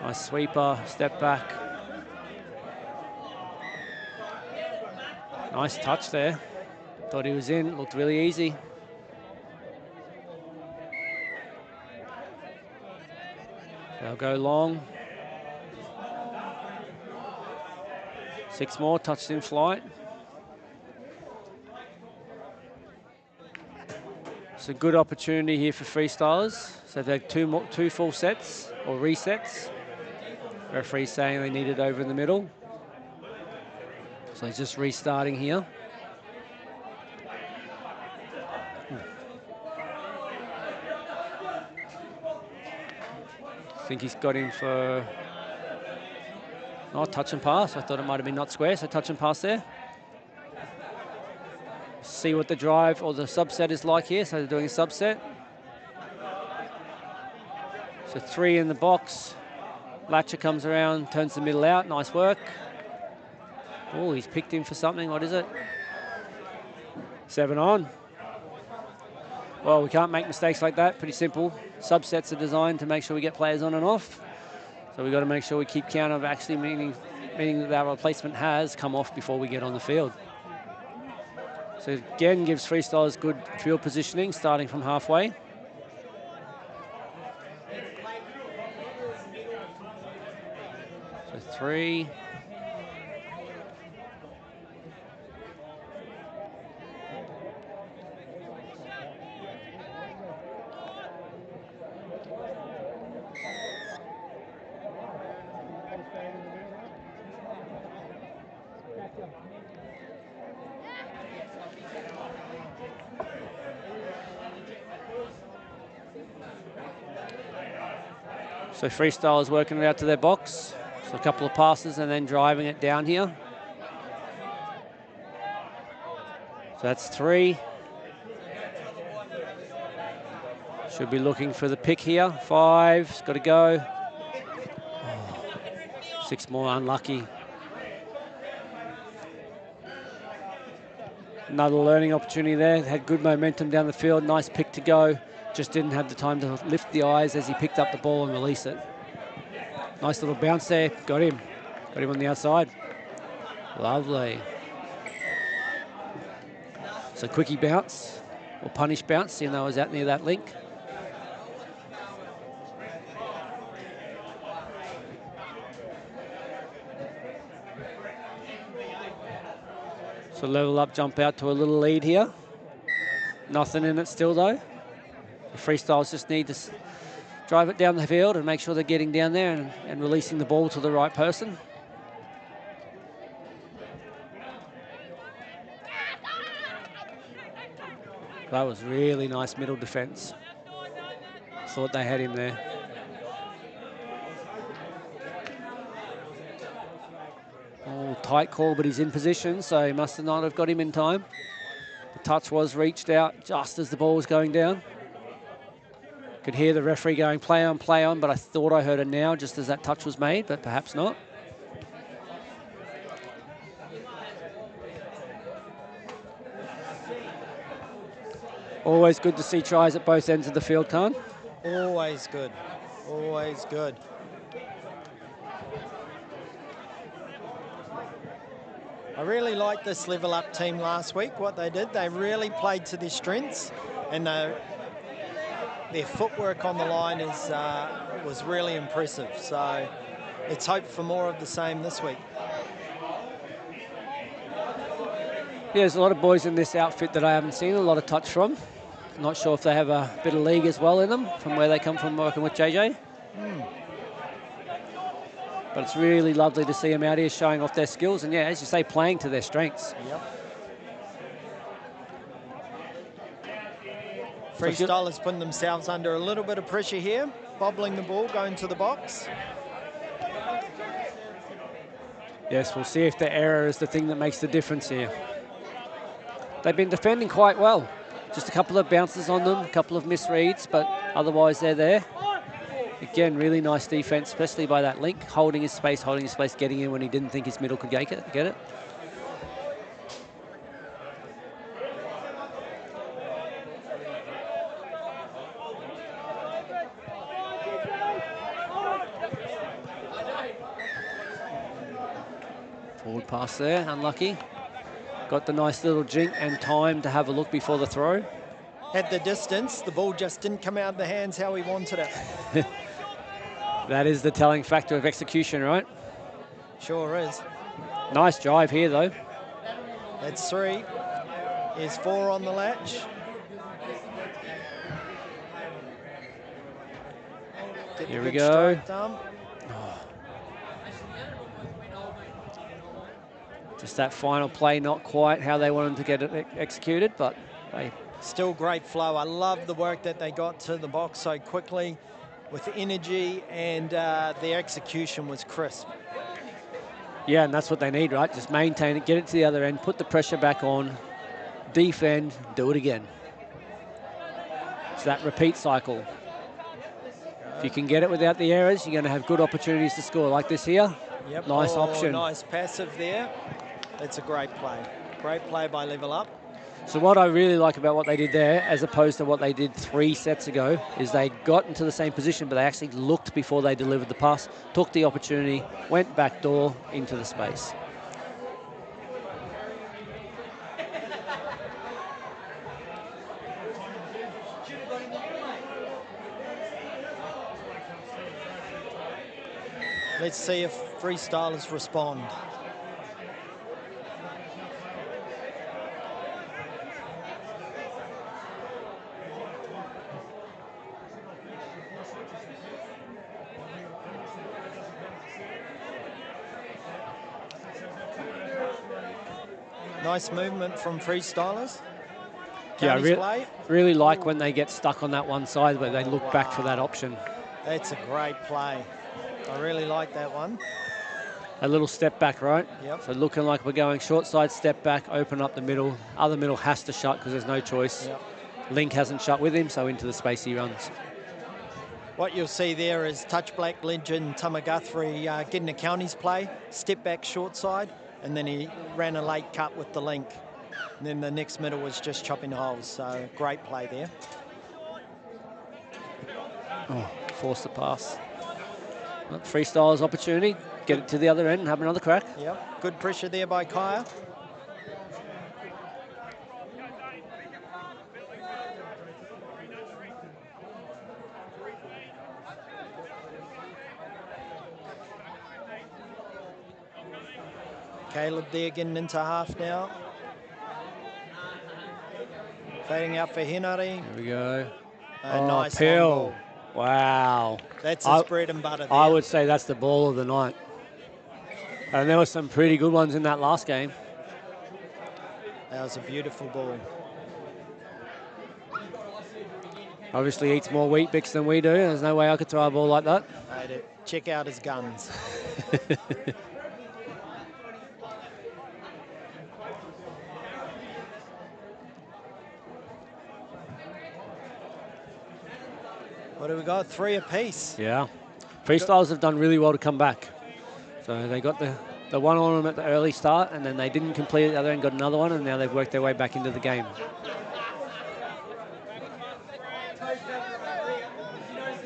Nice sweeper, step back. Nice touch there. Thought he was in, looked really easy. They'll go long. 6 more, touched in flight. It's a good opportunity here for Freestylerz. So they've 2 full sets or resets. Referee saying they need it over in the middle. So he's just restarting here. I think he's got him for, oh, touch and pass. I thought it might have been not square, so touch and pass there. See what the drive or the subset is like here. So they're doing a subset. So 3 in the box. Latcher comes around, turns the middle out. Nice work. Oh, he's picked him for something. What is it? 7 on. Well, we can't make mistakes like that. Pretty simple. Subsets are designed to make sure we get players on and off. So we've got to make sure we keep count of actually meaning that our replacement has come off before we get on the field. So again, gives Freestylerz good field positioning, starting from halfway. So 3. So Freestylerz working it out to their box. So a couple of passes and then driving it down here. So that's 3. Should be looking for the pick here. 5's got to go. Oh, 6 more, unlucky. Another learning opportunity there. Had good momentum down the field. Nice pick to go. Just didn't have the time to lift the eyes as he picked up the ball and release it. Nice little bounce there. Got him. Got him on the outside. Lovely. So quickie bounce or punish bounce, seeing though I was out near that link. So level up, jump out to a little lead here. Nothing in it still though. The Freestylerz just need to drive it down the field and make sure they're getting down there and releasing the ball to the right person. That was really nice middle defense. Thought they had him there. Oh, tight call, but he's in position, so he must not have got him in time. The touch was reached out just as the ball was going down. Could hear the referee going, play on, but I thought I heard it now just as that touch was made, but perhaps not. Always good to see tries at both ends of the field, Khan. Always good. Always good. I really liked this level up team last week. What they did, they really played to their strengths, and their footwork on the line was really impressive. So let's hope for more of the same this week. Yeah, there's a lot of boys in this outfit that I haven't seen a lot of touch from. Not sure if they have a bit of league as well in them from where they come from working with JJ. But it's really lovely to see them out here showing off their skills and, yeah, as you say, playing to their strengths. Yep. Freestylerz putting themselves under a little bit of pressure here, bobbling the ball, going to the box. Yes, we'll see if the error is the thing that makes the difference here. They've been defending quite well. Just a couple of bounces on them, a couple of misreads, but otherwise they're there. Again, really nice defense, especially by that link, holding his space, getting in when he didn't think his middle could get it. Forward pass there, unlucky. Got the nice little jink and time to have a look before the throw. Had the distance, the ball just didn't come out of the hands how he wanted it. That is the telling factor of execution, right? Sure is. Nice drive here, though. That's 3. Here's 4 on the latch. Get Here the we good go. strike thumb. Just that final play, not quite how they wanted to get it executed, but they... Still great flow. I love the work that they got to the box so quickly with energy, and the execution was crisp. Yeah, and that's what they need, right? Just maintain it, get it to the other end, put the pressure back on, defend, do it again. It's that repeat cycle. If you can get it without the errors, you're going to have good opportunities to score like this here. Yep. Nice option. Nice passive there. That's a great play. Great play by Level Up. So what I really like about what they did there, as opposed to what they did 3 sets ago, is they got into the same position, but they actually looked before they delivered the pass, took the opportunity, went back door into the space. Let's see if Freestylerz respond. Nice movement from Freestylerz. Yeah, I really like when they get stuck on that one side where they look back for that option. That's a great play. I really like that one. A little step back, right? Yep. So looking like we're going short side, step back, open up the middle. Other middle has to shut because there's no choice. Yep. Link hasn't shut with him, so into the space he runs. What you'll see there is Touch Black legend Guthrie getting a counties play, step back short side, and then he ran a late cut with the link. And then the next middle was just chopping holes, so great play there. Oh, force the pass. Well, Freestylerz opportunity, get it to the other end and have another crack. Yep, good pressure there by Kaya. Caleb there getting into half now. Fading out for Henare. Here we go. Nice Pill. handball. Wow. That's his bread and butter there. I would say that's the ball of the night. And there were some pretty good ones in that last game. That was a beautiful ball. Obviously eats more Wheat Bix than we do. There's no way I could throw a ball like that. Check out his guns. What do we got? 3 apiece. Yeah. Freestylerz have done really well to come back. So they got the one on them at the early start, and then they didn't complete it the other end, got another one, and now they've worked their way back into the game.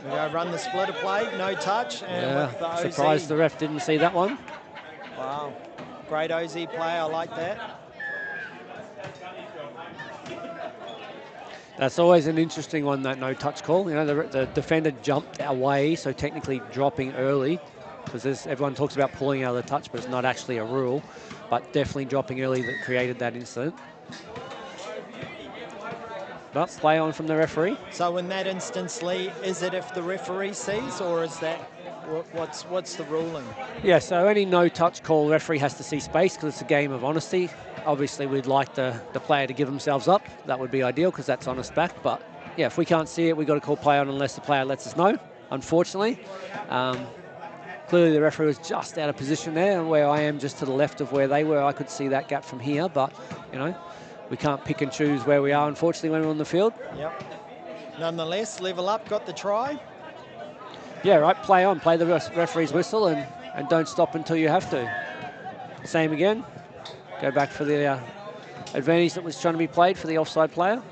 We go run the splitter play, no touch. And with the OZ. Surprised the ref didn't see that one. Wow. Great OZ play, I like that. That's always an interesting one, that no touch call. You know, the defender jumped away, so technically dropping early, because everyone talks about pulling out of the touch, but it's not actually a rule. But definitely dropping early that created that incident. But play on from the referee. So in that instance, Lee, is it if the referee sees, or is that what's the ruling? Yeah, so any no touch call, referee has to see space because it's a game of honesty. Obviously, we'd like the player to give themselves up. That would be ideal because that's honest back. But yeah, if we can't see it, we've got to call play on unless the player lets us know, unfortunately. Clearly, the referee was just out of position there, and where I am just to the left of where they were, I could see that gap from here. But, you know, we can't pick and choose where we are, unfortunately, when we're on the field. Yep. Nonetheless, level up, got the try. Yeah, right, play on. Play the referee's whistle and don't stop until you have to. Same again. Go back for the advantage that was trying to be played for the offside player.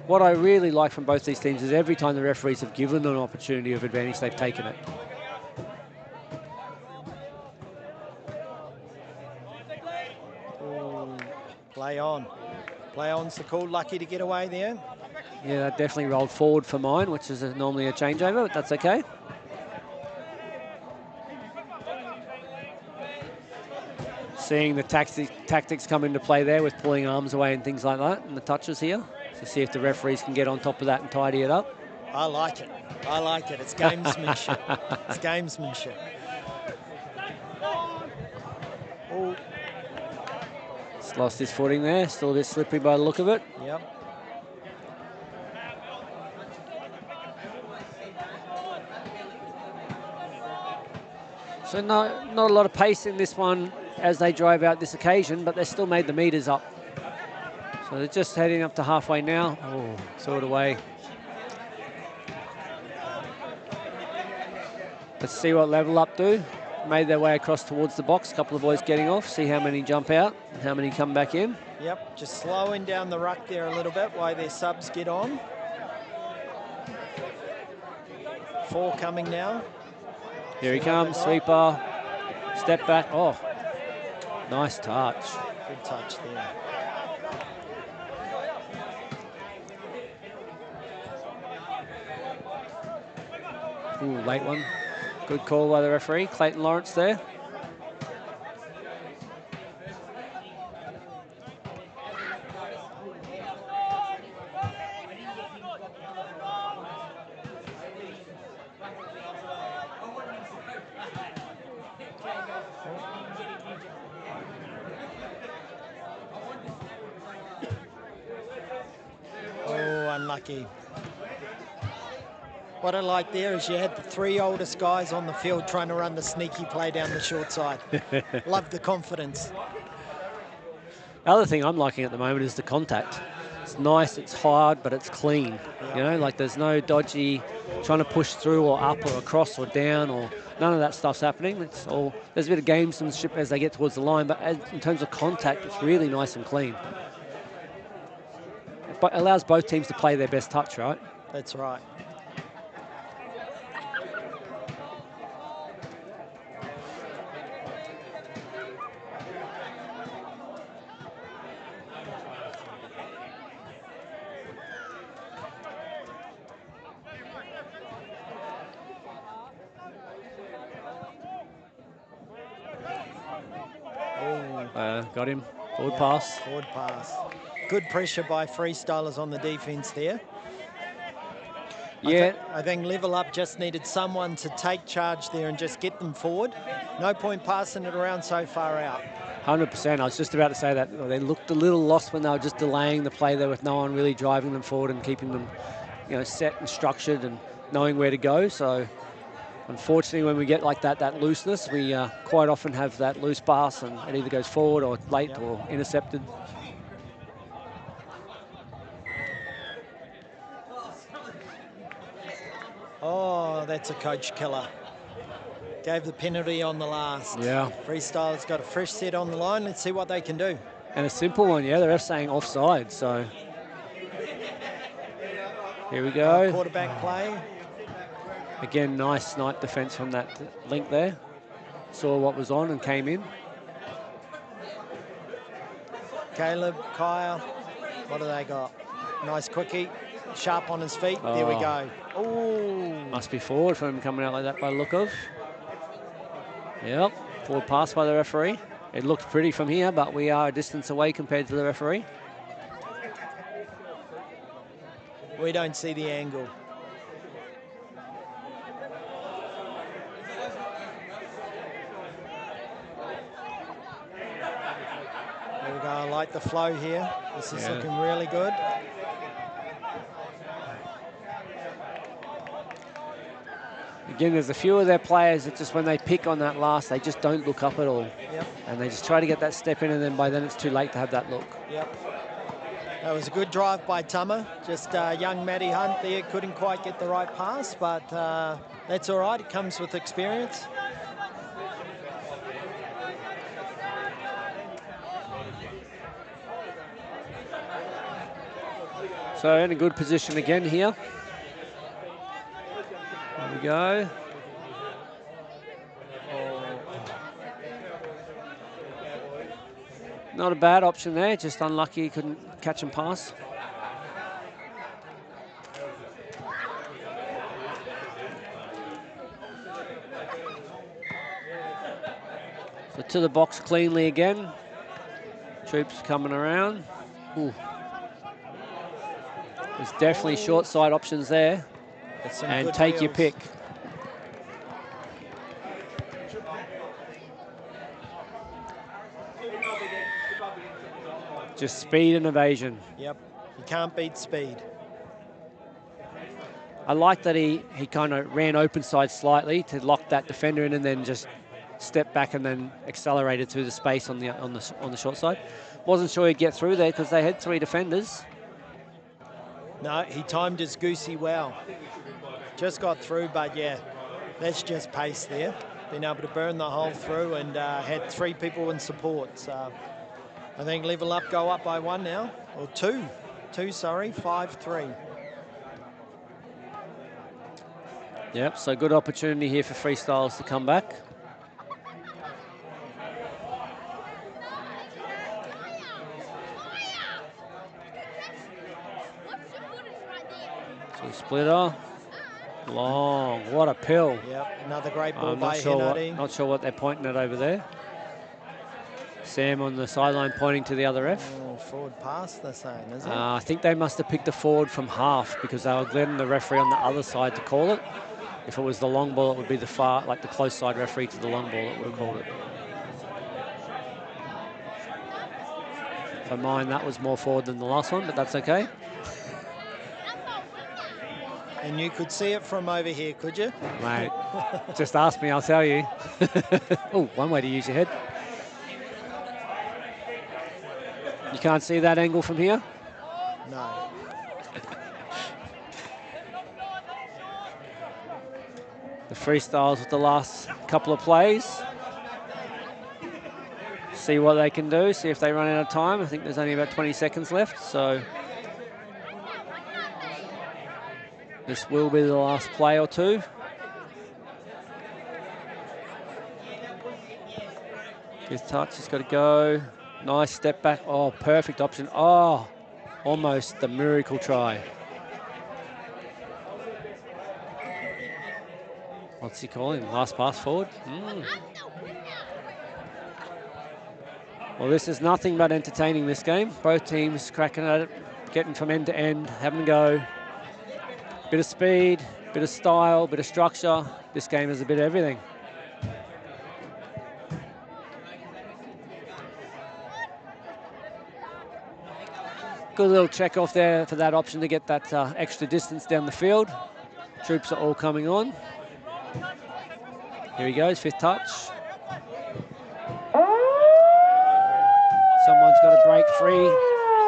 What I really like from both these teams is every time the referees have given an opportunity of advantage, they've taken it. Ooh, play on. Play on's the call. Lucky to get away there. Yeah, that definitely rolled forward for mine, which is normally a changeover, but that's okay. Seeing the tactics come into play there with pulling arms away and things like that, and the touches here. To see if the referees can get on top of that and tidy it up. I like it. I like it. It's gamesmanship. It's gamesmanship. Oh. Just lost his footing there. Still a bit slippery by the look of it. Yep. So not a lot of pace in this one as they drive out this occasion, but they still made the meters up. So they're just heading up to halfway now. Oh, saw it away. Let's see what level up do. Made their way across towards the box. A couple of boys getting off. See how many jump out and how many come back in. Yep, just slowing down the ruck there a little bit while their subs get on. 4 coming now. Here he comes, sweeper. Step back. Oh, nice touch. Good touch there. Ooh, late one. Good call by the referee, Clayton Lawrence there. Oh, unlucky. What I like there is you had the 3 oldest guys on the field trying to run the sneaky play down the short side. Love the confidence. The other thing I'm liking at the moment is the contact. It's nice, it's hard, but it's clean. Yep. You know, like there's no dodgy trying to push through or up or across or down, or none of that stuff's happening. It's all, there's a bit of gamesmanship as they get towards the line, but in terms of contact, it's really nice and clean. But it allows both teams to play their best touch, right? That's right. Got him. Forward pass. Forward pass. Good pressure by Freestylerz on the defense there. Yeah. I think level up just needed someone to take charge there and just get them forward. No point passing it around so far out. 100%. I was just about to say that. They looked a little lost when they were just delaying the play there with no one really driving them forward and keeping them, you know, set and structured and knowing where to go. So unfortunately, when we get like that looseness, we quite often have that loose pass and it either goes forward or late or intercepted. Oh, that's a coach killer. Gave the penalty on the last. Yeah. Freestyler's got a fresh set on the line. Let's see what they can do. And a simple one, yeah. The ref's saying offside, so. Here we go. Quarterback play. Again, nice night defense from that link there. Saw what was on and came in. Caleb, Kaya, what do they got? Nice quickie, sharp on his feet. There we go. Oh, must be forward for him coming out like that by the look of. Yep, forward pass by the referee. It looked pretty from here, but we are a distance away compared to the referee. We don't see the angle. There we go, I like the flow here. This is looking really good. Again, there's a few of their players that just when they pick on that last, they just don't look up at all. Yep. And they just try to get that step in, and then by then it's too late to have that look. Yep. That was a good drive by Tama. Just young Matty Hunt there couldn't quite get the right pass, but that's all right. It comes with experience. So in a good position again here. There we go. Not a bad option there, just unlucky he couldn't catch and pass. So to the box cleanly again. Troops coming around. Ooh. There's definitely short side options there. And take your pick. Just speed and evasion. Yep, you can't beat speed. I like that he kind of ran open side slightly to lock that defender in and then just stepped back and then accelerated through the space on the short side. Wasn't sure he'd get through there because they had 3 defenders. No, he timed his goosey well. Just got through, but yeah, that's just pace there. Been able to burn the hole through and had 3 people in support. So I think level up, go up by 1 now, or 2. 2, sorry, 5-3. Yep, so good opportunity here for Freestylerz to come back. So splitter, long, what a pill. Yep, another great ball I'm by Henardi. not sure what they're pointing at over there. Sam on the sideline pointing to the other ref. Oh, forward pass, they're saying, is it? I think they must have picked a forward from half because they were letting the referee on the other side to call it. If it was the long ball, it would be the the close side referee to the long ball that would have called it. For mine, that was more forward than the last one, but that's okay. And you could see it from over here, could you? Mate, just ask me, I'll tell you. Oh, one way to use your head. You can't see that angle from here? No. The Freestylerz with the last couple of plays. See what they can do, see if they run out of time. I think there's only about 20 seconds left, so this will be the last play or 2. Fifth touch, he's got to go. Nice step back. Oh, perfect option. Oh, almost the miracle try. What's he calling? Last pass forward? Well, this is nothing but entertaining, this game. Both teams cracking at it, getting from end to end, having a go. Bit of speed, bit of style, bit of structure. This game is a bit of everything. Good little check off there for that option to get that extra distance down the field. Troops are all coming on. Here he goes, 5th touch. Someone's got to break free.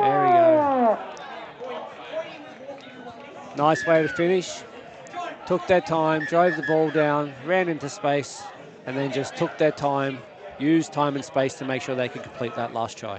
There we go. Nice way to finish. took their time, drove the ball down, ran into space, and then just took their time, used time and space to make sure they could complete that last try.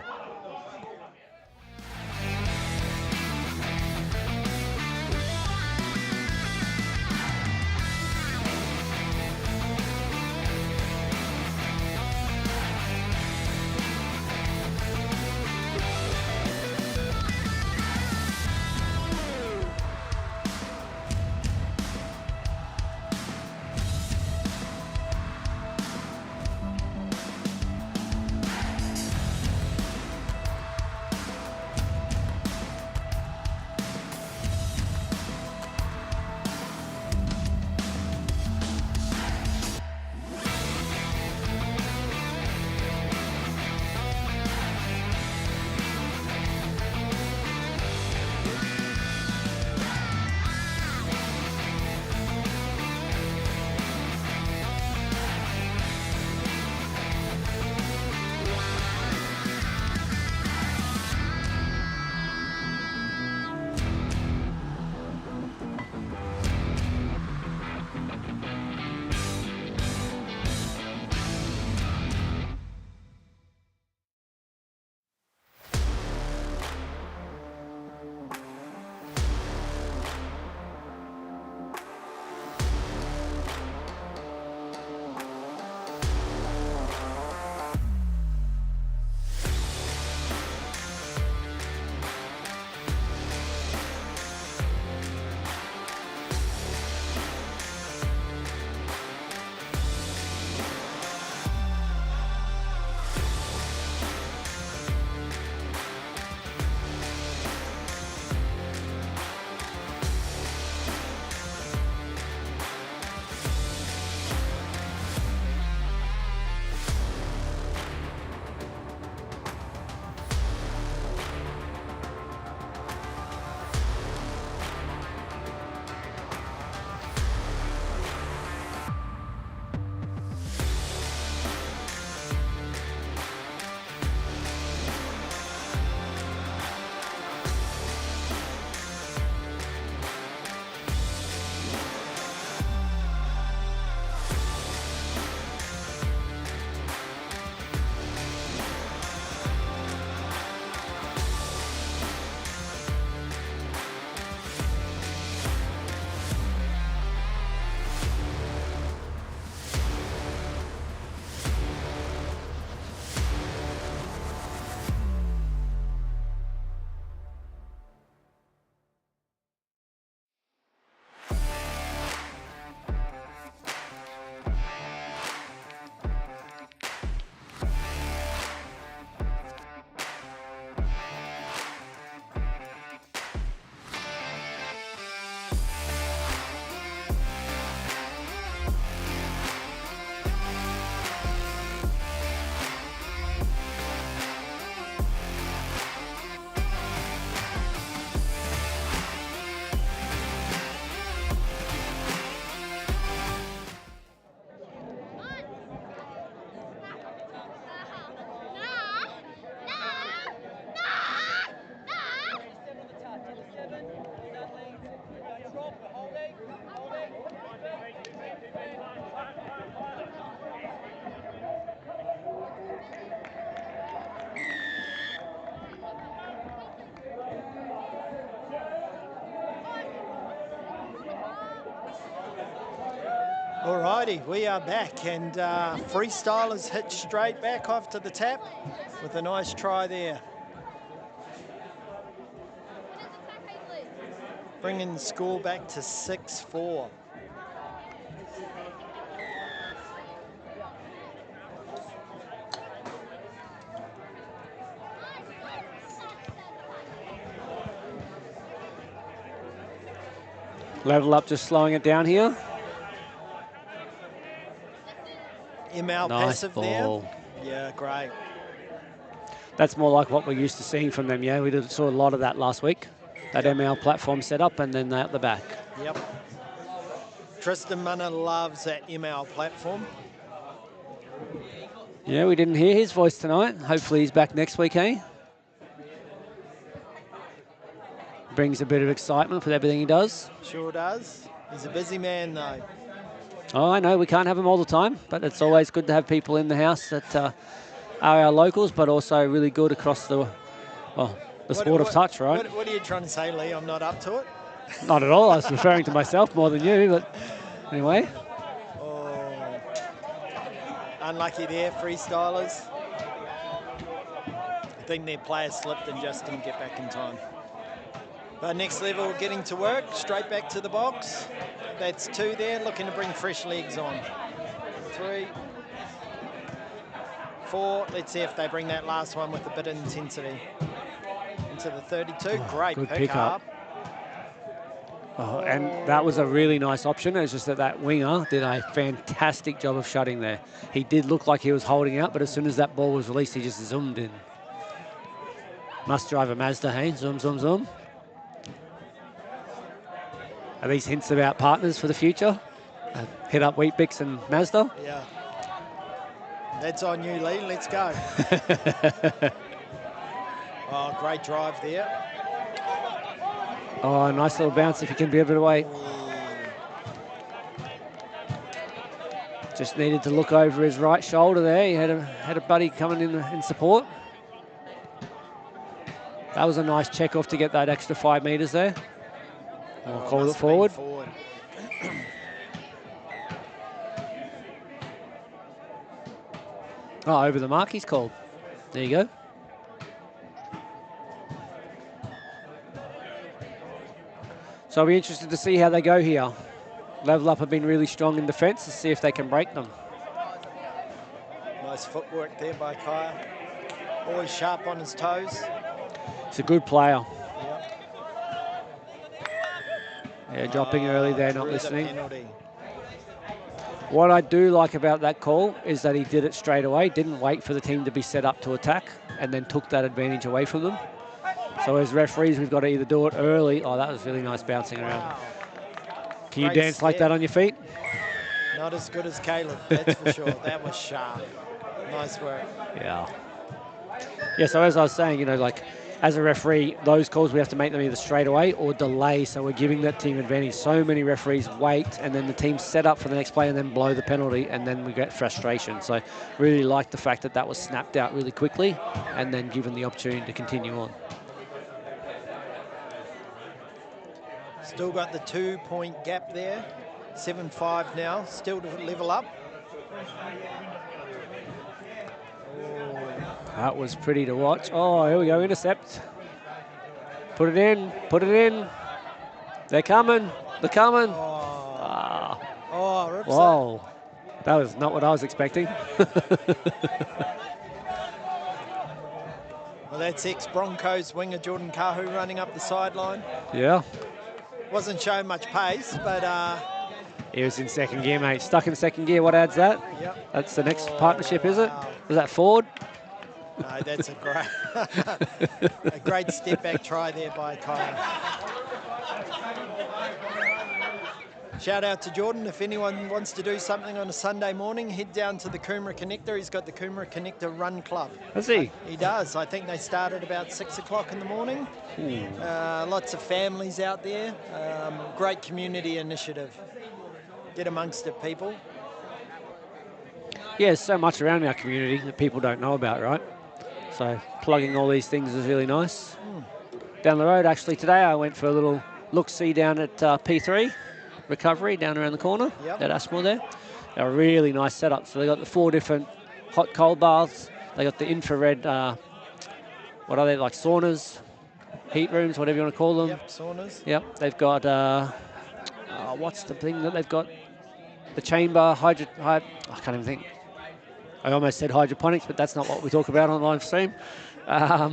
Alrighty, we are back, and Freestylerz hit straight back off to the tap with a nice try there. Bringing the score back to 6-4. Level up, just slowing it down here. ML Nice passive ball. there. Yeah, great. That's more like what we're used to seeing from them, yeah? We saw a lot of that last week. That ML platform set up and then out the back. Yep. Tristan Munner loves that ML platform. Yeah, we didn't hear his voice tonight. Hopefully he's back next week, eh? Brings a bit of excitement with everything he does. Sure does. He's a busy man, though. Oh, I know, we can't have them all the time, but it's always good to have people in the house that are our locals, but also really good across the sport of touch, right? What are you trying to say, Lee? I'm not up to it? Not at all. I was referring to myself more than you, but anyway. Oh, unlucky there, Freestylerz. I think their player slipped and just didn't get back in time. But next level, getting to work, straight back to the box. That's 2 there, looking to bring fresh legs on. 3, 4. Let's see if they bring that last one with a bit of intensity. Into the 32, great good pick up. Oh, and that was a really nice option. It's just that winger did a fantastic job of shutting there. He did look like he was holding out, but as soon as that ball was released, he just zoomed in. Must drive a Mazda, hey? Zoom, zoom, zoom. Are these hints about partners for the future? Hit up Weet-Bix and Mazda? Yeah. That's on you, Lee. Let's go. Oh, great drive there. Oh, nice little bounce if you can give it away. Just needed to look over his right shoulder there. He had a buddy coming in support. That was a nice check off to get that extra 5 metres there. We'll call it forward. Oh, over the mark he's called. There you go. So I'll be interested to see how they go here. Level Up have been really strong in defence to see if they can break them. Nice footwork there by Kaya. Always sharp on his toes. He's a good player. Yep. Yeah, dropping early there, not Through the listening. penalty. What I do like about that call is that he did it straight away, didn't wait for the team to be set up to attack, and then took that advantage away from them. So as referees, we've got to either do it early. Oh, that was really nice bouncing around. Wow. Can you Great dance like step. that on your feet? Not as good as Caleb, that's for sure. That was sharp. Nice work. Yeah. Yeah, so as I was saying, you know, like, as a referee, those calls, we have to make them either straight away or delay, so we're giving that team advantage. So many referees wait, and then the team set up for the next play and then blow the penalty, and then we get frustration. So really like the fact that that was snapped out really quickly and then given the opportunity to continue on. Still got the 2-point gap there. 7-5 now, still to level up. That was pretty to watch. Oh, here we go, intercept. Put it in, put it in. They're coming, they're coming. Oh, rips whoa, that was not what I was expecting. Well, that's ex-Broncos winger Jordan Kahu running up the sideline. Yeah. Wasn't showing much pace, but... He was in second gear, mate. Stuck in second gear, what adds that? Yep. That's the next partnership, is it? Is that Ford? No, that's a great step back try there by Kyle. Shout out to Jordan. If anyone wants to do something on a Sunday morning, head down to the Coomera Connector. He's got the Coomera Connector Run Club. Does he? He does. I think they start at about 6 o'clock in the morning. Lots of families out there. Great community initiative. Get amongst it, people. Yeah, there's so much around our community that people don't know about, right? So plugging all these things is really nice. Down the road, actually, today I went for a little look-see down at P3 Recovery down around the corner at Ashmore there. They're a really nice setup. So they got the 4 different hot cold baths. They got the infrared, what are they, like saunas, heat rooms, whatever you want to call them. Yep, saunas. Yep, they've got, what's the thing that they've got? The chamber, I can't even think. I almost said hydroponics, but that's not what we talk about on live stream. I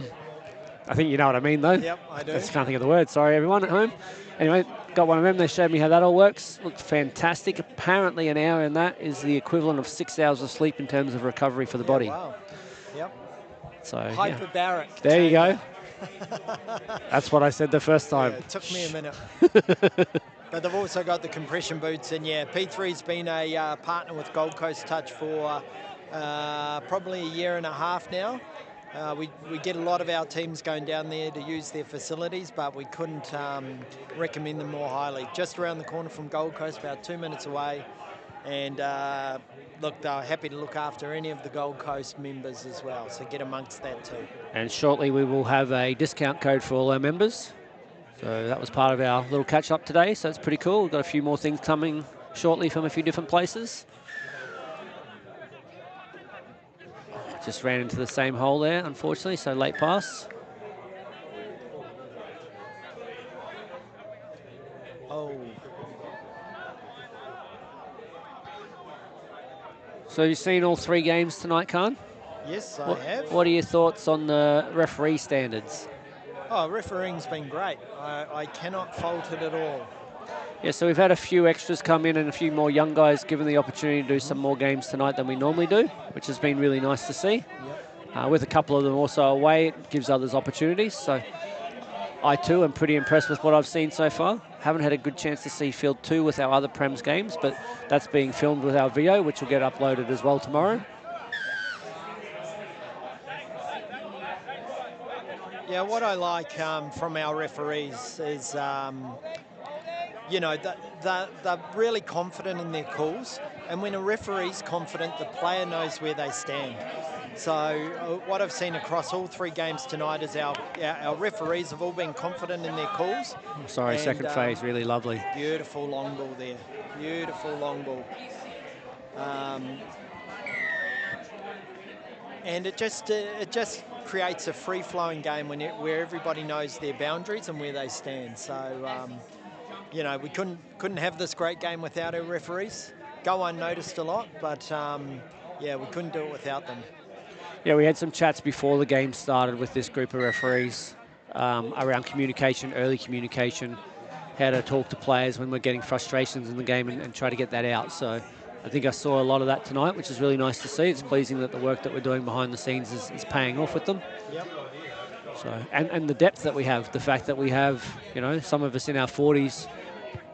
think you know what I mean, though. Yep, I do. I just can't think of the word. Sorry, everyone at home. Anyway, got one of them. They showed me how that all works. Looked fantastic. Apparently an hour in that is the equivalent of 6 hours of sleep in terms of recovery for the body. Wow. Yep. So, hyperbaric. Yeah. There you go. That's what I said the first time. Yeah, it took me a minute. But they've also got the compression boots. And, yeah, P3's been a partner with Gold Coast Touch for probably a year and a half now. We get a lot of our teams going down there to use their facilities, but we couldn't recommend them more highly. Just around the corner from Gold Coast, about 2 minutes away. And look, they're happy to look after any of the Gold Coast members as well, so get amongst that too. And shortly we will have a discount code for all our members. So that was part of our little catch-up today, so it's pretty cool. We've got a few more things coming shortly from a few different places. Just ran into the same hole there, unfortunately, so late pass. Oh. So you've seen all 3 games tonight, Khan? Yes, I have. What are your thoughts on the referee standards? Oh, refereeing's been great. I cannot fault it at all. Yeah, so we've had a few extras come in and a few more young guys given the opportunity to do some more games tonight than we normally do, which has been really nice to see. Yep. With a couple of them also away, it gives others opportunities. So I too am pretty impressed with what I've seen so far. Haven't had a good chance to see Field 2 with our other Prems games, but that's being filmed with our VO, which will get uploaded as well tomorrow. Yeah, what I like from our referees is, you know, they're really confident in their calls. And when a referee's confident, the player knows where they stand. So what I've seen across all 3 games tonight is our referees have all been confident in their calls. Sorry, and, second phase, really lovely. Beautiful long ball there. Beautiful long ball. And it just creates a free-flowing game where everybody knows their boundaries and where they stand. So, you know, we couldn't have this great game without our referees. Go unnoticed a lot, but yeah, we couldn't do it without them. Yeah, we had some chats before the game started with this group of referees around communication, early communication, how to talk to players when we're getting frustrations in the game and try to get that out. So I think I saw a lot of that tonight, which is really nice to see. It's pleasing that the work that we're doing behind the scenes is paying off with them. Yep. So, and the depth that we have, the fact that we have, you know, some of us in our 40s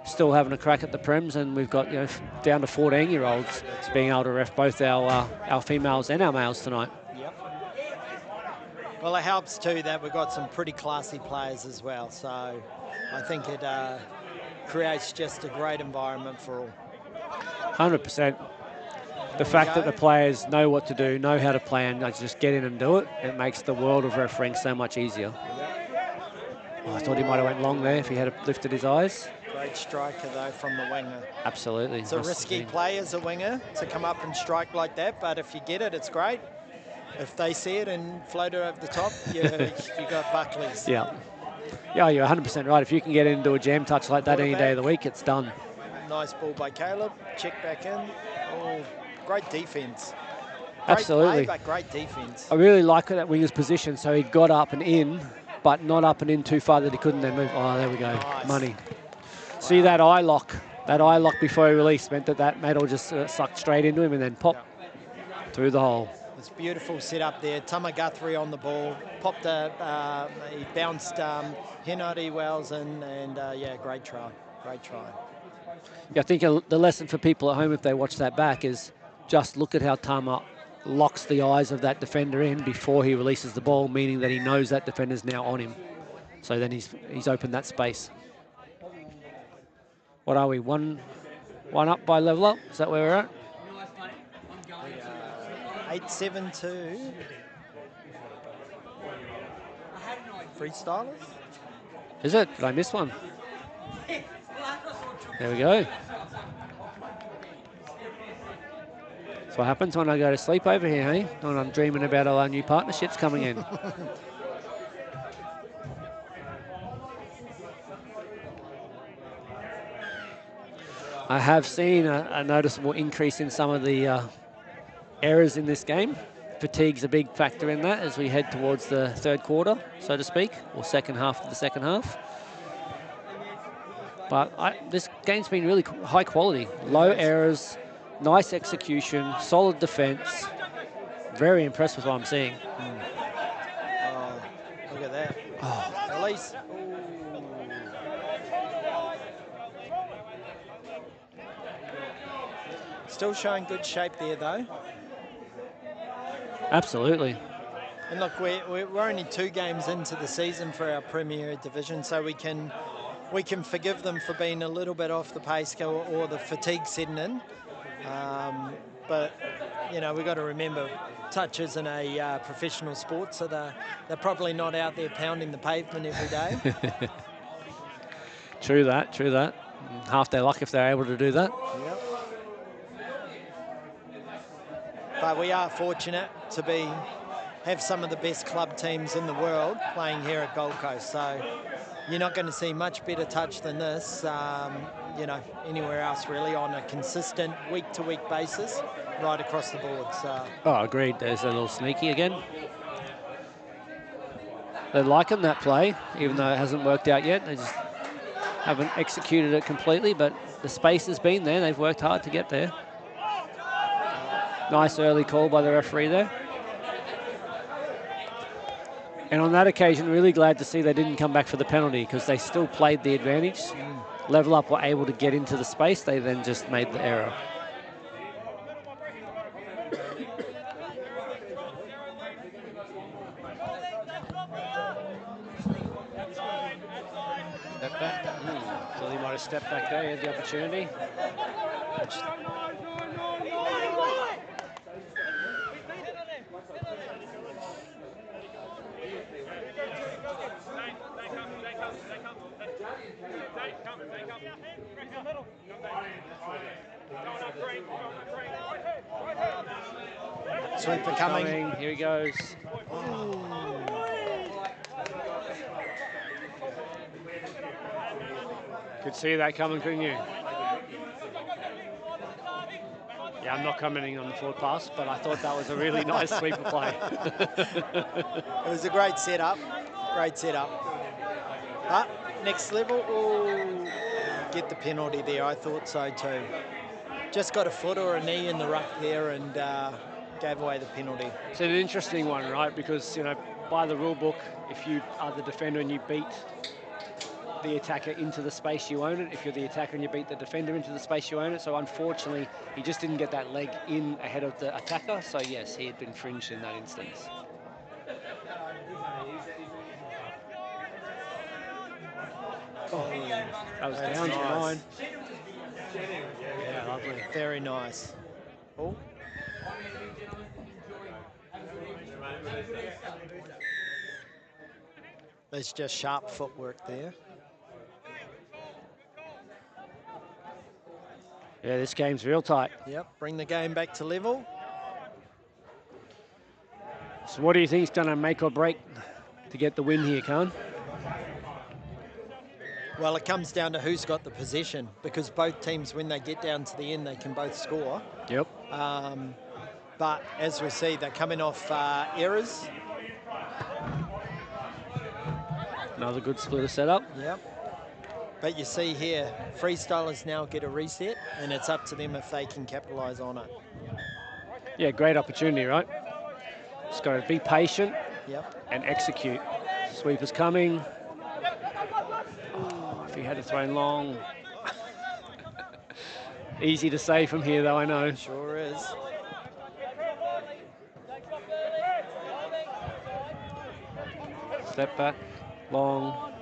still having a crack at the Prems, and we've got, you know, down to 14-year-olds being able to ref both our females and our males tonight. Yep. Well, it helps too that we've got some pretty classy players as well. So I think it creates just a great environment for all. 100%. The fact that the players know what to do, know how to play, and just get in and do it, it makes the world of refereeing so much easier. Oh, I thought he might have went long there if he had lifted his eyes. Great striker, though, from the winger. Absolutely. It's a risky play as a winger to come up and strike like that, but if you get it, it's great. If they see it and float it over the top, you got Buckley's. Yeah. Yeah, you're 100% right. If you can get into a jam touch like that any day of the week, it's done. Nice ball by Caleb. Check back in. Oh, great defence. Absolutely. Great play, but great defence. I really like that winger's position. So he got up and in, but not up and in too far that he couldn't then move. Oh, there we go. Nice. Money. Wow. See that eye lock? That eye lock before he released meant that metal just sucked straight into him and then popped through the hole. It's beautiful set up there. Tama Guthrie on the ball. Popped he bounced Henry Wells in, and yeah, great try. Great try. Yeah, I think the lesson for people at home, if they watch that back, is just look at how Tama locks the eyes of that defender in before he releases the ball, meaning that he knows that defender's now on him. So then he's opened that space. What are we, one up by level up? Is that where we're at? 8-7-2. Freestylerz. Is it? Did I miss one? There we go. That's what happens when I go to sleep over here, hey? When I'm dreaming about all our new partnerships coming in. I have seen a noticeable increase in some of the errors in this game. Fatigue's a big factor in that as we head towards the third quarter, so to speak, or second half of the second half. But this game's been really high quality. Low errors, nice execution, solid defense. Very impressed with what I'm seeing. Oh, look at that. Oh. Release. Still showing good shape there, though. Absolutely. And look, we're only 2 games into the season for our Premier Division, so we can forgive them for being a little bit off the pace or the fatigue setting in. But, you know, we've got to remember touch isn't a professional sport, so they're probably not out there pounding the pavement every day. True that, true that. Half their luck if they're able to do that. Yep. But we are fortunate to have some of the best club teams in the world playing here at Gold Coast. So you're not going to see much better touch than this, you know, anywhere else really, on a consistent week-to-week basis, right across the board. So. Oh, agreed. There's a little sneaky again. They're liking that play, even though it hasn't worked out yet. They just haven't executed it completely, but the space has been there. They've worked hard to get there. Nice early call by the referee there. And on that occasion, really glad to see they didn't come back for the penalty, because they still played the advantage. Level Up were able to get into the space. They then just made the error. Step back. So he might have stepped back there. He had the opportunity. Sweeper coming. Here he goes. Could see that coming, couldn't you? Yeah, I'm not commenting on the forward pass, but I thought that was a really nice sweeper play. It was a great setup. Great setup. But next level, get the penalty there. I thought so too. Just got a foot or a knee in the ruck there and gave away the penalty. It's an interesting one, right? Because, you know, by the rule book, if you are the defender and you beat the attacker into the space, you own it. If you're the attacker and you beat the defender into the space, you own it. So unfortunately, he just didn't get that leg in ahead of the attacker. So yes, he had been fringed in that instance. Oh, that was down to line. Yeah, lovely. Very nice. Oh. There's just sharp footwork there. Yeah, this game's real tight. Yep, bring the game back to level. So what do you think is going to make or break to get the win here, Khan? Well, it comes down to who's got the possession, because both teams, when they get down to the end, they can both score. Yep. But as we see, they're coming off errors. Another good splitter setup. Yep. But you see here, Freestylerz now get a reset, and it's up to them if they can capitalise on it. Yeah, great opportunity, right? Just got to be patient. Yep. And execute. Sweeper's coming. Oh, if he had to throw in long. Easy to say from here, though, I know. Sure is. Step back, long.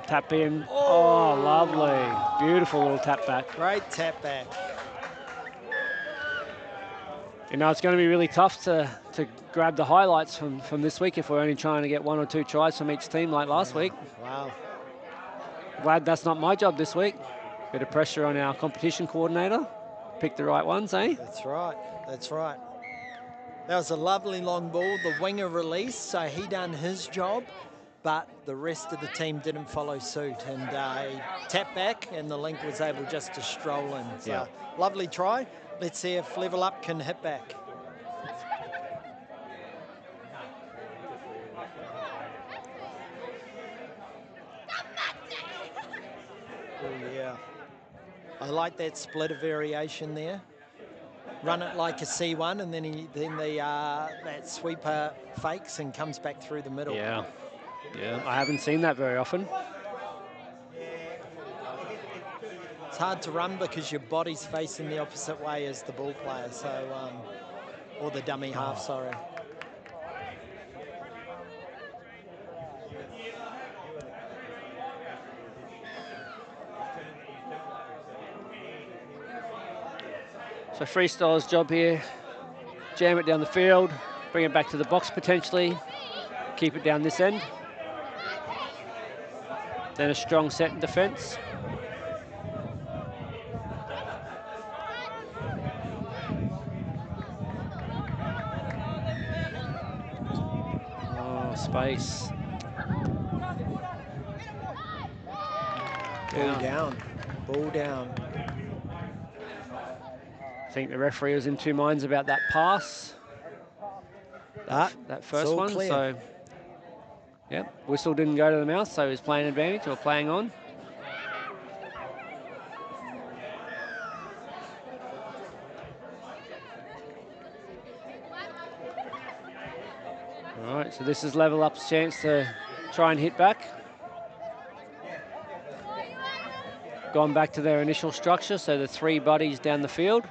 Tap in. Oh, lovely. Beautiful little tap back. Great tap back. You know, it's going to be really tough to grab the highlights from this week if we're only trying to get 1 or 2 tries from each team like last week. Wow. Glad that's not my job this week. Bit of pressure on our competition coordinator. Pick the right ones, eh? That's right. That's right. That was a lovely long ball. The winger released, so he done his job, but the rest of the team didn't follow suit. And he tapped back, and the link was able just to stroll in. So yeah. Lovely try. Let's see if Level Up can hit back. Oh, yeah. I like that splitter variation there. Run it like a C1, and then that sweeper fakes and comes back through the middle. Yeah, yeah. I haven't seen that very often. It's hard to run because your body's facing the opposite way as the ball player, so or the dummy half. Sorry. So Freestylerz' job here, jam it down the field, bring it back to the box potentially, keep it down this end. Then a strong set in defence. Oh, space. Ball down. Ball down. I think the referee was in two minds about that pass. That first one. Clear. So, yeah, whistle didn't go to the mouth, so he was playing advantage or playing on. All right, so this is Level Up's chance to try and hit back. Gone back to their initial structure, so the three buddies down the field.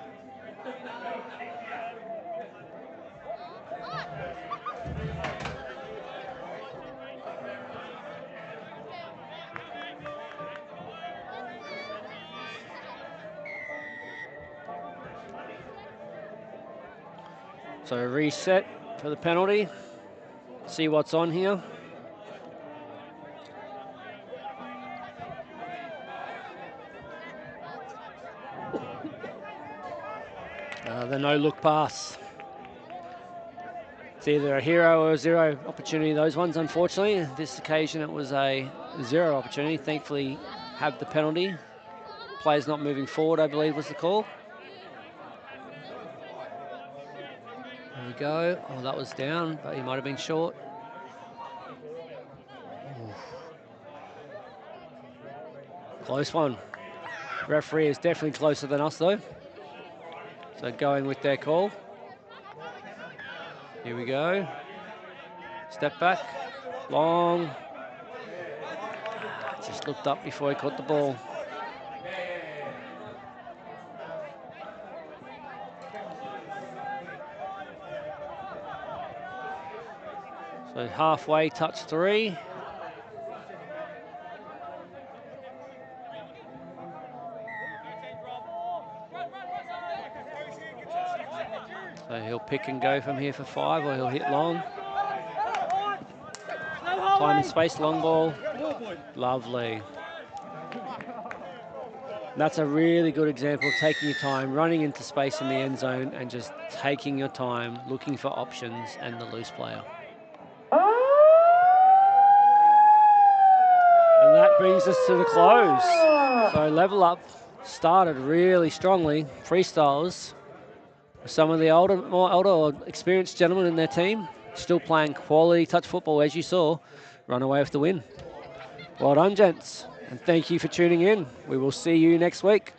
So reset for the penalty. See what's on here. The no-look pass. It's either a hero or a zero opportunity, those ones, unfortunately. This occasion it was a zero opportunity. Thankfully, have the penalty. Players not moving forward, I believe, was the call. There we go. Oh, that was down, but he might have been short. Close one. Referee is definitely closer than us, though. So going with their call. Here we go. Step back. Long. Just looked up before he caught the ball. So halfway, touch three. So he'll pick and go from here for 5, or he'll hit long. Time and space, long ball. Lovely. That's a really good example of taking your time, running into space in the end zone and just taking your time, looking for options and the loose player. And that brings us to the close. So Level Up started really strongly. Freestylerz, some of the more older or experienced gentlemen in their team, still playing quality touch football, as you saw, run away with the win. Well done, gents, and thank you for tuning in. We will see you next week.